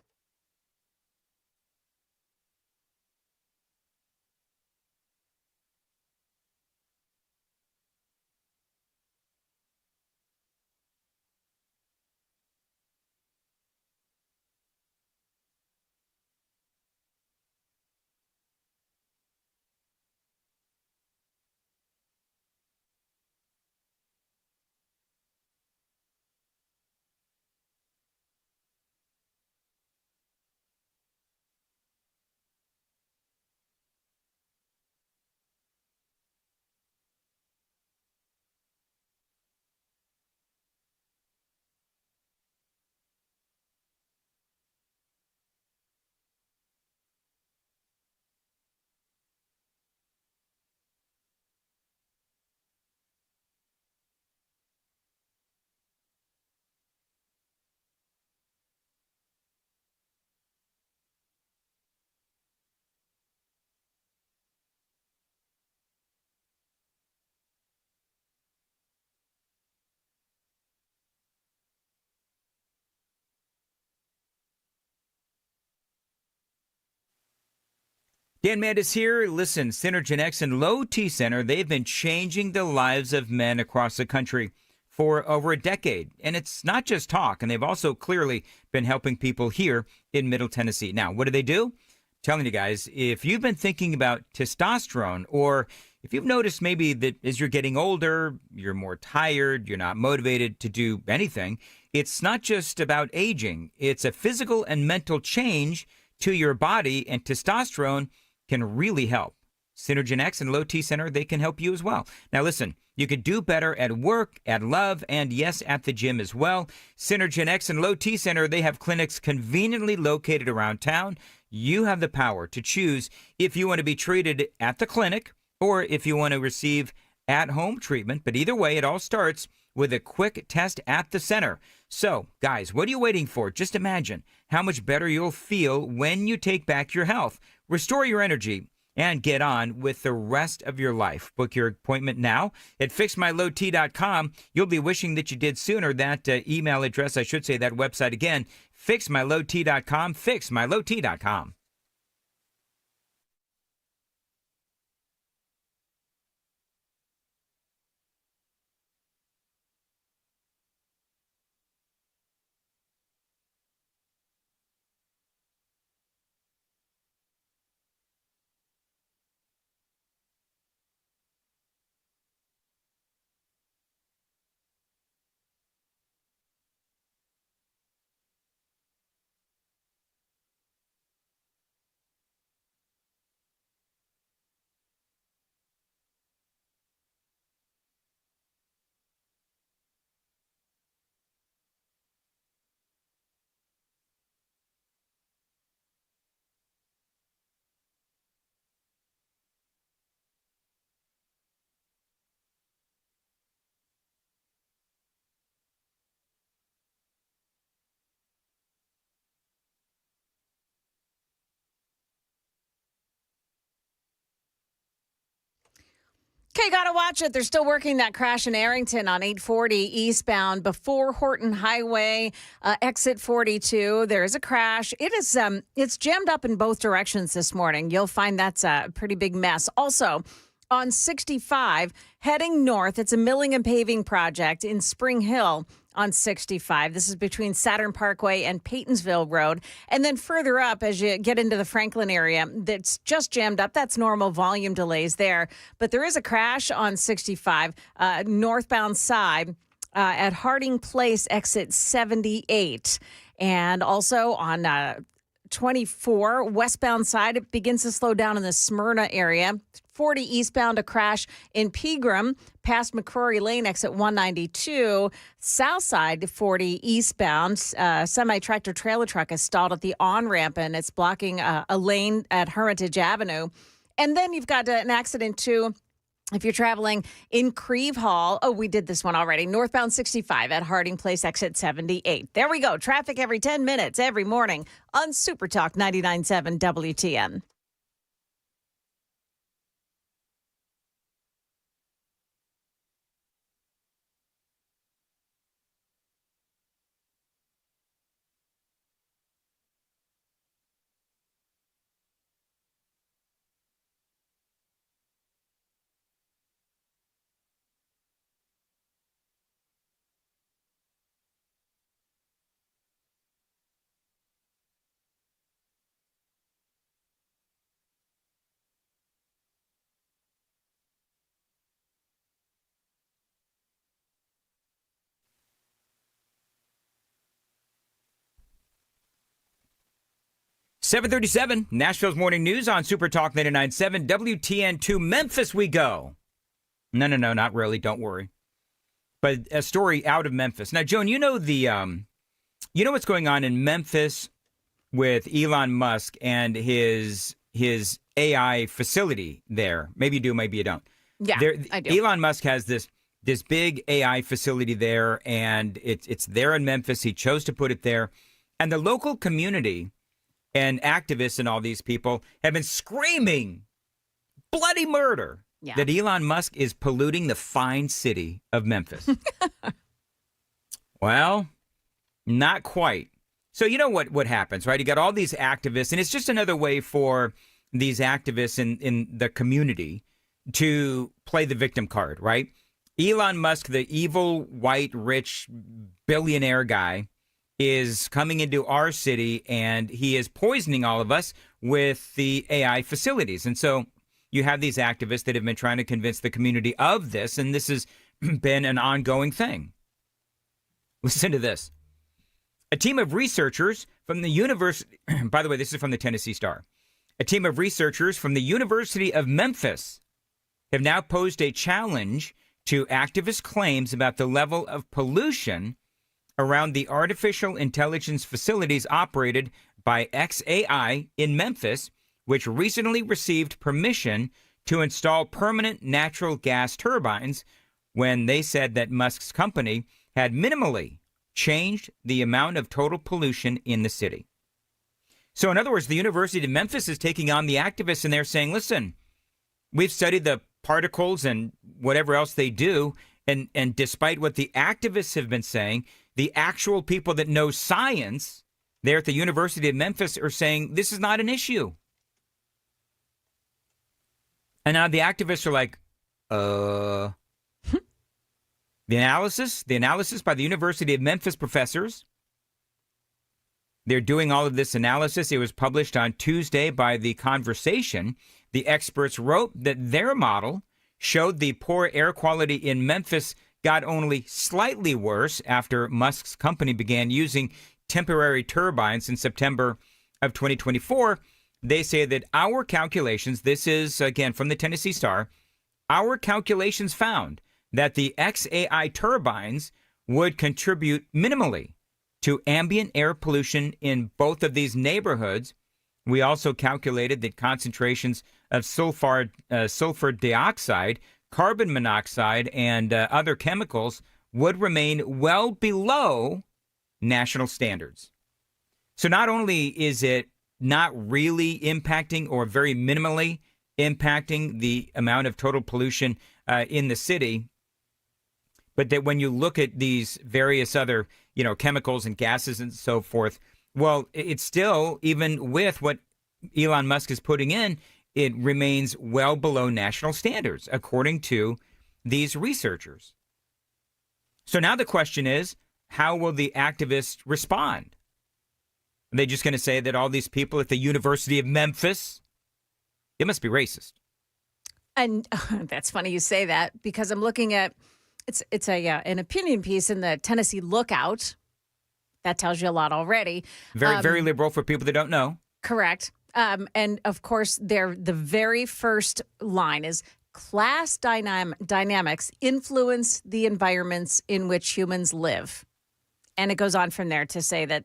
Dan Mandis here. Listen, Synergen X and Low T Center, they've been changing the lives of men across the country for over a decade. And it's not just talk, and they've also clearly been helping people here in Middle Tennessee. Now, what do? Telling you guys, if you've been thinking about testosterone, or if you've noticed maybe that as you're getting older, you're more tired, you're not motivated to do anything, it's not just about aging. It's a physical and mental change to your body, and testosterone can really help. Synergen X and Low T Center, they can help you as well. Now listen, you could do better at work, at love, and yes, at the gym as well. Synergen X and Low T Center, they have clinics conveniently located around town. You have the power to choose if you want to be treated at the clinic or if you want to receive at-home treatment. But either way, it all starts with a quick test at the center. So, guys, what are you waiting for? Just imagine how much better you'll feel when you take back your health, restore your energy, and get on with the rest of your life. Book your appointment now at fixmylowt.com. You'll be wishing that you did sooner. That email address, I should say, that website again, fixmylowt.com, fixmylowt.com. Okay, gotta watch it. They're still working that crash in Arrington on 840 eastbound before Horton Highway, exit 42. There is a crash. It's jammed up in both directions this morning. You'll find that's a pretty big mess. Also, on 65, heading north, it's a milling and paving project in Spring Hill on 65. This is between Saturn Parkway and Paytonsville Road. And then further up, as you get into the Franklin area, that's just jammed up. That's normal volume delays there. But there is a crash on 65, northbound side at Harding Place, exit 78. And also on 24, westbound side, it begins to slow down in the Smyrna area. 40 eastbound, a crash in Pegram, past McCrory Lane, exit 192. South side, 40 eastbound, semi-tractor trailer truck is stalled at the on-ramp, and it's blocking a lane at Hermitage Avenue. And then you've got an accident, too, if you're traveling in Creve Hall. Oh, we did this one already. Northbound 65 at Harding Place, exit 78. There we go. Traffic every 10 minutes, every morning on Super Talk 99.7 WTN. .737, Nashville's Morning News on Super Talk 99.7 WTN. To Memphis we go. No, not really. Don't worry. But a story out of Memphis. Now, Joan, you know what's going on in Memphis with Elon Musk and his AI facility there. Maybe you do, maybe you don't. Yeah, I do. Elon Musk has this big AI facility there, and it's there in Memphis. He chose to put it there. And the local community and activists and all these people have been screaming bloody murder that Elon Musk is polluting the fine city of Memphis. Well, not quite. So you know what happens, right? You got all these activists, and it's just another way for these activists in the community to play the victim card, right? Elon Musk, the evil, white, rich, billionaire guy, is coming into our city, and he is poisoning all of us with the AI facilities. And so you have these activists that have been trying to convince the community of this, and this has been an ongoing thing. Listen to this. A team of researchers from the university, by the way, this is from the Tennessee Star. A team of researchers from the University of Memphis have now posed a challenge to activist claims about the level of pollution around the artificial intelligence facilities operated by XAI in Memphis, which recently received permission to install permanent natural gas turbines when they said that Musk's company had minimally changed the amount of total pollution in the city. So in other words, the University of Memphis is taking on the activists, and they're saying, listen, we've studied the particles and whatever else they do, and despite what the activists have been saying, the actual people that know science there at the University of Memphis are saying this is not an issue. And now the activists are like, The analysis by the University of Memphis professors. They're doing all of this analysis. It was published on Tuesday by The Conversation. The experts wrote that their model showed the poor air quality in Memphis got only slightly worse after Musk's company began using temporary turbines in September of 2024. They say that our calculations, this is again from the Tennessee Star, our calculations found that the XAI turbines would contribute minimally to ambient air pollution in both of these neighborhoods. We also calculated that concentrations of sulfur dioxide, carbon monoxide, and other chemicals would remain well below national standards. So not only is it not really impacting or very minimally impacting the amount of total pollution in the city. But that when you look at these various other, chemicals and gases and so forth, well, it's still, even with what Elon Musk is putting in, it remains well below national standards, according to these researchers. So now the question is, how will the activists respond? Are they just going to say that all these people at the University of Memphis, it must be racist? And that's funny you say that, because I'm looking at it's an opinion piece in the Tennessee Lookout. That tells you a lot already. Very liberal for people that don't know. Correct. And of course, the very first line is class dynamics influence the environments in which humans live. And it goes on from there to say that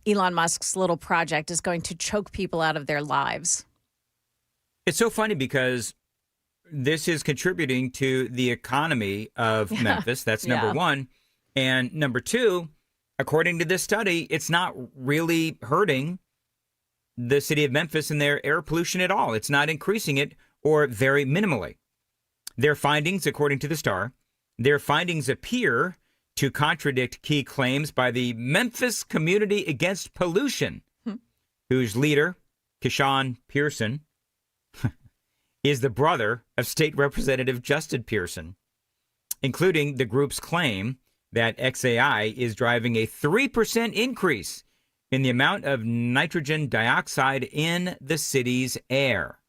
Elon Musk's little project is going to choke people out of their lives. It's so funny because this is contributing to the economy of Memphis. That's number one. And number two, according to this study, it's not really hurting the city of Memphis and their air pollution at all. It's not increasing it, or very minimally. Their findings, according to the Star, their findings appear to contradict key claims by the Memphis Community Against Pollution, whose leader, Keyshawn Pearson, is the brother of State Representative Justin Pearson, including the group's claim that XAI is driving a 3% increase in the amount of nitrogen dioxide in the city's air.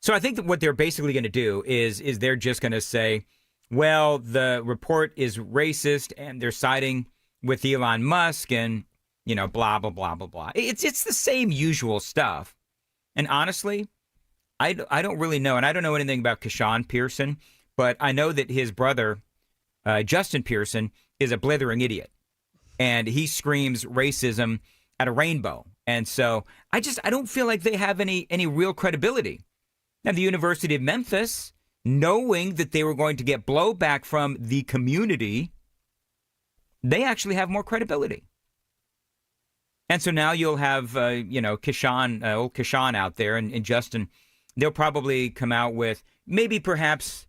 So I think that what they're basically going to do is they're just going to say, well, the report is racist and they're siding with Elon Musk and, blah, blah, blah, blah, blah. It's the same usual stuff. And honestly, I don't really know. And I don't know anything about Keyshawn Pearson, but I know that his brother, Justin Pearson, is a blithering idiot. And he screams racism at a rainbow. And so I don't feel like they have any real credibility. Now, the University of Memphis, knowing that they were going to get blowback from the community, they actually have more credibility. And so now you'll have, Keyshawn, old Keyshawn out there and Justin. They'll probably come out with maybe perhaps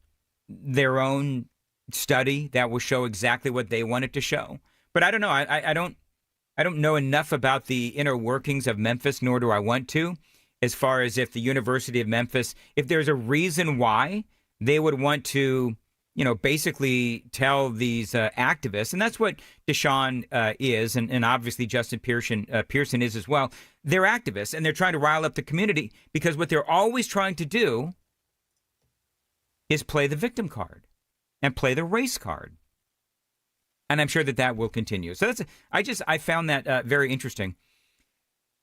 their own study that will show exactly what they want it to show. But I don't know. I don't know enough about the inner workings of Memphis, nor do I want to, as far as if the University of Memphis, if there's a reason why they would want to, basically tell these activists, and that's what Deshaun is, and obviously Justin Pearson is as well. They're activists, and they're trying to rile up the community because what they're always trying to do is play the victim card and play the race card. And I'm sure that will continue. So I found that very interesting.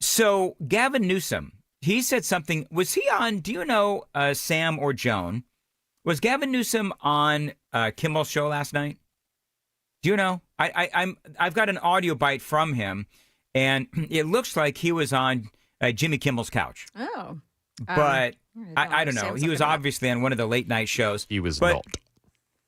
So Gavin Newsom, he said something. Was he on, do you know, Sam or Joan? Was Gavin Newsom on Kimmel's show last night? Do you know? I've got an audio bite from him, and it looks like he was on Jimmy Kimmel's couch. Oh. But I don't know. He was obviously on one of the late night shows. He was not.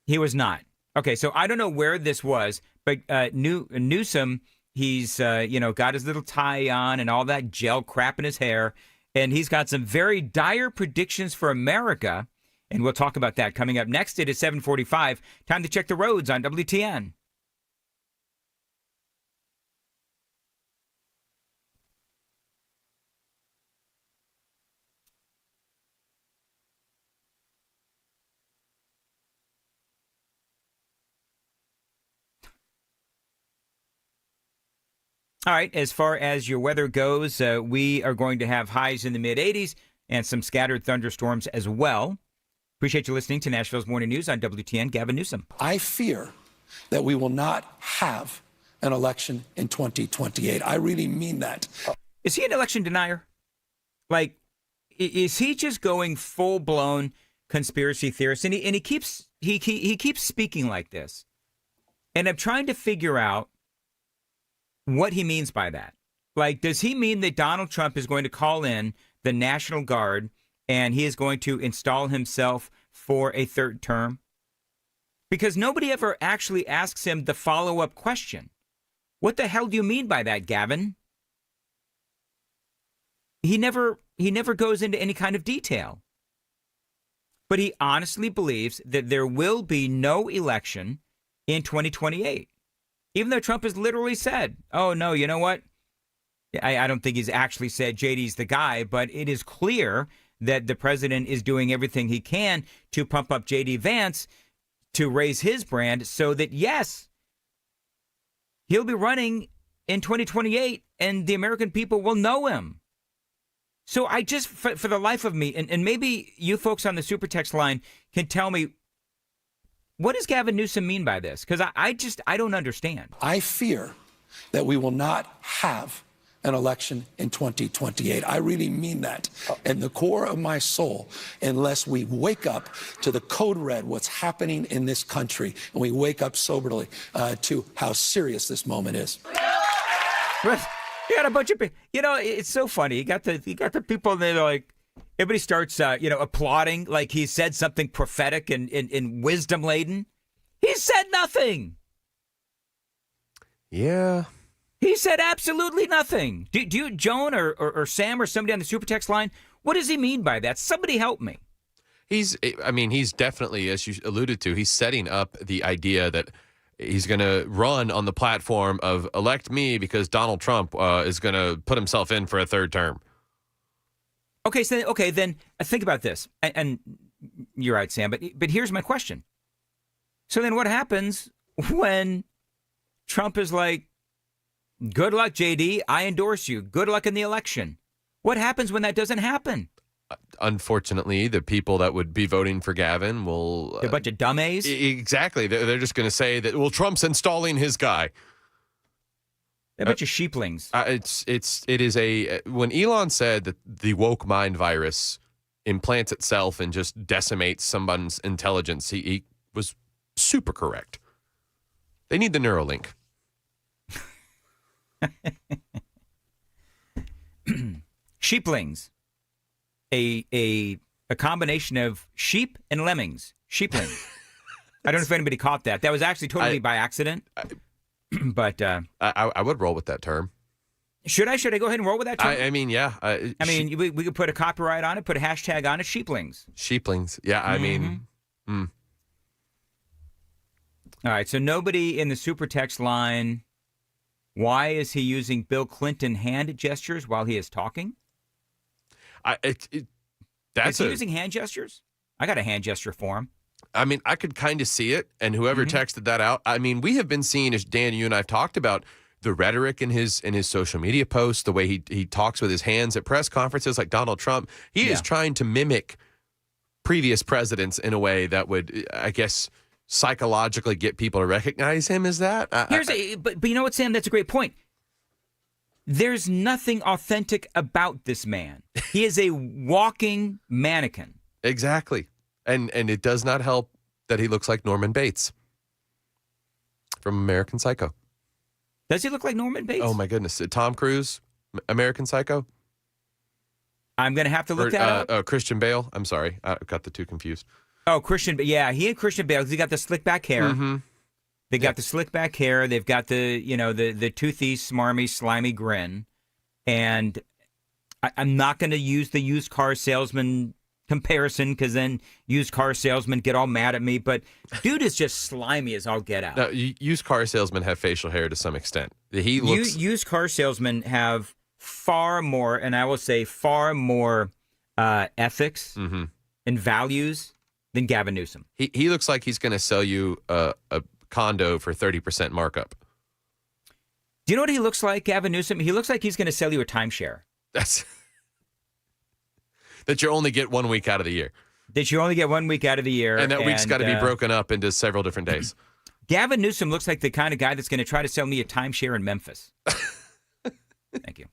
He was not. Okay, so I don't know where this was, but Newsom, he's got his little tie on and all that gel crap in his hair, and he's got some very dire predictions for America. And we'll talk about that coming up next. It is 7:45. Time to check the roads on WTN. All right, as far as your weather goes, we are going to have highs in the mid-80s and some scattered thunderstorms as well. Appreciate you listening to Nashville's Morning News on WTN. Gavin Newsom. I fear that we will not have an election in 2028. I really mean that. Is he an election denier? Like, is he just going full-blown conspiracy theorist? And he keeps speaking like this. And I'm trying to figure out what he means by that. Like, does he mean that Donald Trump is going to call in the National Guard and he is going to install himself for a third term? Because nobody ever actually asks him the follow-up question. What the hell do you mean by that, Gavin? He never goes into any kind of detail. but he honestly believes that there will be no election in 2028. Even though Trump has literally said, oh, no, you know what? I don't think he's actually said JD's the guy, but it is clear that the president is doing everything he can to pump up JD Vance to raise his brand so that, yes, he'll be running in 2028 and the American people will know him. So I just, for the life of me, and maybe you folks on the super text line can tell me, what does Gavin Newsom mean by this? Because I don't understand. I fear that we will not have an election in 2028. I really mean that in the core of my soul, unless we wake up to the code red, what's happening in this country, and we wake up soberly to how serious this moment is. You got a bunch of, it's so funny. You got the people that are like, everybody starts, applauding like he said something prophetic and wisdom laden. He said nothing. Yeah. He said absolutely nothing. Do you, Joan or Sam or somebody on the super text line, what does he mean by that? Somebody help me. He's definitely, as you alluded to, he's setting up the idea that he's going to run on the platform of elect me because Donald Trump is going to put himself in for a third term. Okay, then think about this. And you're right, Sam, but here's my question. So then what happens when Trump is like, good luck, JD, I endorse you. Good luck in the election. What happens when that doesn't happen? Unfortunately, the people that would be voting for Gavin will... They're a bunch of dumbass? Exactly. They're just going to say that, well, Trump's installing his guy. They're a bunch of sheeplings. When Elon said that the woke mind virus implants itself and just decimates someone's intelligence, he was super correct. They need the Neuralink. Sheeplings. A combination of sheep and lemmings. Sheepling. I don't know if anybody caught that. That was actually totally by accident. But I would roll with that term. Should I go ahead and roll with that term? Yeah. We could put a copyright on it, put a hashtag on it, sheeplings. Sheeplings. Yeah, All right, so nobody in the super text line, why is he using Bill Clinton hand gestures while he is talking? Is he using hand gestures? I got a hand gesture for him. I could kind of see it, and whoever texted that out, we have been seeing, as Dan, you and I have talked about, the rhetoric in his social media posts, the way he talks with his hands at press conferences like Donald Trump. He is trying to mimic previous presidents in a way that would, I guess, psychologically get people to recognize him as that. But you know what, Sam? That's a great point. There's nothing authentic about this man. He is a walking mannequin. Exactly. And it does not help that he looks like Norman Bates from American Psycho. Does he look like Norman Bates? Oh, my goodness. Tom Cruise, American Psycho? I'm going to have to look that up. Christian Bale. I'm sorry. I got the two confused. Oh, Christian. Yeah, he and Christian Bale, he got the slick back hair. Mm-hmm. They got the slick back hair. They've got the toothy, smarmy, slimy grin. And I'm not going to use the used car salesman comparison because then used car salesmen get all mad at me. But dude is just slimy as all get out. Now, used car salesmen have facial hair to some extent. He looks. Used car salesmen have far more, and I will say far more ethics and values than Gavin Newsom. He looks like he's going to sell you a condo for 30% markup. Do you know what he looks like, Gavin Newsom? He looks like he's going to sell you a timeshare. That you only get 1 week out of the year. That you only get 1 week out of the year. And that week's got to be broken up into several different days. Gavin Newsom looks like the kind of guy that's going to try to sell me a timeshare in Memphis. Thank you.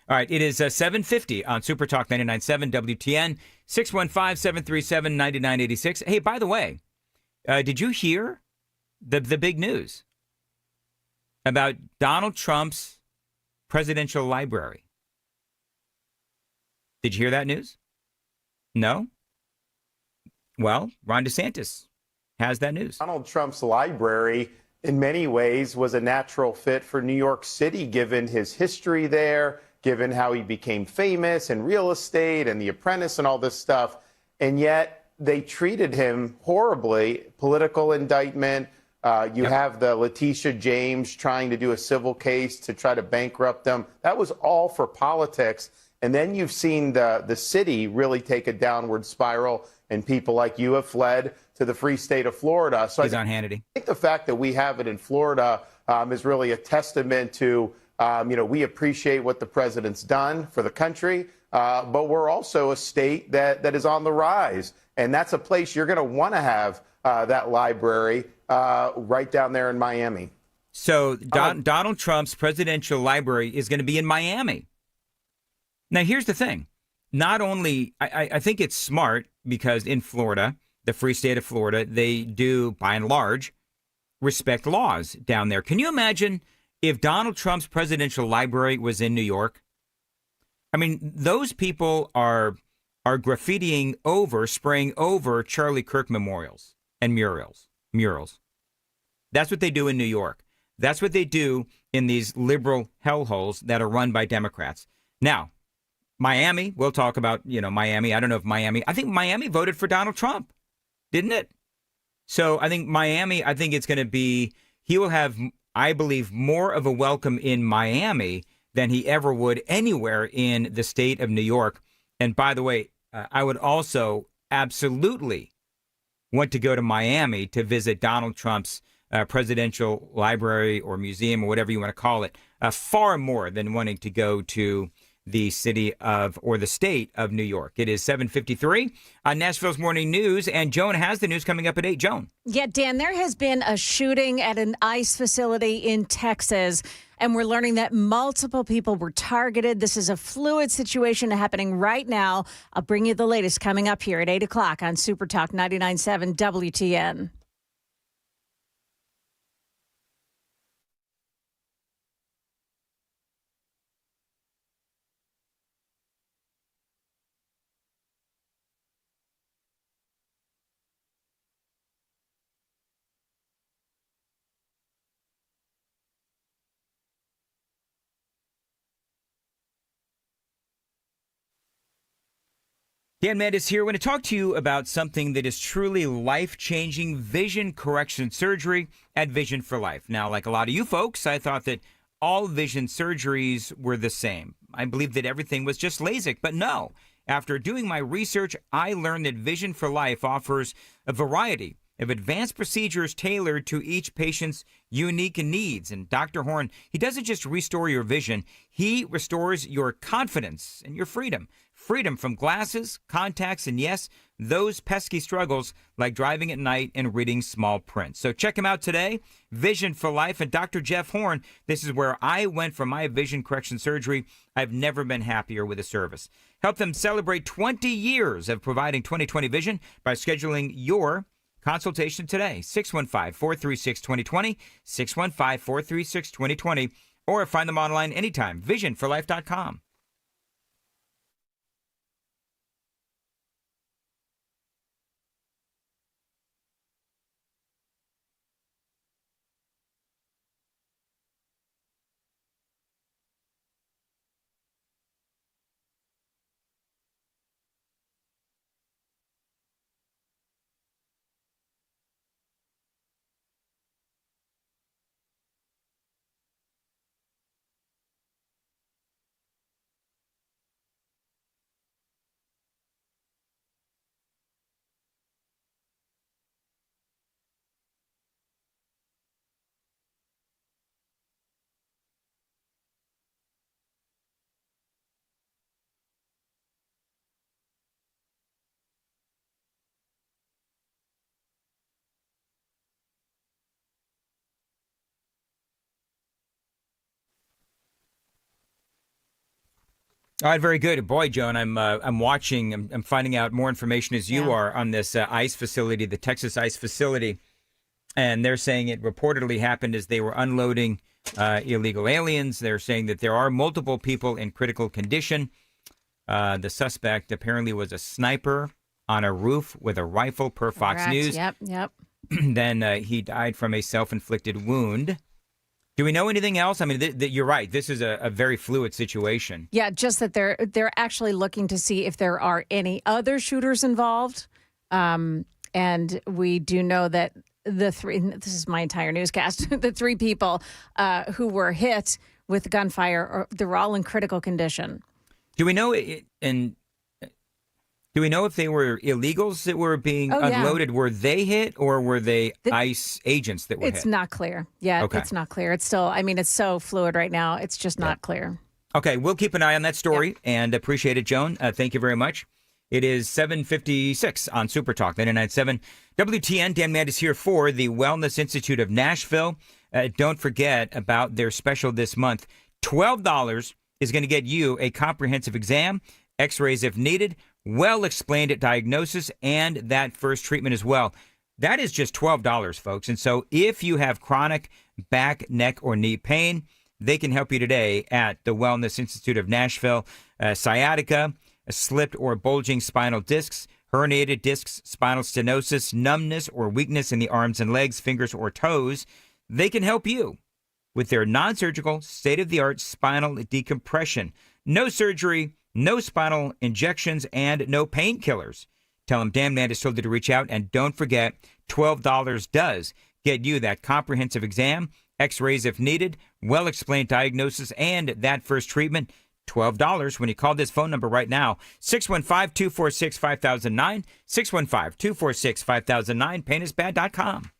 All right, it is 7:50 on Super Talk 99.7 WTN, 615-737-9986. Hey, by the way, did you hear the big news about Donald Trump's presidential library? Did you hear that news? No? Well, Ron DeSantis has that news. Donald Trump's library, in many ways, was a natural fit for New York City, given his history there, given how he became famous in real estate and The Apprentice and all this stuff. And yet, they treated him horribly. Political indictment. You have the Letitia James trying to do a civil case to try to bankrupt them. That was all for politics. And then you've seen the city really take a downward spiral, and people like you have fled to the free state of Florida. So He's on Hannity. I think the fact that we have it in Florida is really a testament to, we appreciate what the president's done for the country, but we're also a state that is on the rise. And that's a place you're going to want to have that library right down there in Miami. So Donald Trump's presidential library is going to be in Miami. Now, here's the thing. Not only, I think it's smart because in Florida, the free state of Florida, they do, by and large, respect laws down there. Can you imagine if Donald Trump's presidential library was in New York? I mean, those people are graffitiing over, spraying over Charlie Kirk memorials and murals. That's what they do in New York. That's what they do in these liberal hellholes that are run by Democrats. Now, Miami, we'll talk about, Miami. I don't know if I think Miami voted for Donald Trump, didn't it? So I think Miami, it's going to be, he will have, I believe, more of a welcome in Miami than he ever would anywhere in the state of New York. And by the way, I would also absolutely want to go to Miami to visit Donald Trump's presidential library or museum or whatever you want to call it, far more than wanting to go to the city of, or the state of New York. It is 7:53 on Nashville's Morning News, and Joan has the news coming up at 8. Joan. Yeah, Dan, there has been a shooting at an ICE facility in Texas, and we're learning that multiple people were targeted. This is a fluid situation happening right now. I'll bring you the latest coming up here at 8 o'clock on Super Talk 99.7 WTN. Dan Mandis here. I want to talk to you about something that is truly life-changing, vision correction surgery at Vision for Life. Now, like a lot of you folks, I thought that all vision surgeries were the same. I believed that everything was just LASIK, but no. After doing my research, I learned that Vision for Life offers a variety of advanced procedures tailored to each patient's unique needs. And Dr. Horn, he doesn't just restore your vision, he restores your confidence and your freedom. Freedom from glasses, contacts, and yes, those pesky struggles like driving at night and reading small print. So check him out today, Vision for Life. And Dr. Jeff Horn, this is where I went for my vision correction surgery. I've never been happier with the service. Help them celebrate 20 years of providing 20/20 vision by scheduling your consultation today, 615-436-2020, 615-436-2020, or find them online anytime, visionforlife.com. All right, very good. Boy, Joan, I'm watching. I'm finding out more information as you are on this ICE facility, the Texas ICE facility, and they're saying it reportedly happened as they were unloading illegal aliens. They're saying that there are multiple people in critical condition. The suspect apparently was a sniper on a roof with a rifle, per Fox News. Yep. Then he died from a self-inflicted wound. Do we know anything else? I mean, you're right. This is a very fluid situation. Yeah, just that they're actually looking to see if there are any other shooters involved. And we do know that this is my entire newscast, the 3 people who were hit with gunfire, they were all in critical condition. Do we know do we know if they were illegals that were being unloaded? Were they hit, or were they ICE agents that were hit? It's not clear. Yeah, Okay. It's not clear. It's still, it's so fluid right now. It's just not clear. Okay, we'll keep an eye on that story and appreciate it, Joan. Thank you very much. It is 7:56 on Super Talk 99.7 WTN. Dan Mandis here for the Wellness Institute of Nashville. Don't forget about their special this month. $12 is going to get you a comprehensive exam, x-rays if needed, well-explained diagnosis, and that first treatment as well. That is just $12, folks. And so if you have chronic back, neck, or knee pain, they can help you today at the Wellness Institute of Nashville. Sciatica, slipped or bulging spinal discs, herniated discs, spinal stenosis, numbness or weakness in the arms and legs, fingers, or toes. They can help you with their non-surgical, state-of-the-art spinal decompression. No surgery, no spinal injections, and no painkillers. Tell them Dan Mandis told you to reach out, and don't forget, $12 does get you that comprehensive exam, x-rays if needed, well-explained diagnosis, and that first treatment. $12 when you call this phone number right now, 615-246-5009, 615-246-5009, painisbad.com.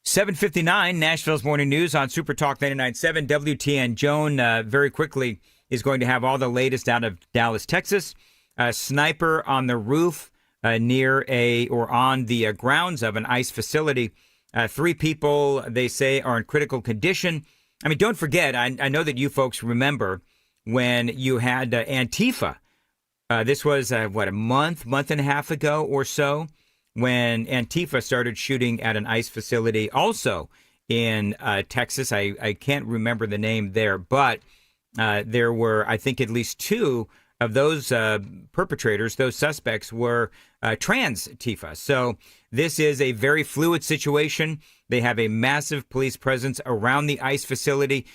$7:59, Nashville's Morning News on Super Talk 99.7 WTN. Joan, very quickly, is going to have all the latest out of Dallas, Texas. A sniper on the roof near on the grounds of an ICE facility. 3 people, they say, are in critical condition. I mean, don't forget, I know that you folks remember when you had Antifa. This was, a month and a half ago or so, when Antifa started shooting at an ICE facility also in Texas. I can't remember the name there, but there were, I think, at least 2 of those perpetrators, those suspects, were trans Antifa. So this is a very fluid situation. They have a massive police presence around the ICE facility.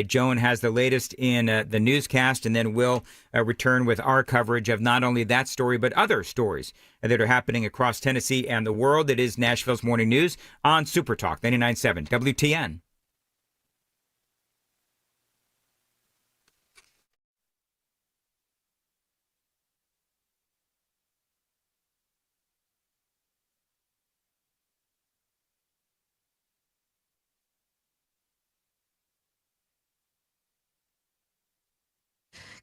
Joan has the latest in the newscast, and then we'll return with our coverage of not only that story, but other stories that are happening across Tennessee and the world. It is Nashville's Morning News on Super Talk 99.7 WTN.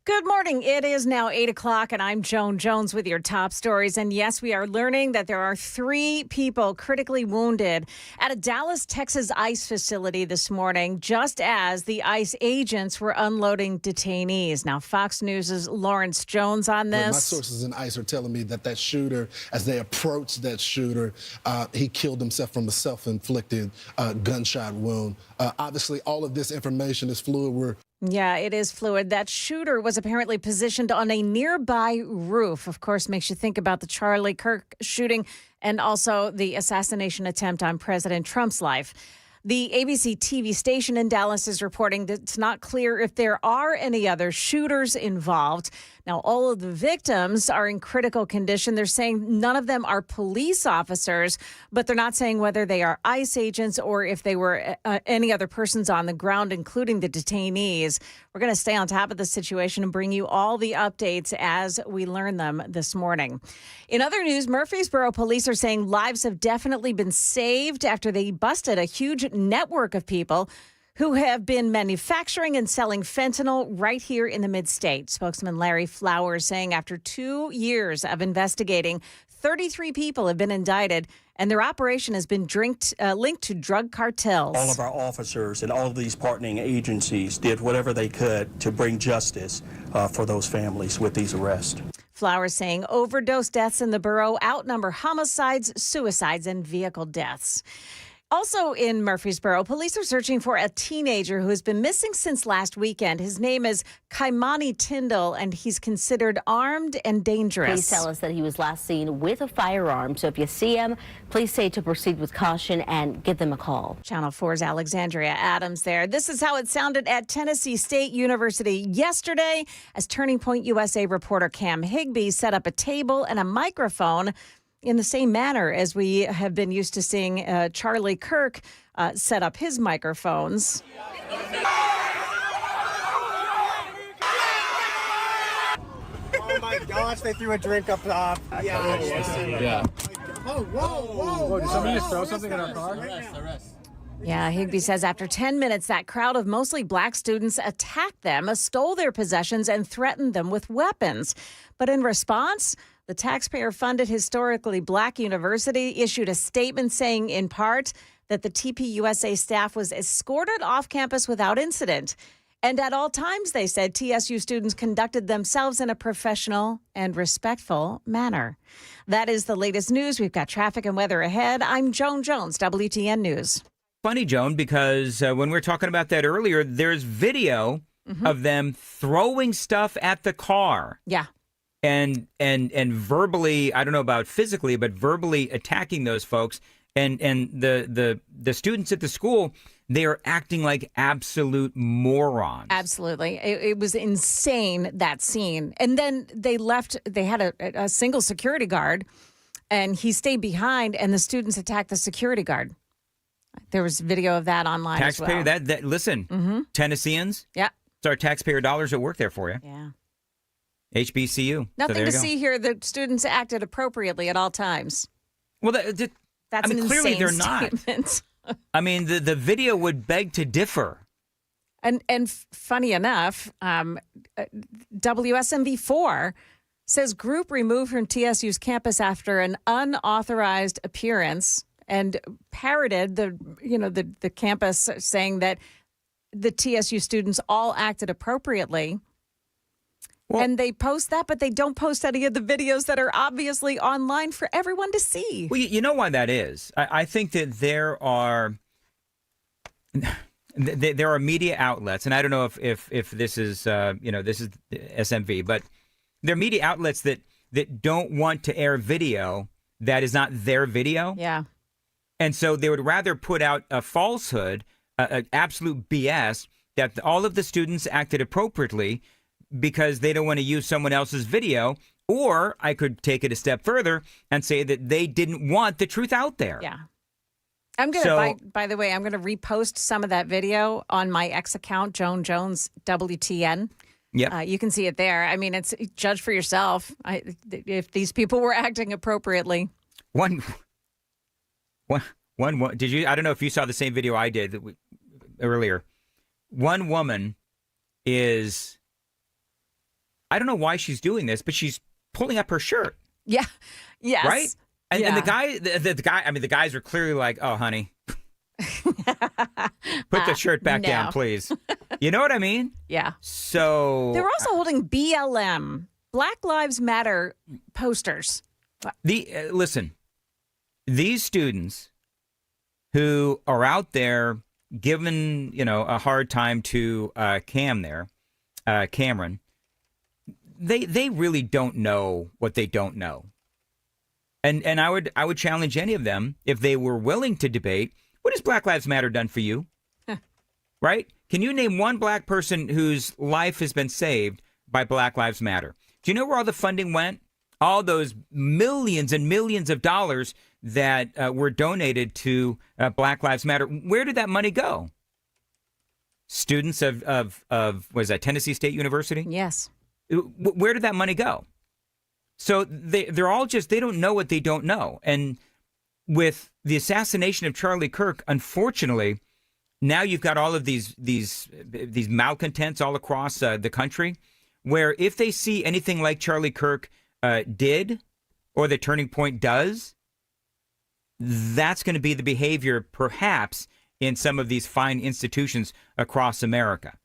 Good morning. It is now 8 o'clock, and I'm Joan Jones with your top stories. And yes, we are learning that there are 3 people critically wounded at a Dallas, Texas ICE facility this morning, just as the ICE agents were unloading detainees. Now, Fox News' Lawrence Jones on this. My sources in ICE are telling me that shooter, as they approached that shooter, he killed himself from a self-inflicted gunshot wound. Obviously, all of this information is fluid. Yeah, it is fluid. That shooter was apparently positioned on a nearby roof. Of course, makes you think about the Charlie Kirk shooting and also the assassination attempt on President Trump's life. The ABC TV station in Dallas is reporting that it's not clear if there are any other shooters involved. Now, all of the victims are in critical condition. They're saying none of them are police officers, but they're not saying whether they are ICE agents or if they were any other persons on the ground, including the detainees. We're going to stay on top of the situation and bring you all the updates as we learn them this morning. In other news, Murfreesboro police are saying lives have definitely been saved after they busted a huge network of people who have been manufacturing and selling fentanyl right here in the mid-state. Spokesman Larry Flowers saying after 2 years of investigating, 33 people have been indicted, and their operation has been linked to drug cartels. All of our officers and all of these partnering agencies did whatever they could to bring justice for those families with these arrests. Flowers saying overdose deaths in the borough outnumber homicides, suicides, and vehicle deaths. Also in Murfreesboro, police are searching for a teenager who has been missing since last weekend. His name is Kaimani Tyndall, and he's considered armed and dangerous. Police tell us that he was last seen with a firearm. So if you see him, please say to proceed with caution and give them a call. Channel 4's Alexandria Adams there. This is how it sounded at Tennessee State University yesterday as Turning Point USA reporter Cam Higbee set up a table and a microphone in the same manner as we have been used to seeing Charlie Kirk set up his microphones. Oh my gosh, they threw a drink up top. Yeah. Oh, whoa. Did somebody just throw something in our car? Yeah, Higbee says after 10 minutes, that crowd of mostly black students attacked them, stole their possessions, and threatened them with weapons. But in response, the taxpayer-funded historically black university issued a statement saying, in part, that the TPUSA staff was escorted off campus without incident. And at all times, they said, TSU students conducted themselves in a professional and respectful manner. That is the latest news. We've got traffic and weather ahead. I'm Joan Jones, WTN News. Funny, Joan, because when we were talking about that earlier, there's video of them throwing stuff at the car. Yeah. And verbally, I don't know about physically, but verbally attacking those folks. And the students at the school, they are acting like absolute morons. Absolutely. It was insane, that scene. And then they left, they had a single security guard, and he stayed behind, and the students attacked the security guard. There was video of that online Taxpayer, as well. that listen, Tennesseans, yeah, it's our taxpayer dollars that work there for you. Yeah. HBCU. Nothing to see here. The students acted appropriately at all times. Well, that's I mean, an clearly insane they're statement. not. I mean, the video would beg to differ. And funny enough, WSMV4 says group removed from TSU's campus after an unauthorized appearance and parroted the campus, saying that the TSU students all acted appropriately. Well, and they post that, but they don't post any of the videos that are obviously online for everyone to see. Well, you know why that is? I think that there are media outlets, and I don't know if this is this is SMV, but there are media outlets that don't want to air video that is not their video. Yeah. And so they would rather put out a falsehood, absolute BS, that all of the students acted appropriately because they don't want to use someone else's video. Or I could take it a step further and say that they didn't want the truth out there. Yeah. I'm going to, by the way, I'm going to repost some of that video on my X account, Joan Jones WTN. Yeah. You can see it there. I mean, it's judge for yourself if these people were acting appropriately. One. Did you? I don't know if you saw the same video I did earlier. One woman is, I don't know why she's doing this, but she's pulling up her shirt. Yeah. Yes. Right. And the guy, the guys are clearly like, "Oh, honey, put the shirt back down, please." You know what I mean? Yeah. So they're also holding BLM, Black Lives Matter posters. Listen, these students who are out there given, a hard time to Cameron. They really don't know what they don't know. And I would challenge any of them, if they were willing to debate, what has Black Lives Matter done for you? Right? Can you name one black person whose life has been saved by Black Lives Matter? Do you know where all the funding went? All those millions and millions of dollars that were donated to Black Lives Matter. Where did that money go? Students of was that Tennessee State University? Yes. Where did that money go? So they're all they don't know what they don't know. And with the assassination of Charlie Kirk, unfortunately, now you've got all of these malcontents all across the country, where if they see anything like Charlie Kirk did, or the Turning Point does, that's going to be the behavior, perhaps, in some of these fine institutions across America.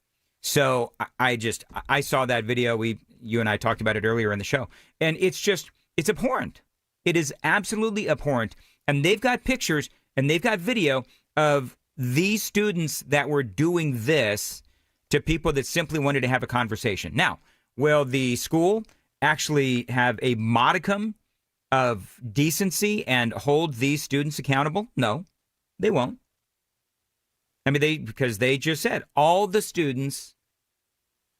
So I saw that video. You and I talked about it earlier in the show, and it's abhorrent. It is absolutely abhorrent. And they've got pictures and they've got video of these students that were doing this to people that simply wanted to have a conversation. Now, will the school actually have a modicum of decency and hold these students accountable? No, they won't. I mean, because they just said all the students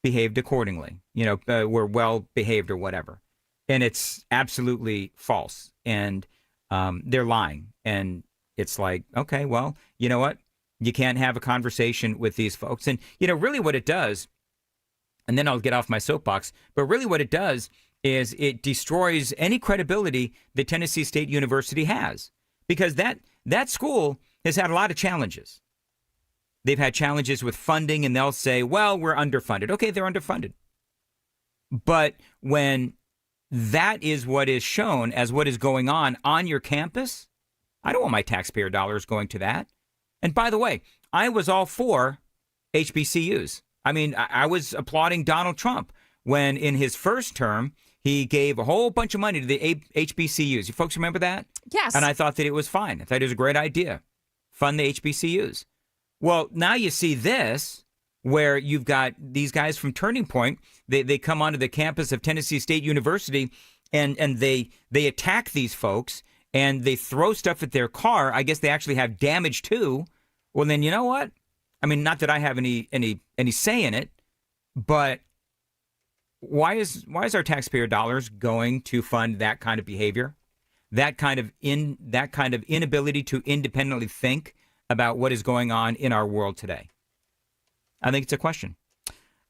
behaved accordingly, were well behaved or whatever. And it's absolutely false. And they're lying. And it's like, okay, well, you know what? You can't have a conversation with these folks. And, really what it does, and then I'll get off my soapbox, but really what it does is it destroys any credibility that Tennessee State University has. Because that school has had a lot of challenges. They've had challenges with funding, and they'll say, well, we're underfunded. Okay, they're underfunded. But when that is what is shown as what is going on your campus, I don't want my taxpayer dollars going to that. And by the way, I was all for HBCUs. I mean, I was applauding Donald Trump when in his first term, he gave a whole bunch of money to the HBCUs. You folks remember that? Yes. And I thought that it was fine. I thought it was a great idea. Fund the HBCUs. Well, now you see this, where you've got these guys from Turning Point. They come onto the campus of Tennessee State University, and they attack these folks, and they throw stuff at their car. I guess they actually have damage too. Well, then you know what? I mean, not that I have any say in it, but why is our taxpayer dollars going to fund that kind of behavior, that kind of inability to independently think about what is going on in our world today? I think it's a question.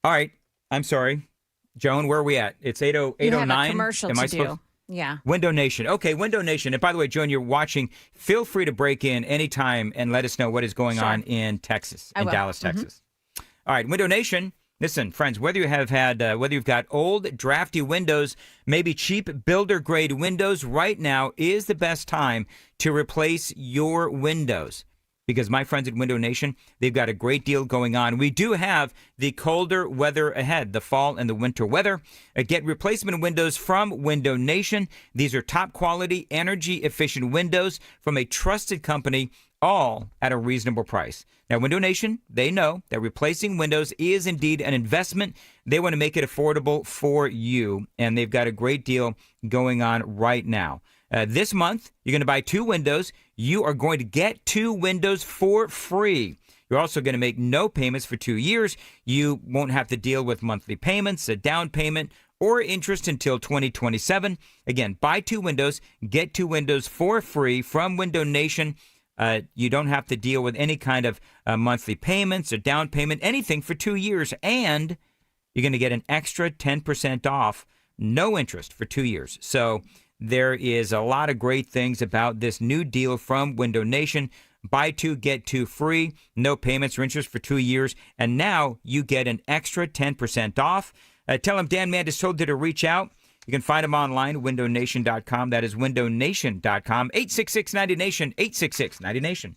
All right. I'm sorry. Joan, where are we at? It's 8:09. You have a commercial to do. Yeah. Window Nation. Okay, Window Nation. And by the way, Joan, you're watching. Feel free to break in anytime and let us know what is going on in Texas, in Dallas, Texas. All right, Window Nation. Listen, friends, whether you've got old, drafty windows, maybe cheap builder-grade windows, right now is the best time to replace your windows. Because my friends at Window Nation, they've got a great deal going on. We do have the colder weather ahead, the fall and the winter weather. Get replacement windows from Window Nation. These are top quality, energy efficient windows from a trusted company, all at a reasonable price. Now, Window Nation, they know that replacing windows is indeed an investment. They want to make it affordable for you, and they've got a great deal going on right now. This month, you're going to buy 2 windows. You are going to get 2 windows for free. You're also going to make no payments for 2 years. You won't have to deal with monthly payments, a down payment, or interest until 2027. Again, buy 2 windows, get 2 windows for free from Window Nation. You don't have to deal with any kind of monthly payments, a down payment, anything for 2 years. And you're going to get an extra 10% off, no interest for 2 years. So there is a lot of great things about this new deal from Window Nation. Buy 2, get 2 free, no payments or interest for 2 years. And now you get an extra 10% off. Tell them Dan Mandis told you to reach out. You can find them online, windownation.com. That is windownation.com. 866-90-NATION, 866-90-NATION.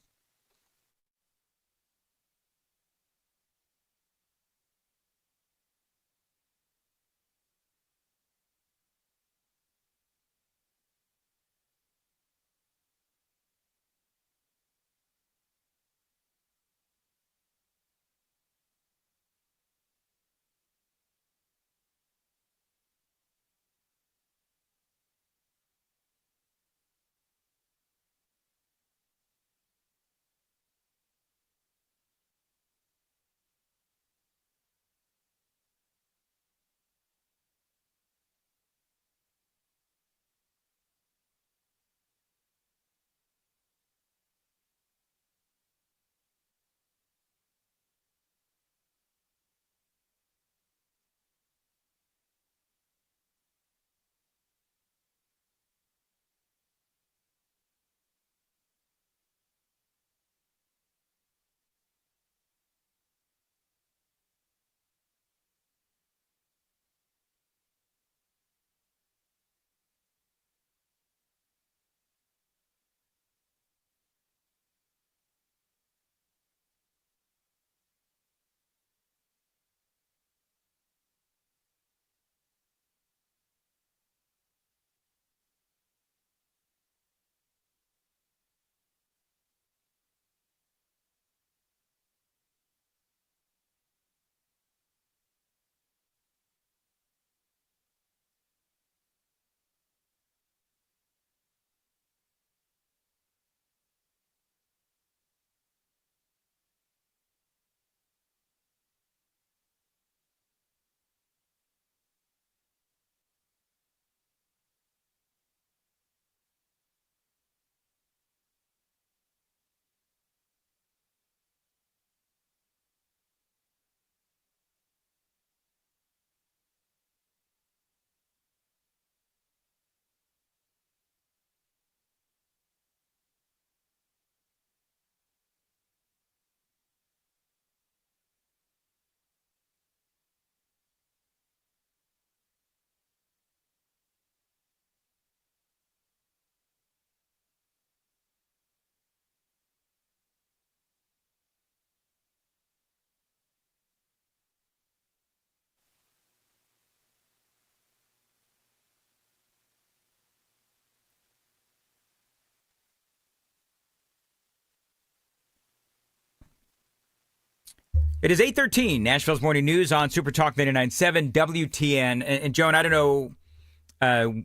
It is 8:13, Nashville's Morning News on Super Talk 99.7 WTN. And Joan, I don't know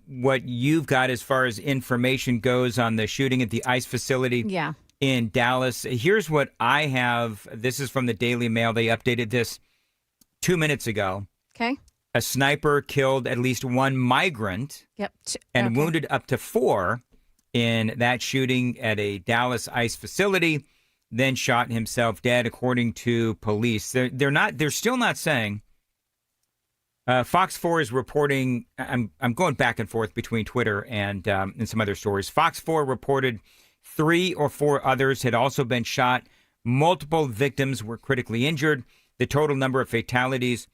what you've got as far as information goes on the shooting at the ICE facility in Dallas. Here's what I have. This is from the Daily Mail. They updated this 2 minutes ago. Okay. A sniper killed at least one migrant and wounded up to 4 in that shooting at a Dallas ICE facility, then shot himself dead, according to police. They're still not saying. Fox 4 is reporting. I'm going back and forth between Twitter and some other stories. Fox 4 reported 3 or 4 others had also been shot. Multiple victims were critically injured. The total number of fatalities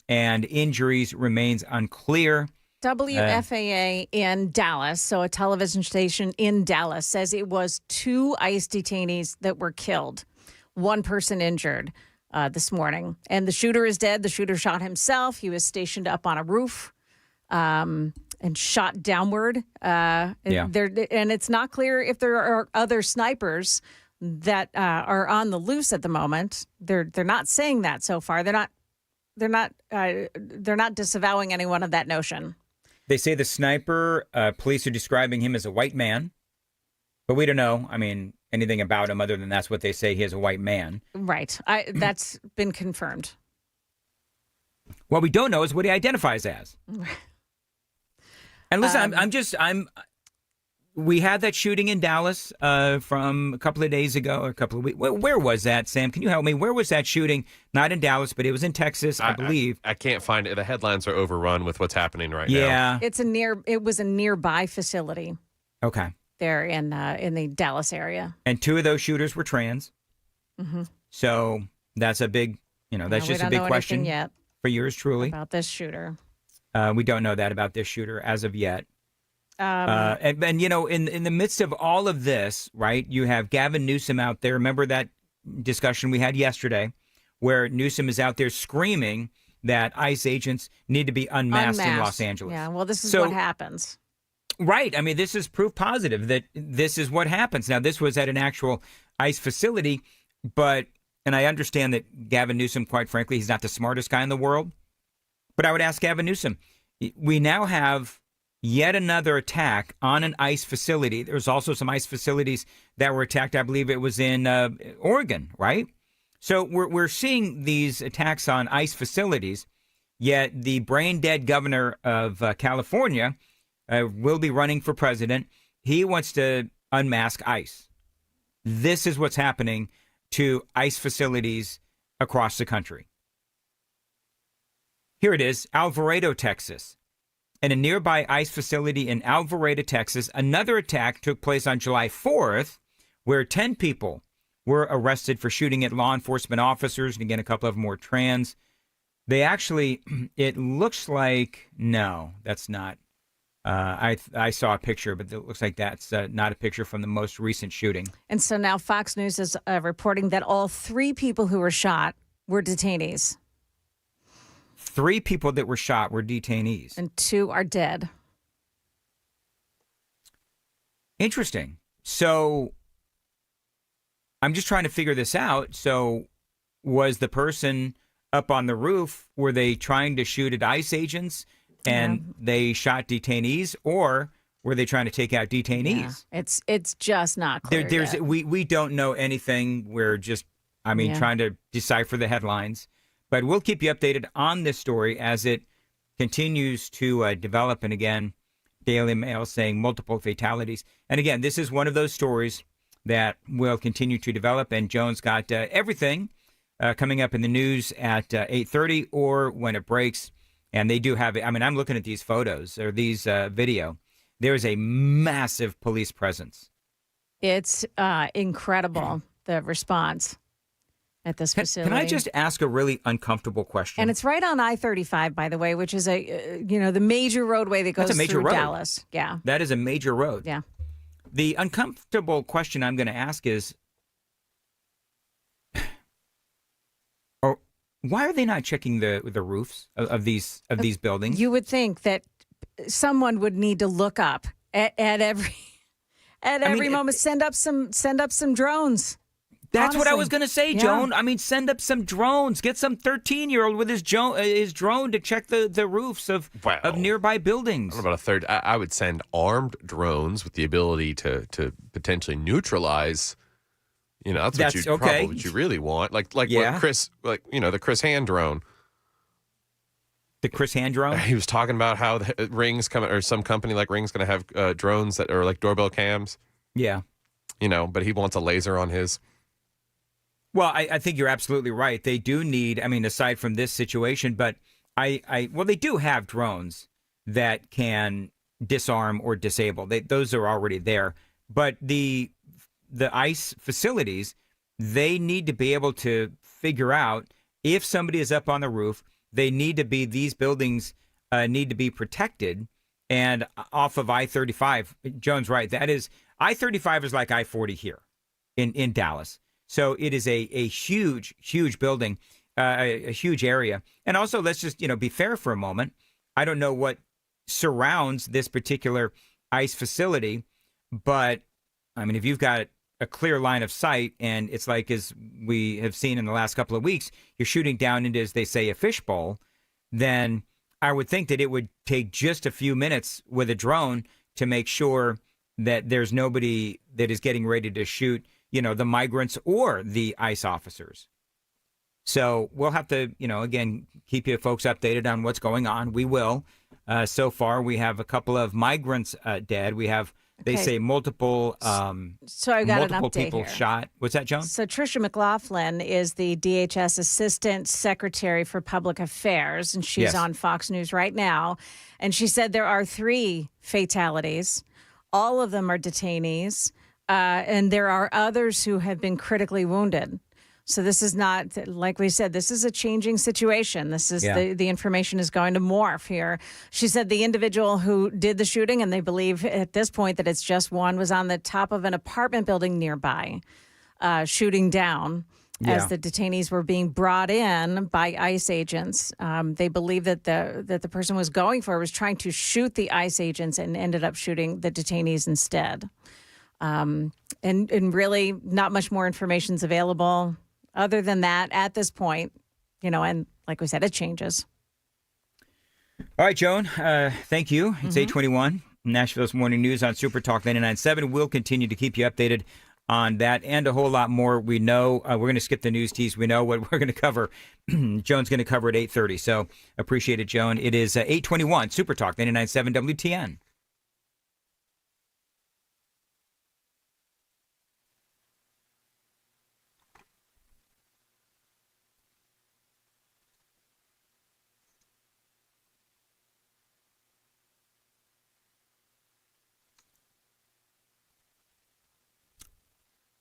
and injuries remains unclear. WFAA in Dallas, so a television station in Dallas, says it was 2 ICE detainees that were killed, 1 person injured this morning. And the shooter is dead. The shooter shot himself. He was stationed up on a roof and shot downward. And it's not clear if there are other snipers that are on the loose at the moment. They're not saying that so far. They're not disavowing anyone of that notion. They say the sniper, police are describing him as a white man, but we don't know, anything about him other than that's what they say, he is a white man. Right. That's been confirmed. What we don't know is what he identifies as. And listen, we had that shooting in Dallas from a couple of days ago, or a couple of weeks. Where was that, Sam? Can you help me? Where was that shooting? Not in Dallas, but it was in Texas, I believe. I can't find it. The headlines are overrun with what's happening right now. Yeah. It was a nearby facility. Okay. There in the Dallas area. And 2 of those shooters were trans. Mm-hmm. So that's a big, that's just a big question yet for yours truly. About this shooter. We don't know that about this shooter as of yet. And in the midst of all of this, right, you have Gavin Newsom out there. Remember that discussion we had yesterday where Newsom is out there screaming that ICE agents need to be unmasked in Los Angeles. Yeah, well, this is what happens. Right. This is proof positive that this is what happens. Now, this was at an actual ICE facility, and I understand that Gavin Newsom, quite frankly, he's not the smartest guy in the world. But I would ask Gavin Newsom, we now have yet another attack on an ICE facility. There's also some ICE facilities that were attacked. I believe it was in Oregon, right? So we're seeing these attacks on ICE facilities, yet the brain-dead governor of California will be running for president. He wants to unmask ICE. This is what's happening to ICE facilities across the country. Here it is, Alvarado, Texas. In a nearby ICE facility in Alvarado, Texas, another attack took place on July 4th, where 10 people were arrested for shooting at law enforcement officers. And again, a couple of them were trans. They actually, it looks like, no, that's not. I saw a picture, but it looks like that's not a picture from the most recent shooting. And so now Fox News is reporting that all 3 people who were shot were detainees. 3 people that were shot were detainees. And 2 are dead. Interesting. So I'm just trying to figure this out. So was the person up on the roof, were they trying to shoot at ICE agents and they shot detainees, or were they trying to take out detainees? Yeah. It's just not clear yet. We don't know anything. We're just, trying to decipher the headlines. But we'll keep you updated on this story as it continues to develop. And again, Daily Mail saying multiple fatalities. And again, this is one of those stories that will continue to develop. And Joan's got everything coming up in the news at 8:30 or when it breaks. And they do have it. I'm looking at these photos or these video. There is a massive police presence. It's incredible, the response at this facility. Can I just ask a really uncomfortable question? And it's right on I-35, by the way, which is the major roadway that goes through Dallas. Yeah. That is a major road. Yeah. The uncomfortable question I'm going to ask is, why are they not checking the roofs of these buildings? You would think that someone would need to look up at every moment. Send up some drones. That's what I Honestly, was going to say, yeah. Joan. I mean, send up some drones. Get some 13-year-old with his drone to check the roofs of nearby buildings. I don't know about a third. I would send armed drones with the ability to potentially neutralize. That's okay. what you really want. Like what Yeah. Chris, the Chris Hand drone. The Chris Hand drone? He was talking about how the Ring's coming, or some company like Ring's going to have drones that are like doorbell cams. Yeah. But he wants a laser on his. Well, I think you're absolutely right. They do need, aside from this situation, but they do have drones that can disarm or disable. Those are already there. But the ICE facilities, they need to be able to figure out if somebody is up on the roof. These buildings need to be protected. And off of I-35, Joan's right. That is, I-35 is like I-40 here in Dallas. So it is a huge, huge building, a huge area. And also, let's just, be fair for a moment. I don't know what surrounds this particular ICE facility, but if you've got a clear line of sight, and it's like, as we have seen in the last couple of weeks, you're shooting down into, as they say, a fishbowl, then I would think that it would take just a few minutes with a drone to make sure that there's nobody that is getting ready to shoot, the migrants or the ICE officers. So we'll have to, again, keep you folks updated on what's going on. We will. So far, we have a couple of migrants dead. We have, they say, multiple So I got an multiple update people here. shot. What's that, Joan? So Tricia McLaughlin is the DHS Assistant Secretary for Public Affairs, and she's Yes. on Fox News right now. And she said there are 3 fatalities. All of them are detainees, and there are others who have been critically wounded. So this is not, like we said, this is a changing situation. This is the information is going to morph here. She said the individual who did the shooting, and they believe at this point that it's just one, was on the top of an apartment building nearby, shooting down as the detainees were being brought in by ICE agents. They believe that the person was trying to shoot the ICE agents and ended up shooting the detainees instead. And really not much more information is available. Other than that, at this point, and like we said, it changes. All right, Joan, thank you. It's 8:21, Nashville's Morning News on Super Talk 99.7. We'll continue to keep you updated on that and a whole lot more. We know we're going to skip the news tease. We know what we're going to cover. Joan's going to cover at 8:30, so appreciate it, Joan. It is 8:21, Super Talk 99.7 WTN.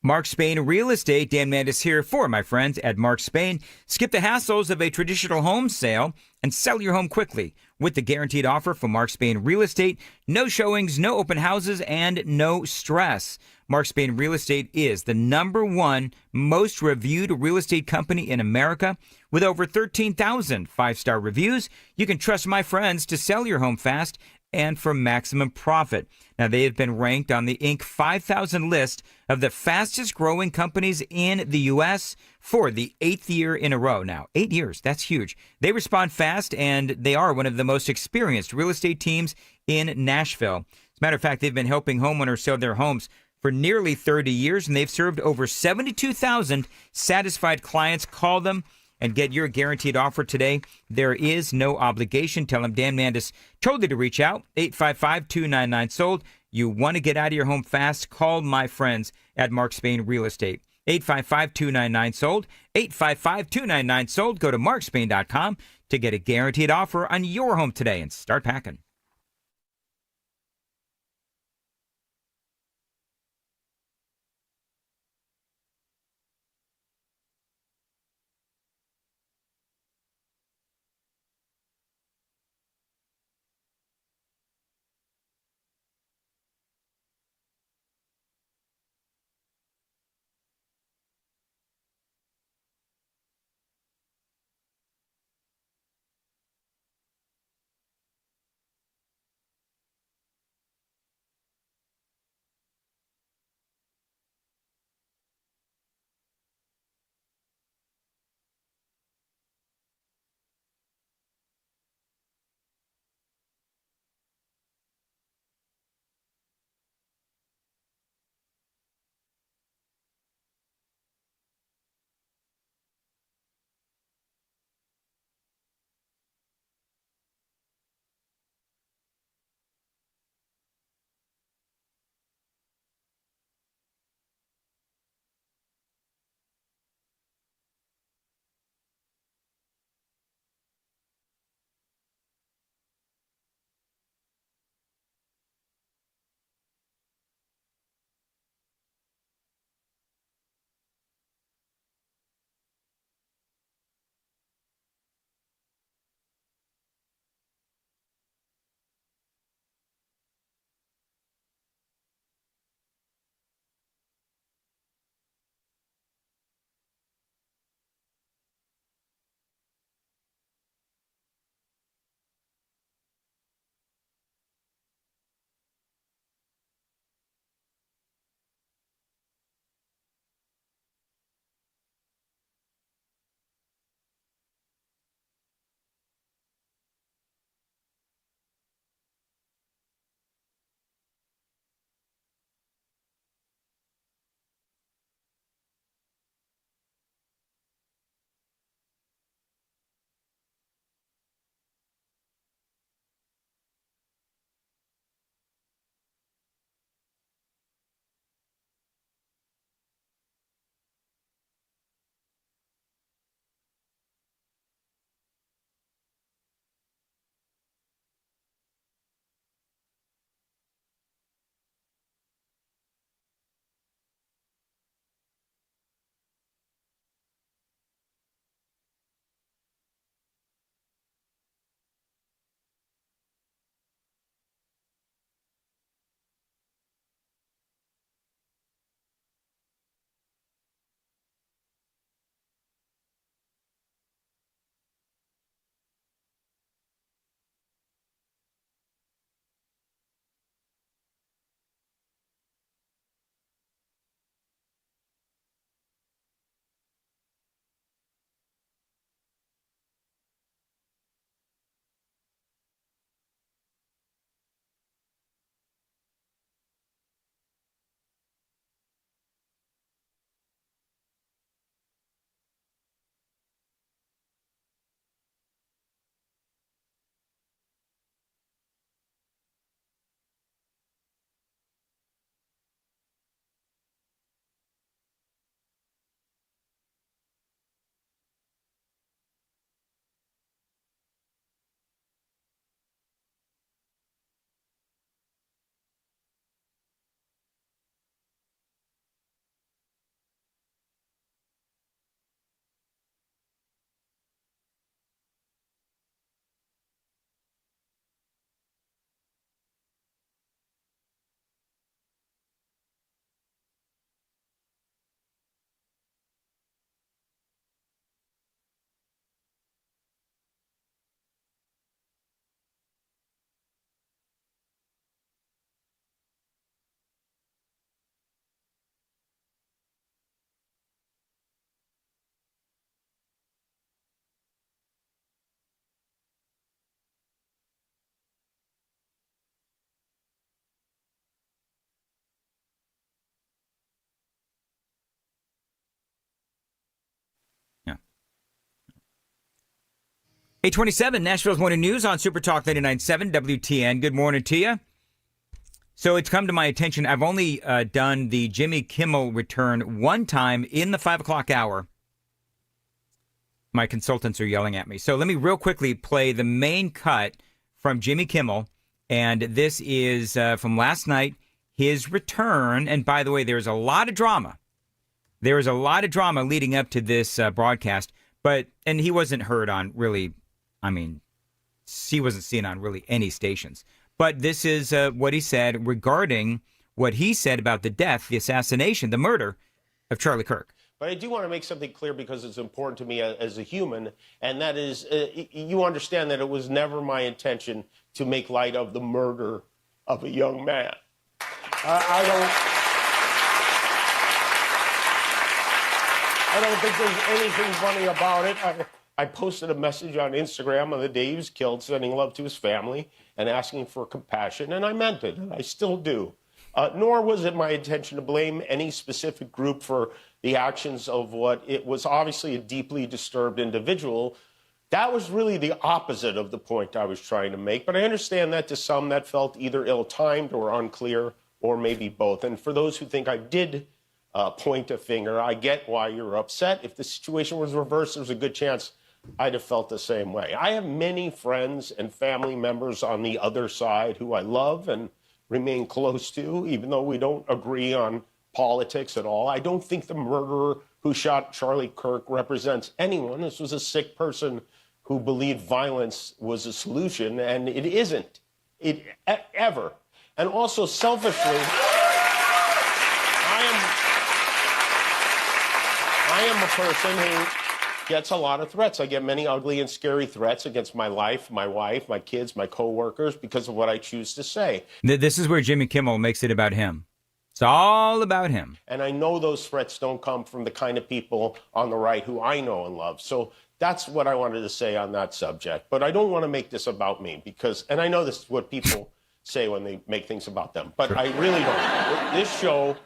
Mark Spain Real Estate. Dan Mandis here for my friends at Mark Spain. Skip the hassles of a traditional home sale and sell your home quickly with the guaranteed offer from Mark Spain Real Estate. No showings, no open houses, and no stress. Mark Spain Real Estate is the #1 most reviewed real estate company in America with over 13,000 five-star reviews. You can trust my friends to sell your home fast and for maximum profit. Now, they have been ranked on the Inc. 5,000 list of the fastest growing companies in the U.S. for the 8th year in a row. Now, 8 years, that's huge. They respond fast, and they are one of the most experienced real estate teams in Nashville. As a matter of fact, they've been helping homeowners sell their homes for nearly 30 years, and they've served over 72,000 satisfied clients. Call them and get your guaranteed offer today. There is no obligation. Tell them Dan Mandis told you to reach out. 855-299-SOLD. You want to get out of your home fast? Call my friends at Mark Spain Real Estate. 855-299-SOLD. 855-299-SOLD. Go to markspain.com to get a guaranteed offer on your home today and start packing. 827, Nashville's Morning News on Super Talk 99.7 WTN. Good morning to you. So it's come to my attention, I've only done the Jimmy Kimmel return one time in the 5 o'clock hour. My consultants are yelling at me. So let me real quickly play the main cut from Jimmy Kimmel. And this is from last night, his return. And by the way, there's a lot of drama. There was a lot of drama leading up to this broadcast. And he wasn't heard on really, he wasn't seen on really any stations. But this is what he said regarding what he said about the death, the assassination, the murder of Charlie Kirk. But I do want to make something clear because it's important to me as a human, and that is, you understand that it was never my intention to make light of the murder of a young man. I don't think there's anything funny about it. I posted a message on Instagram on the day he was killed, sending love to his family and asking for compassion, and I meant it, and I still do. Nor was it my intention to blame any specific group for the actions of what it was obviously a deeply disturbed individual. That was really the opposite of the point I was trying to make, but I understand that to some that felt either ill-timed or unclear, or maybe both. And for those who think I did point a finger, I get why you're upset. If the situation was reversed, there's a good chance I'd have felt the same way. I have many friends and family members on the other side who I love and remain close to, even though we don't agree on politics at all. I don't think the murderer who shot Charlie Kirk represents anyone. This was a sick person who believed violence was a solution, and it isn't. Ever. And also, selfishly, I am a person who gets a lot of threats. I get many ugly and scary threats against my life, my wife, my kids, my coworkers because of what I choose to say. This is where Jimmy Kimmel makes it about him. It's all about him. And I know those threats don't come from the kind of people on the right who I know and love. So that's what I wanted to say on that subject. But I don't want to make this about me because, and I know this is what people say when they make things about them, but I really don't.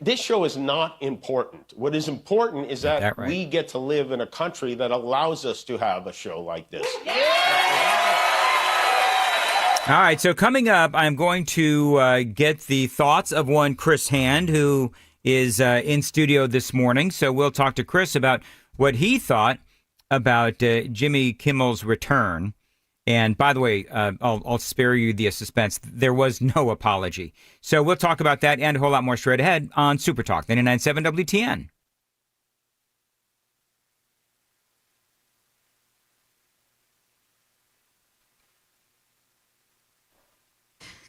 This show is not important. What is important is that we get to live in a country that allows us to have a show like this. All right, so coming up, I'm going to get the thoughts of one Chris Hand, who is in studio this morning. So we'll talk to Chris about what he thought about Jimmy Kimmel's return. And by the way, I'll spare you the suspense. There was no apology. So we'll talk about that and a whole lot more straight ahead on Super Talk 99.7 WTN.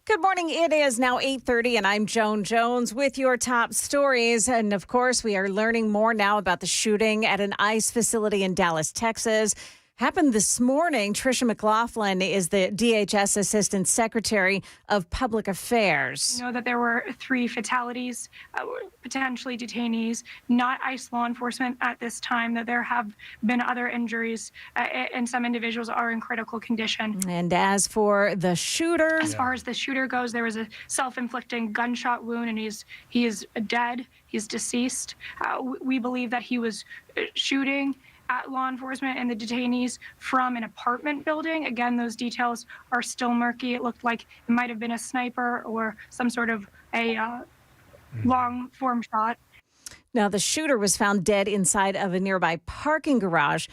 Good morning. It is now 8:30, and I'm Joan Jones with your top stories. And, of course, we are learning more now about the shooting at an ICE facility in Dallas, Texas. Happened this morning. Tricia McLaughlin is the DHS Assistant Secretary of Public Affairs. We know that there were 3 fatalities, potentially detainees, not ICE law enforcement at this time, that there have been other injuries, and some individuals are in critical condition. And as for the shooter... As far as the shooter goes, there was a self-inflicting gunshot wound, and he is dead. He's deceased. We believe that he was shooting at law enforcement and the detainees from an apartment building. Again, those details are still murky. It looked like it might have been a sniper or some sort of a long form shot. Now, the shooter was found dead inside of a nearby parking garage.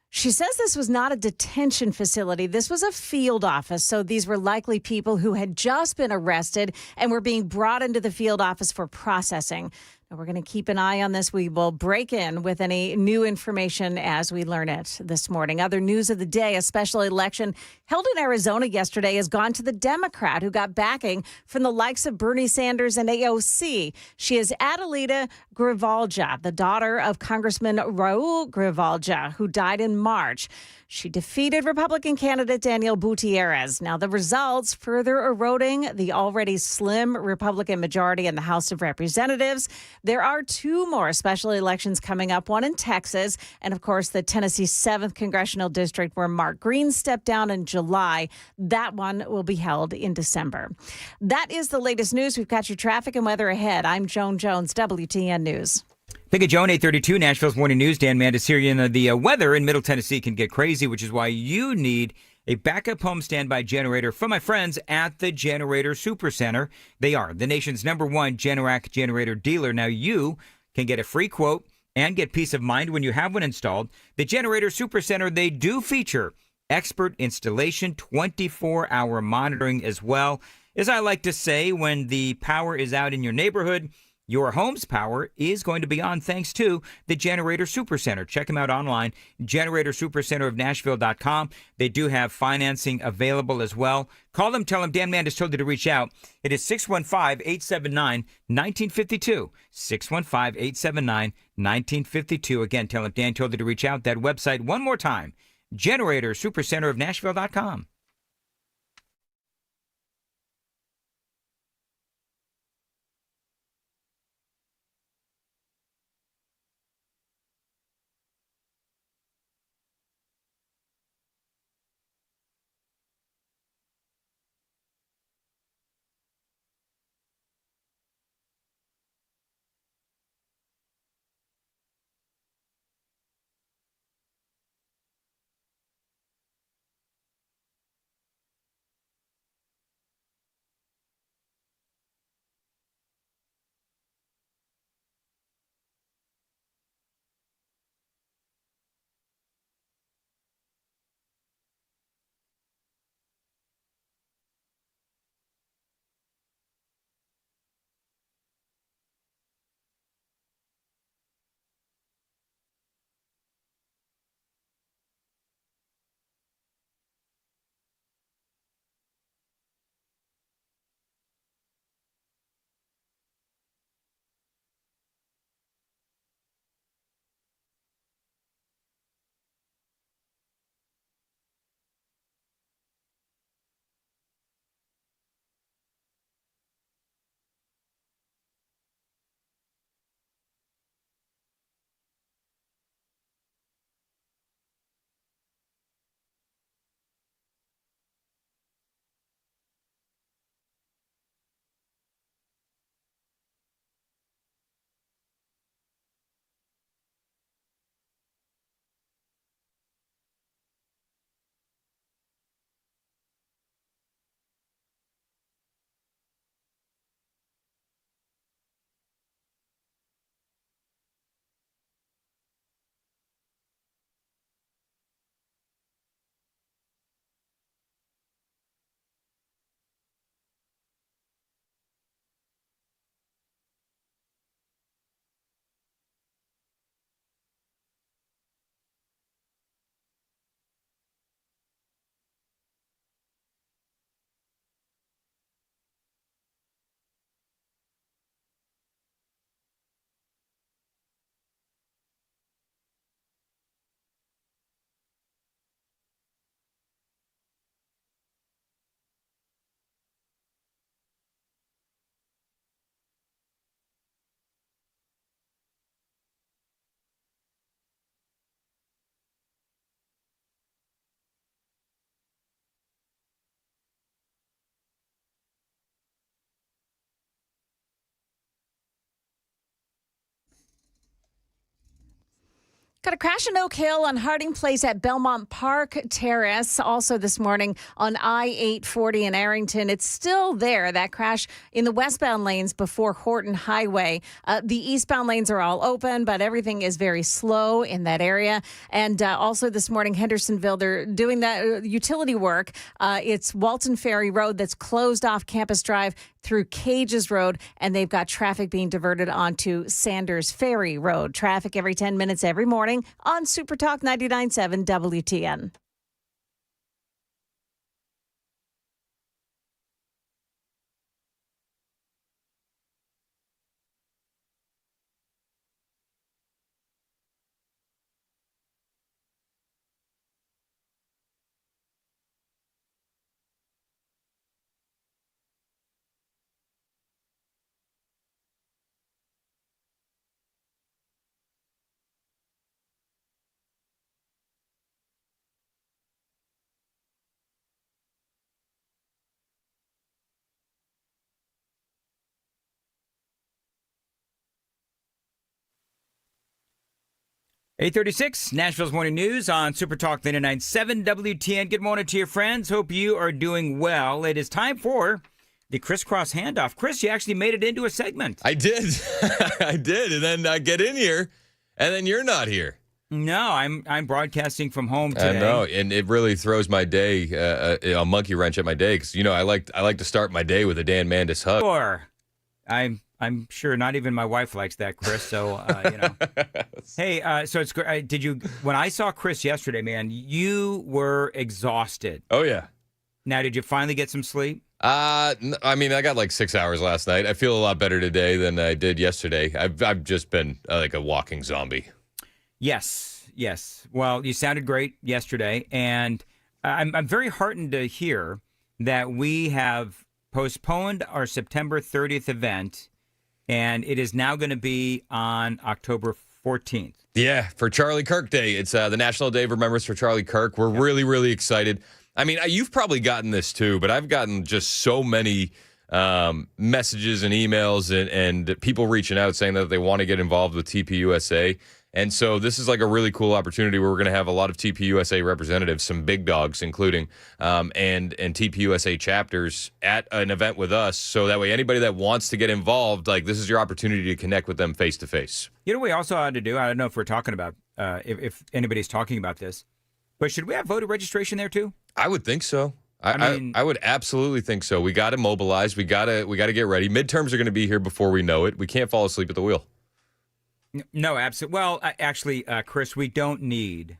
She says this was not a detention facility. This was a field office. So these were likely people who had just been arrested and were being brought into the field office for processing. Now, we're going to keep an eye on this. We will break in with any new information as we learn it this morning. Other news of the day, a special election held in Arizona yesterday has gone to the Democrat who got backing from the likes of Bernie Sanders and AOC. She is Adelita Grijalva, the daughter of Congressman Raul Grijalva, who died in March. She defeated Republican candidate Daniel Gutierrez. Now, the results further eroding the already slim Republican majority in the House of Representatives. There are 2 more special elections coming up, one in Texas, and, of course, the Tennessee 7th Congressional District, where Mark Green stepped down in July. That one will be held in December. That is the latest news. We've got your traffic and weather ahead. I'm Joan Jones, WTN News. Thank you, Joan. 8:32, Nashville's Morning News. Dan Mandis here. You know, the weather in Middle Tennessee can get crazy, which is why you need a backup home standby generator from my friends at the Generator Supercenter. They are the nation's #1 Generac generator dealer. Now you can get a free quote and get peace of mind when you have one installed. The Generator Supercenter, they do feature expert installation, 24-hour monitoring as well. As I like to say, when the power is out in your neighborhood, your home's power is going to be on thanks to the Generator Supercenter. Check them out online, GeneratorSupercenterofNashville.com. They do have financing available as well. Call them, tell them Dan Mandis told you to reach out. It is 615-879-1952. 615-879-1952. Again, tell them Dan told you to reach out. That website, one more time, GeneratorSupercenterofNashville.com. Got a crash in Oak Hill on Harding Place at Belmont Park Terrace. Also this morning on I-840 in Arrington. It's still there, that crash in the westbound lanes before Horton Highway. The eastbound lanes are all open, but everything is very slow in that area. And also this morning, Hendersonville, they're doing that utility work. It's Walton Ferry Road that's closed off Campus Drive through Cages Road, and they've got traffic being diverted onto Sanders Ferry Road. Traffic every 10 minutes every morning on Super Talk 99.7 WTN. 8:36, Nashville's Morning News on Super Talk 99.7 WTN. Good morning to your friends. Hope you are doing well. It is time for the crisscross handoff. Chris, you actually made it into a segment. I did. I did. And then I get in here, and then you're not here. No, I'm broadcasting from home today. I know, and it really throws my day, a monkey wrench at my day, because, I like to start my day with a Dan Mandis hug. Sure. I'm sure not even my wife likes that, Chris. So, Hey, so it's did you? When I saw Chris yesterday, man, you were exhausted. Oh yeah. Now, did you finally get some sleep? I mean, I got like 6 hours last night. I feel a lot better today than I did yesterday. I've just been like a walking zombie. Yes. Well, you sounded great yesterday, and I'm very heartened to hear that we have postponed our September 30th event, and it is now going to be on October 14th. Yeah, for Charlie Kirk Day. It's the National Day of Remembrance for Charlie Kirk. We're really, really excited. I mean, you've probably gotten this too, but I've gotten just so many messages and emails and people reaching out saying that they want to get involved with TPUSA. And so this is like a really cool opportunity where we're going to have a lot of TPUSA representatives, some big dogs, including, and TPUSA chapters at an event with us. So that way, anybody that wants to get involved, like, this is your opportunity to connect with them face to face. You know what we also ought to do? I don't know if we're talking about, if anybody's talking about this, but should we have voter registration there too? I would think so. I would absolutely think so. We got to mobilize. We got to get ready. Midterms are going to be here before we know it. We can't fall asleep at the wheel. No, absolutely. Well, actually, Chris, we don't need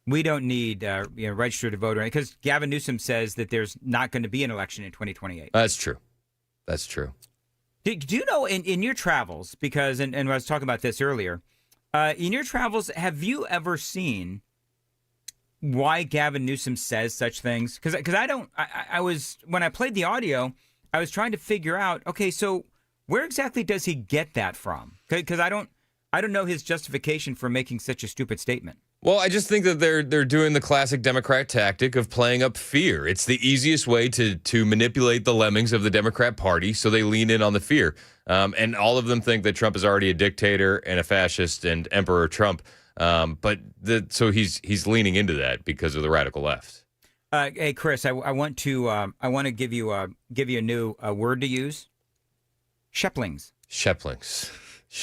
registered to vote, because Gavin Newsom says that there's not going to be an election in 2028. That's true. Do you know in your travels, because and I was talking about this earlier, in your travels, have you ever seen why Gavin Newsom says such things? Because I was, when I played the audio, I was trying to figure out, okay, so where exactly does he get that from? Because I don't know his justification for making such a stupid statement. Well, I just think that they're doing the classic Democrat tactic of playing up fear. It's the easiest way to manipulate the lemmings of the Democrat Party, so they lean in on the fear. And all of them think that Trump is already a dictator and a fascist and Emperor Trump. So he's leaning into that because of the radical left. Hey, Chris, I want to give you a new word to use. Sheplings.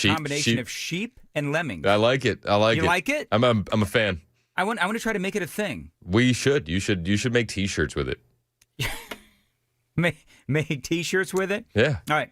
Combination of sheep and lemmings. I like it. You like it? I'm a fan. I want to try to make it a thing. We should. You should make T-shirts with it. Make T-shirts with it? Yeah. All right.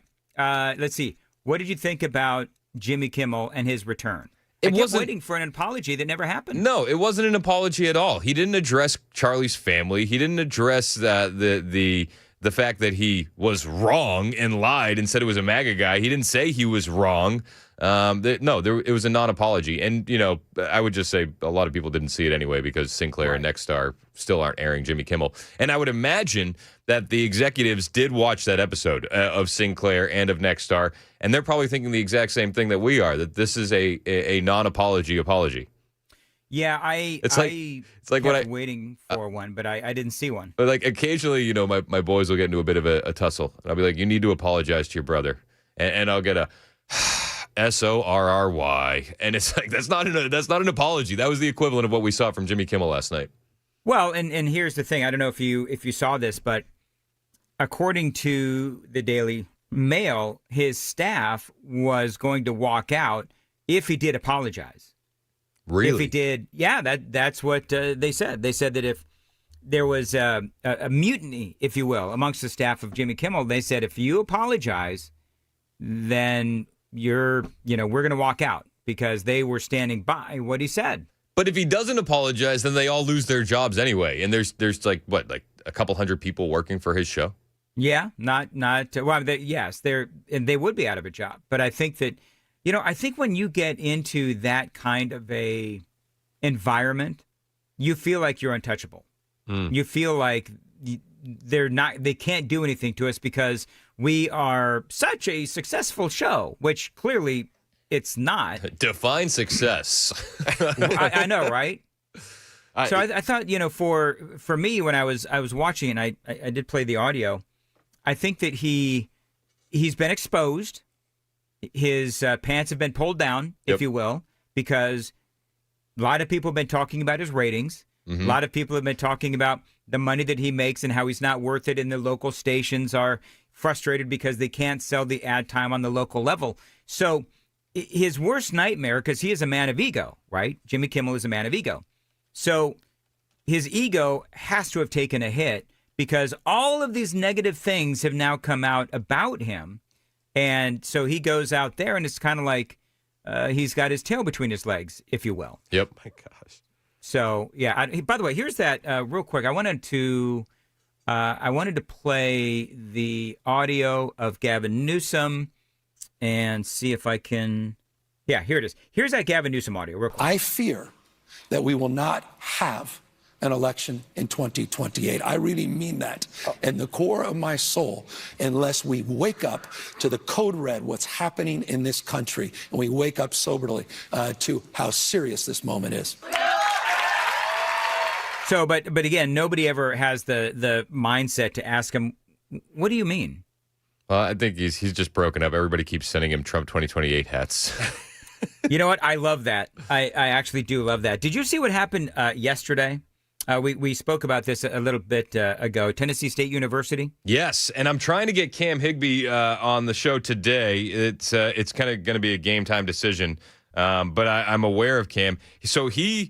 Let's see. What did you think about Jimmy Kimmel and his return? I kept waiting for an apology that never happened. No, it wasn't an apology at all. He didn't address Charlie's family. He didn't address the fact that he was wrong and lied and said it was a MAGA guy. He didn't say he was wrong. It was a non-apology. And, I would just say a lot of people didn't see it anyway because Sinclair and Nexstar still aren't airing Jimmy Kimmel. And I would imagine that the executives did watch that episode of Sinclair and of Nexstar, and they're probably thinking the exact same thing that we are, that this is a non-apology apology. Yeah, it's like when waiting for one, but I didn't see one. But like occasionally, my boys will get into a bit of a tussle, and I'll be like, "You need to apologize to your brother," and I'll get a SORRY, and it's like that's not an apology. That was the equivalent of what we saw from Jimmy Kimmel last night. Well, and here's the thing. I don't know if you saw this, but according to the Daily Mail, his staff was going to walk out if he did apologize. Really? If he did, yeah, that's what they said. They said that if there was a mutiny, if you will, amongst the staff of Jimmy Kimmel, they said if you apologize, then we're going to walk out because they were standing by what he said. But if he doesn't apologize, then they all lose their jobs anyway. And there's like a couple hundred people working for his show. Yeah, yes, they would be out of a job. But I think that. I think when you get into that kind of a environment, you feel like you're untouchable. You feel like they can't do anything to us because we are such a successful show, which clearly it's not. Define success. I know, right? So I thought, for me, when I was watching, and I did play the audio, I think that he's been exposed. His pants have been pulled down, if you will, because A lot of people have been talking about his ratings. A lot of people have been talking about the money that he makes and how he's not worth it, and the local stations are frustrated because they can't sell the ad time on the local level. So his worst nightmare, because he is a man of ego, right? Jimmy Kimmel is a man of ego. So his ego has to have taken a hit because all of these negative things have now come out about him. And so he goes out there and it's kind of like he's got his tail between his legs, if you will. Yep. My gosh. So, yeah. By the way, here's that real quick. I wanted to play the audio of Gavin Newsom and see if I can. Yeah, here it is. Here's that Gavin Newsom audio real quick. I fear that we will not have an election in 2028. I really mean that in the core of my soul, unless we wake up to the code red, what's happening in this country, and we wake up soberly to how serious this moment is. So, but again, nobody ever has the mindset to ask him, what do you mean? Well, I think he's just broken up. Everybody keeps sending him Trump 2028 hats. You know what? I love that. I actually do love that. Did you see what happened yesterday? We spoke about this a little bit ago. Tennessee State University. Yes, and I'm trying to get Cam Higbee on the show today. It's kind of going to be a game time decision, but I'm aware of Cam. So he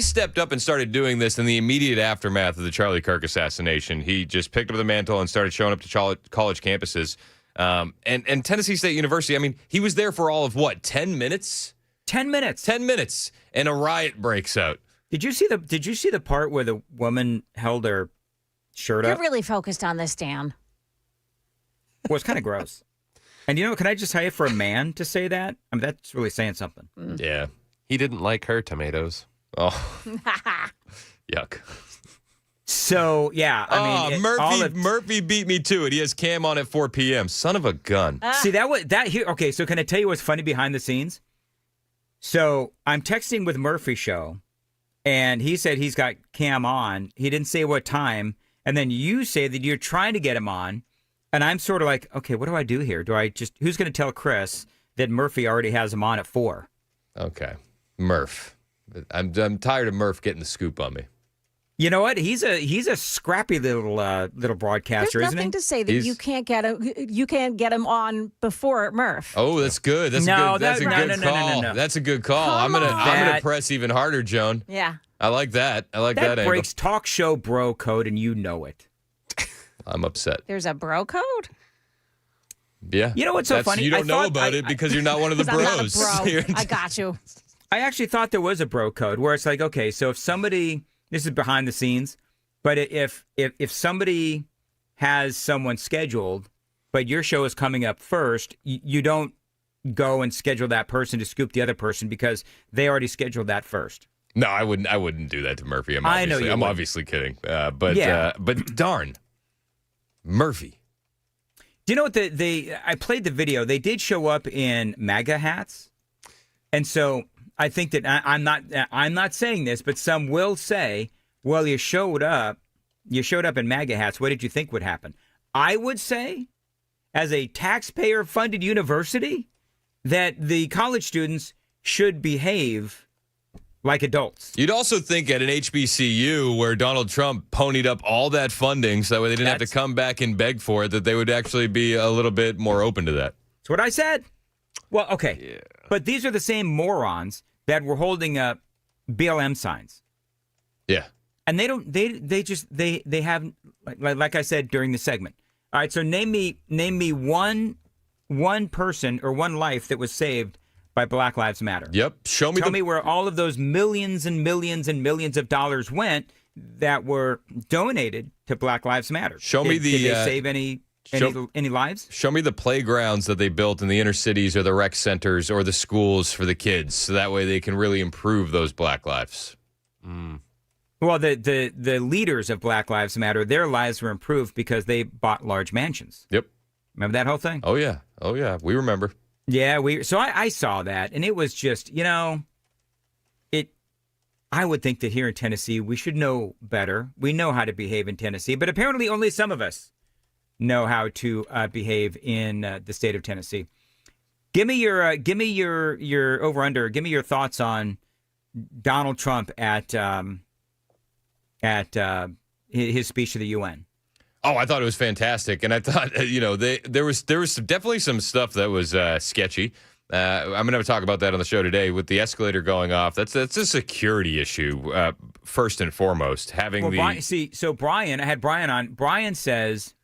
stepped up and started doing this in the immediate aftermath of the Charlie Kirk assassination. He just picked up the mantle and started showing up to college campuses. And Tennessee State University, I mean, he was there for all of what, 10 minutes? 10 minutes. 10 minutes, and a riot breaks out. Did you see the part where the woman held her shirt You're up? really focused on this, Dan. Well, it's kind of gross. And can I just tell you, for a man to say that, I mean, that's really saying something. Yeah. He didn't like her tomatoes. Oh, yuck. So, yeah, I mean, Murphy beat me to it. He has Cam on at 4 p.m. Son of a gun. See, that here. Okay, so can I tell you what's funny behind the scenes? So I'm texting with Murphy show, and he said he's got Cam on. He didn't say what time, and then you say that you're trying to get him on, and I'm sort of like, okay, what do I do here? Who's going to tell Chris that Murphy already has him on at 4? Okay, Murph. I'm tired of Murph getting the scoop on me. You know what? He's a scrappy little broadcaster, There's isn't he? nothing to say that you can't get him on before Murph. Oh, that's good. That's a good call. No. That's a good call. I'm gonna press even harder, Joan. Yeah. I like that. I like that That breaks talk show bro code, and you know it. I'm upset. There's a bro code? Yeah. You know what's so funny? You don't know about it because you're not one of the bros. I'm not a bro. I got you. I actually thought there was a bro code where it's like, okay, so if somebody, this is behind the scenes, but if somebody has someone scheduled, but your show is coming up first, you don't go and schedule that person to scoop the other person because they already scheduled that first. No, I wouldn't do that to Murphy. I'm obviously kidding. But darn, Murphy. Do you know what I played the video. They did show up in MAGA hats, and so I think that I'm not saying this, but some will say, well, you showed up in MAGA hats. What did you think would happen? I would say, as a taxpayer-funded university, that the college students should behave like adults. You'd also think at an HBCU where Donald Trump ponied up all that funding so that way they didn't have to come back and beg for it, that they would actually be a little bit more open to that. That's what I said. Well, okay. Yeah. But these are the same morons that were holding up BLM signs. Yeah. And they have, like I said during the segment. All right, so name me one person or one life that was saved by Black Lives Matter. Yep. Tell me where all of those millions and millions and millions of dollars went that were donated to Black Lives Matter. Did they save any lives? Show me the playgrounds that they built in the inner cities or the rec centers or the schools for the kids, so that way they can really improve those Black lives. Well, the leaders of Black Lives Matter, their lives were improved because they bought large mansions. Yep. Remember that whole thing? Oh yeah. We remember. Yeah, so I saw that, and it was just, I would think that here in Tennessee, we should know better. We know how to behave in Tennessee, but apparently only some of us know how to behave in the state of Tennessee. Give me your over under. Give me your thoughts on Donald Trump at his speech to the UN? Oh, I thought it was fantastic, and I thought there was definitely some stuff that was sketchy. I'm going to talk about that on the show today with the escalator going off. That's a security issue first and foremost. Having Brian, I had Brian on. Brian says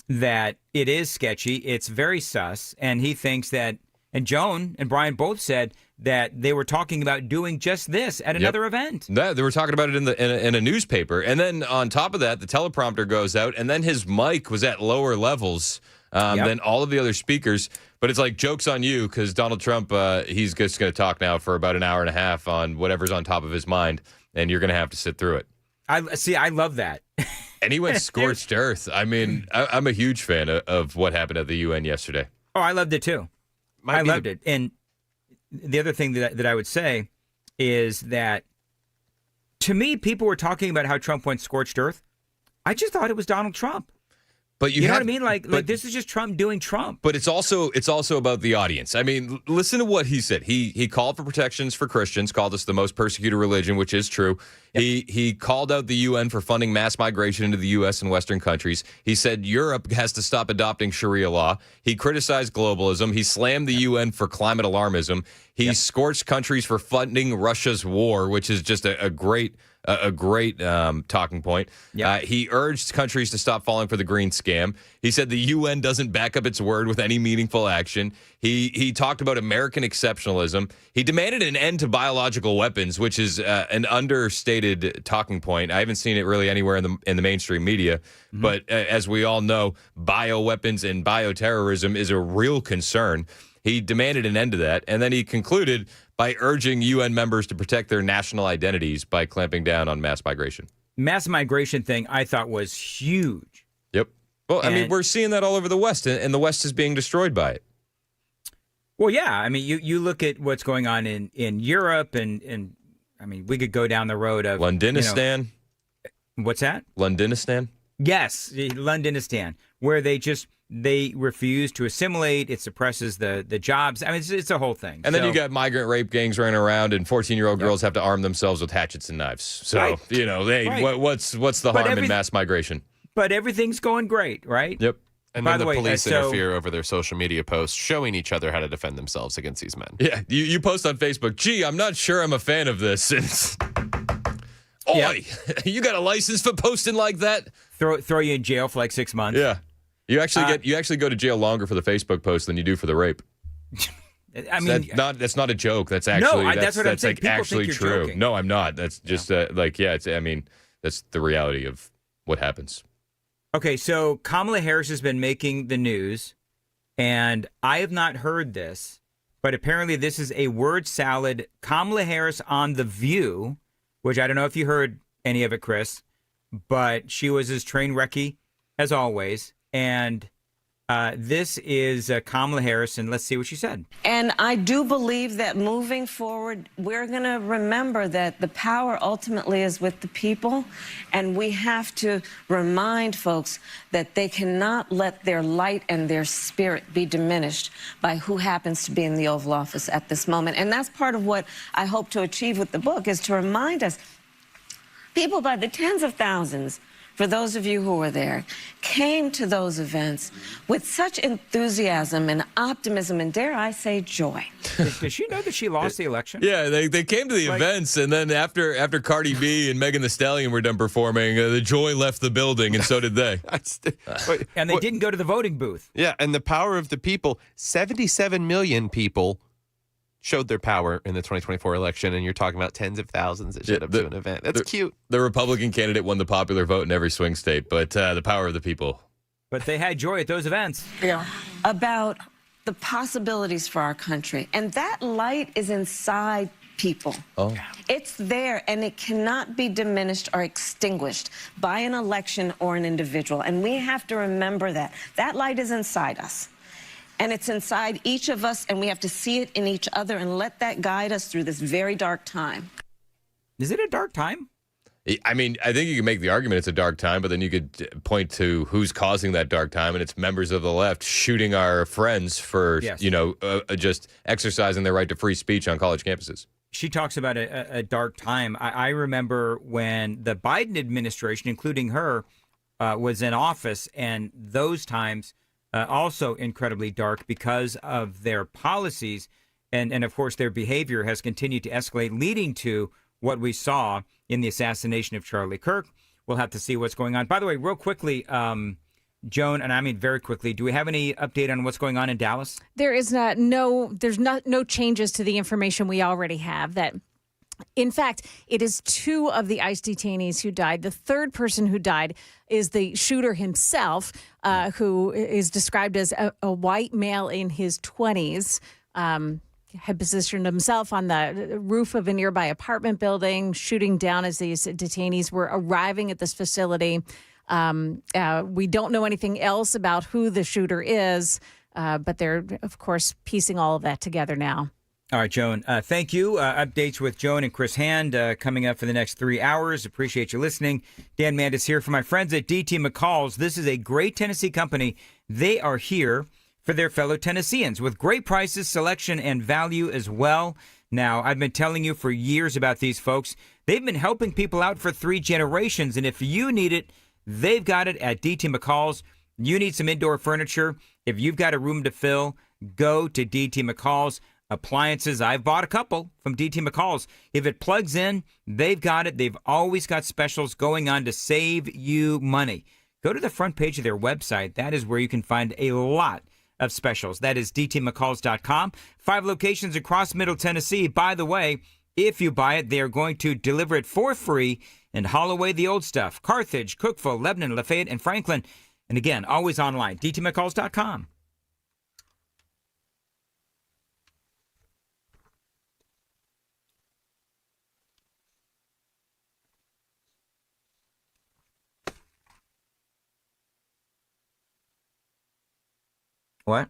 that it is sketchy. It's very sus, and he thinks that. And Joan and Brian both said that they were talking about doing just this at another event. They were talking about it in a newspaper, and then on top of that, the teleprompter goes out, and then his mic was at lower levels than all of the other speakers. But it's like, joke's on you, because Donald Trump, he's just going to talk now for about an hour and a half on whatever's on top of his mind, and you're going to have to sit through it. I love that. And he went scorched earth. I mean, I'm a huge fan of what happened at the UN yesterday. Oh, I loved it too. I loved it. And the other thing that I would say is that, to me, people were talking about how Trump went scorched earth. I just thought it was Donald Trump. But you know what I mean? Like this is just Trump doing Trump. But it's also about the audience. I mean, listen to what he said. He called for protections for Christians, called us the most persecuted religion, which is true. Yep. He called out the UN for funding mass migration into the U.S. and Western countries. He said Europe has to stop adopting Sharia law. He criticized globalism. He slammed the UN for climate alarmism. He scorched countries for funding Russia's war, which is just a great talking point. He urged countries to stop falling for the green scam. He said the UN doesn't back up its word with any meaningful action. He talked about American exceptionalism. He demanded an end to biological weapons, which is an understated talking point. I haven't seen it really anywhere in the mainstream media. Mm-hmm. But as we all know, bioweapons and bioterrorism is a real concern. He demanded an end to that, and then he concluded by urging UN members to protect their national identities by clamping down on mass migration. Mass migration thing I thought was huge. Yep. Well, I mean, we're seeing that all over the West, and the West is being destroyed by it. Well, yeah. I mean, you look at what's going on in Europe, and I mean, we could go down the road of Londonistan. What's that? Londonistan? Yes, Londonistan, where they refuse to assimilate. It suppresses the jobs. I mean, it's a whole thing. And then you got migrant rape gangs running around, and 14-year-old girls have to arm themselves with hatchets and knives. So, what's the harm in mass migration? But everything's going great, right? Yep. And then the police interfere over their social media posts, showing each other how to defend themselves against these men. Yeah, you post on Facebook, gee, I'm not sure I'm a fan of this. Oi, you got a license for posting like that? Throw you in jail for like 6 months. Yeah. You actually go to jail longer for the Facebook post than you do for the rape. I mean, that's not a joke. That's actually that's what I'm saying. People actually think you're true. joking. No, I'm not. That's just that's the reality of what happens. Okay, so Kamala Harris has been making the news, and I have not heard this, but apparently this is a word salad. Kamala Harris on The View, which I don't know if you heard any of it, Chris, but she was as train wrecky as always. And this is Kamala Harris, and let's see what she said. And I do believe that moving forward, we're going to remember that the power ultimately is with the people, and we have to remind folks that they cannot let their light and their spirit be diminished by who happens to be in the Oval Office at this moment. And that's part of what I hope to achieve with the book, is to remind us, people by the tens of thousands, for those of you who were there, came to those events with such enthusiasm and optimism and, dare I say, joy. Did she know that she lost the election? Yeah, they came to the events, and then after Cardi B and Megan Thee Stallion were done performing, the joy left the building, and so did they. And they didn't go to the voting booth. Yeah, and the power of the people, 77 million people showed their power in the 2024 election, and you're talking about tens of thousands that showed up to an event. That's cute. The Republican candidate won the popular vote in every swing state, but the power of the people. But they had joy at those events. Yeah. About the possibilities for our country. And that light is inside people. Oh. It's there, and it cannot be diminished or extinguished by an election or an individual. And we have to remember that. That light is inside us. And it's inside each of us, and we have to see it in each other and let that guide us through this very dark time. Is it a dark time? I mean, I think you can make the argument it's a dark time, but then you could point to who's causing that dark time, and it's members of the left shooting our friends for, just exercising their right to free speech on college campuses. She talks about a dark time. I remember when the Biden administration, including her, was in office, and those times also incredibly dark because of their policies. And of course, their behavior has continued to escalate, leading to what we saw in the assassination of Charlie Kirk. We'll have to see what's going on. By the way, real quickly, Joan, and I mean very quickly, do we have any update on what's going on in Dallas? There is no changes to the information we already have. That, in fact, it is 2 of the ICE detainees who died. The third person who died is the shooter himself, who is described as a white male in his 20s. Had positioned himself on the roof of a nearby apartment building, shooting down as these detainees were arriving at this facility. We don't know anything else about who the shooter is, but they're, of course, piecing all of that together now. All right, Joan, thank you. Updates with Joan and Chris Hand coming up for the next 3 hours. Appreciate you listening. Dan Mandis here for my friends at DT McCall's. This is a great Tennessee company. They are here for their fellow Tennesseans with great prices, selection, and value as well. Now, I've been telling you for years about these folks. They've been helping people out for 3 generations, and if you need it, they've got it at DT McCall's. You need some indoor furniture. If you've got a room to fill, go to DT McCall's. Appliances, I've bought a couple from DT McCall's. If it plugs in, they've got it. They've always got specials going on to save you money. Go to the front page of their website. That is where you can find a lot of specials. That is dtmccalls.com. 5 locations across Middle Tennessee. By the way, if you buy it, they are going to deliver it for free and haul away the old stuff. Carthage, Cookeville, Lebanon, Lafayette, and Franklin. And again, always online, dtmccalls.com. What?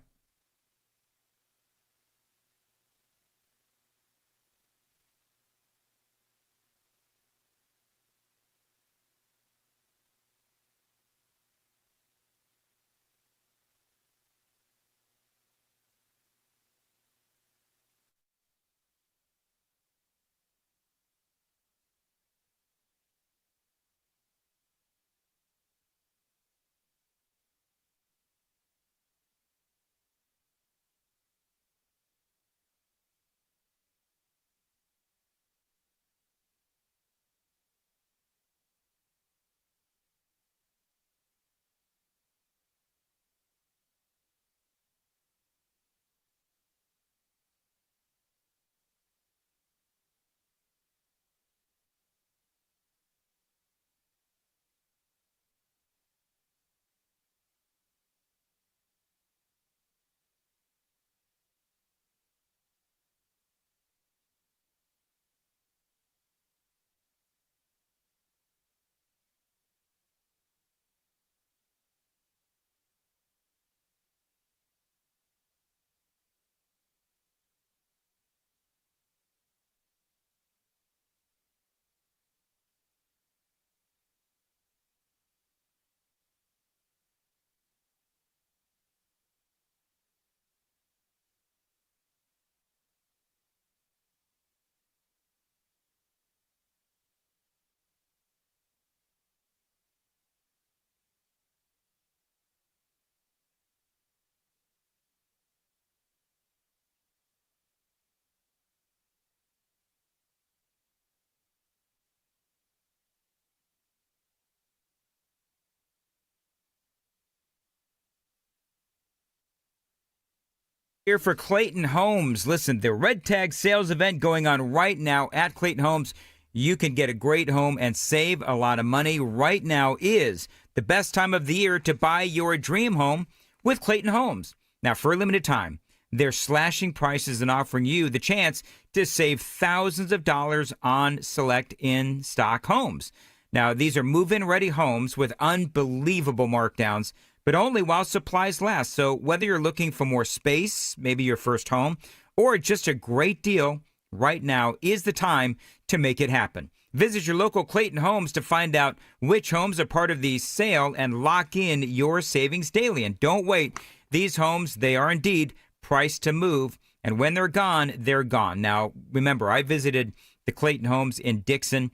Here for Clayton Homes. Listen, the Red Tag sales event going on right now at Clayton Homes. You can get a great home and save a lot of money. Right now is the best time of the year to buy your dream home with Clayton Homes. Now, for a limited time, they're slashing prices and offering you the chance to save thousands of dollars on select in-stock homes. Now, these are move-in ready homes with unbelievable markdowns, but only while supplies last. So whether you're looking for more space, maybe your first home, or just a great deal, right now is the time to make it happen. Visit your local Clayton Homes to find out which homes are part of the sale and lock in your savings daily. And don't wait. These homes, they are indeed priced to move. And when they're gone, they're gone. Now, remember, I visited the Clayton homes in Dixon.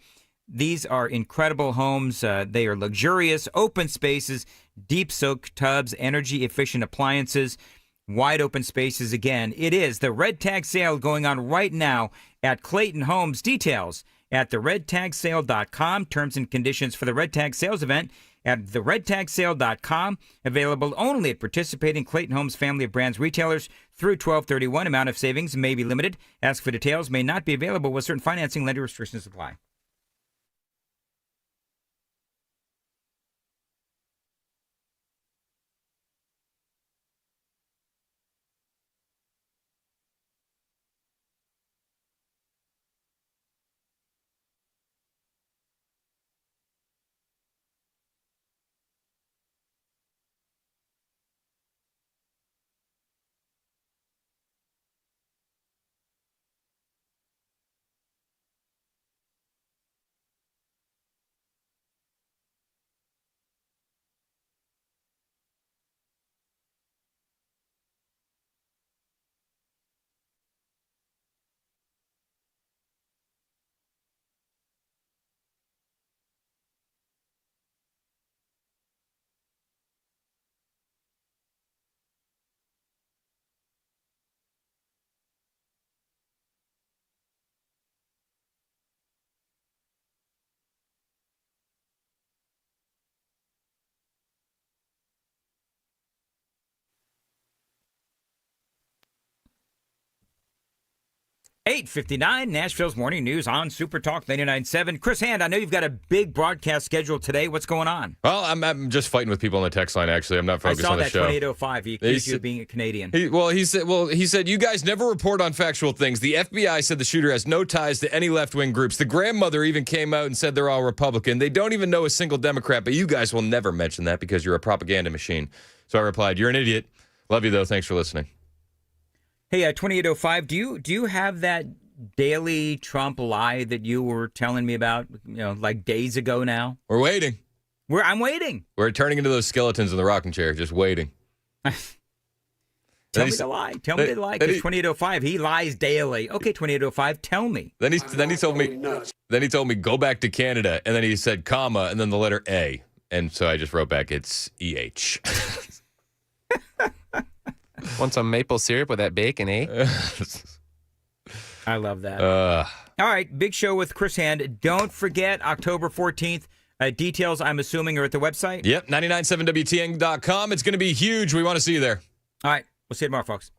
These are incredible homes. They are luxurious, open spaces, deep soak tubs, energy-efficient appliances, wide open spaces. Again, it is the Red Tag Sale going on right now at Clayton Homes. Details at theredtagsale.com. Terms and conditions for the Red Tag Sales event at theredtagsale.com. Available only at participating Clayton Homes family of brands retailers through 12/31. Amount of savings may be limited. Ask for details. May not be available with certain financing lender restrictions apply. $8:59, Nashville's Morning News on Super Talk 99.7. Chris Hand, I know you've got a big broadcast schedule today. What's going on? Well, I'm just fighting with people on the text line, actually. I'm not focused on the show. I saw that 2805. He accused you of being a Canadian. He said, you guys never report on factual things. The FBI said the shooter has no ties to any left-wing groups. The grandmother even came out and said they're all Republican. They don't even know a single Democrat, but you guys will never mention that because you're a propaganda machine. So I replied, you're an idiot. Love you, though. Thanks for listening. Hey, 2805, do you have that daily Trump lie that you were telling me about, like days ago now? We're waiting. I'm waiting. We're turning into those skeletons in the rocking chair, just waiting. Tell me the lie. Tell me the lie. Because 2805, he lies daily. Okay, 2805, tell me. Then he told me go back to Canada, and then he said comma and then the letter A, and so I just wrote back it's EH. Want some maple syrup with that bacon, eh? I love that. All right, big show with Chris Hand. Don't forget, October 14th. Details, I'm assuming, are at the website? Yep, 997WTN.com. It's going to be huge. We want to see you there. All right, we'll see you tomorrow, folks.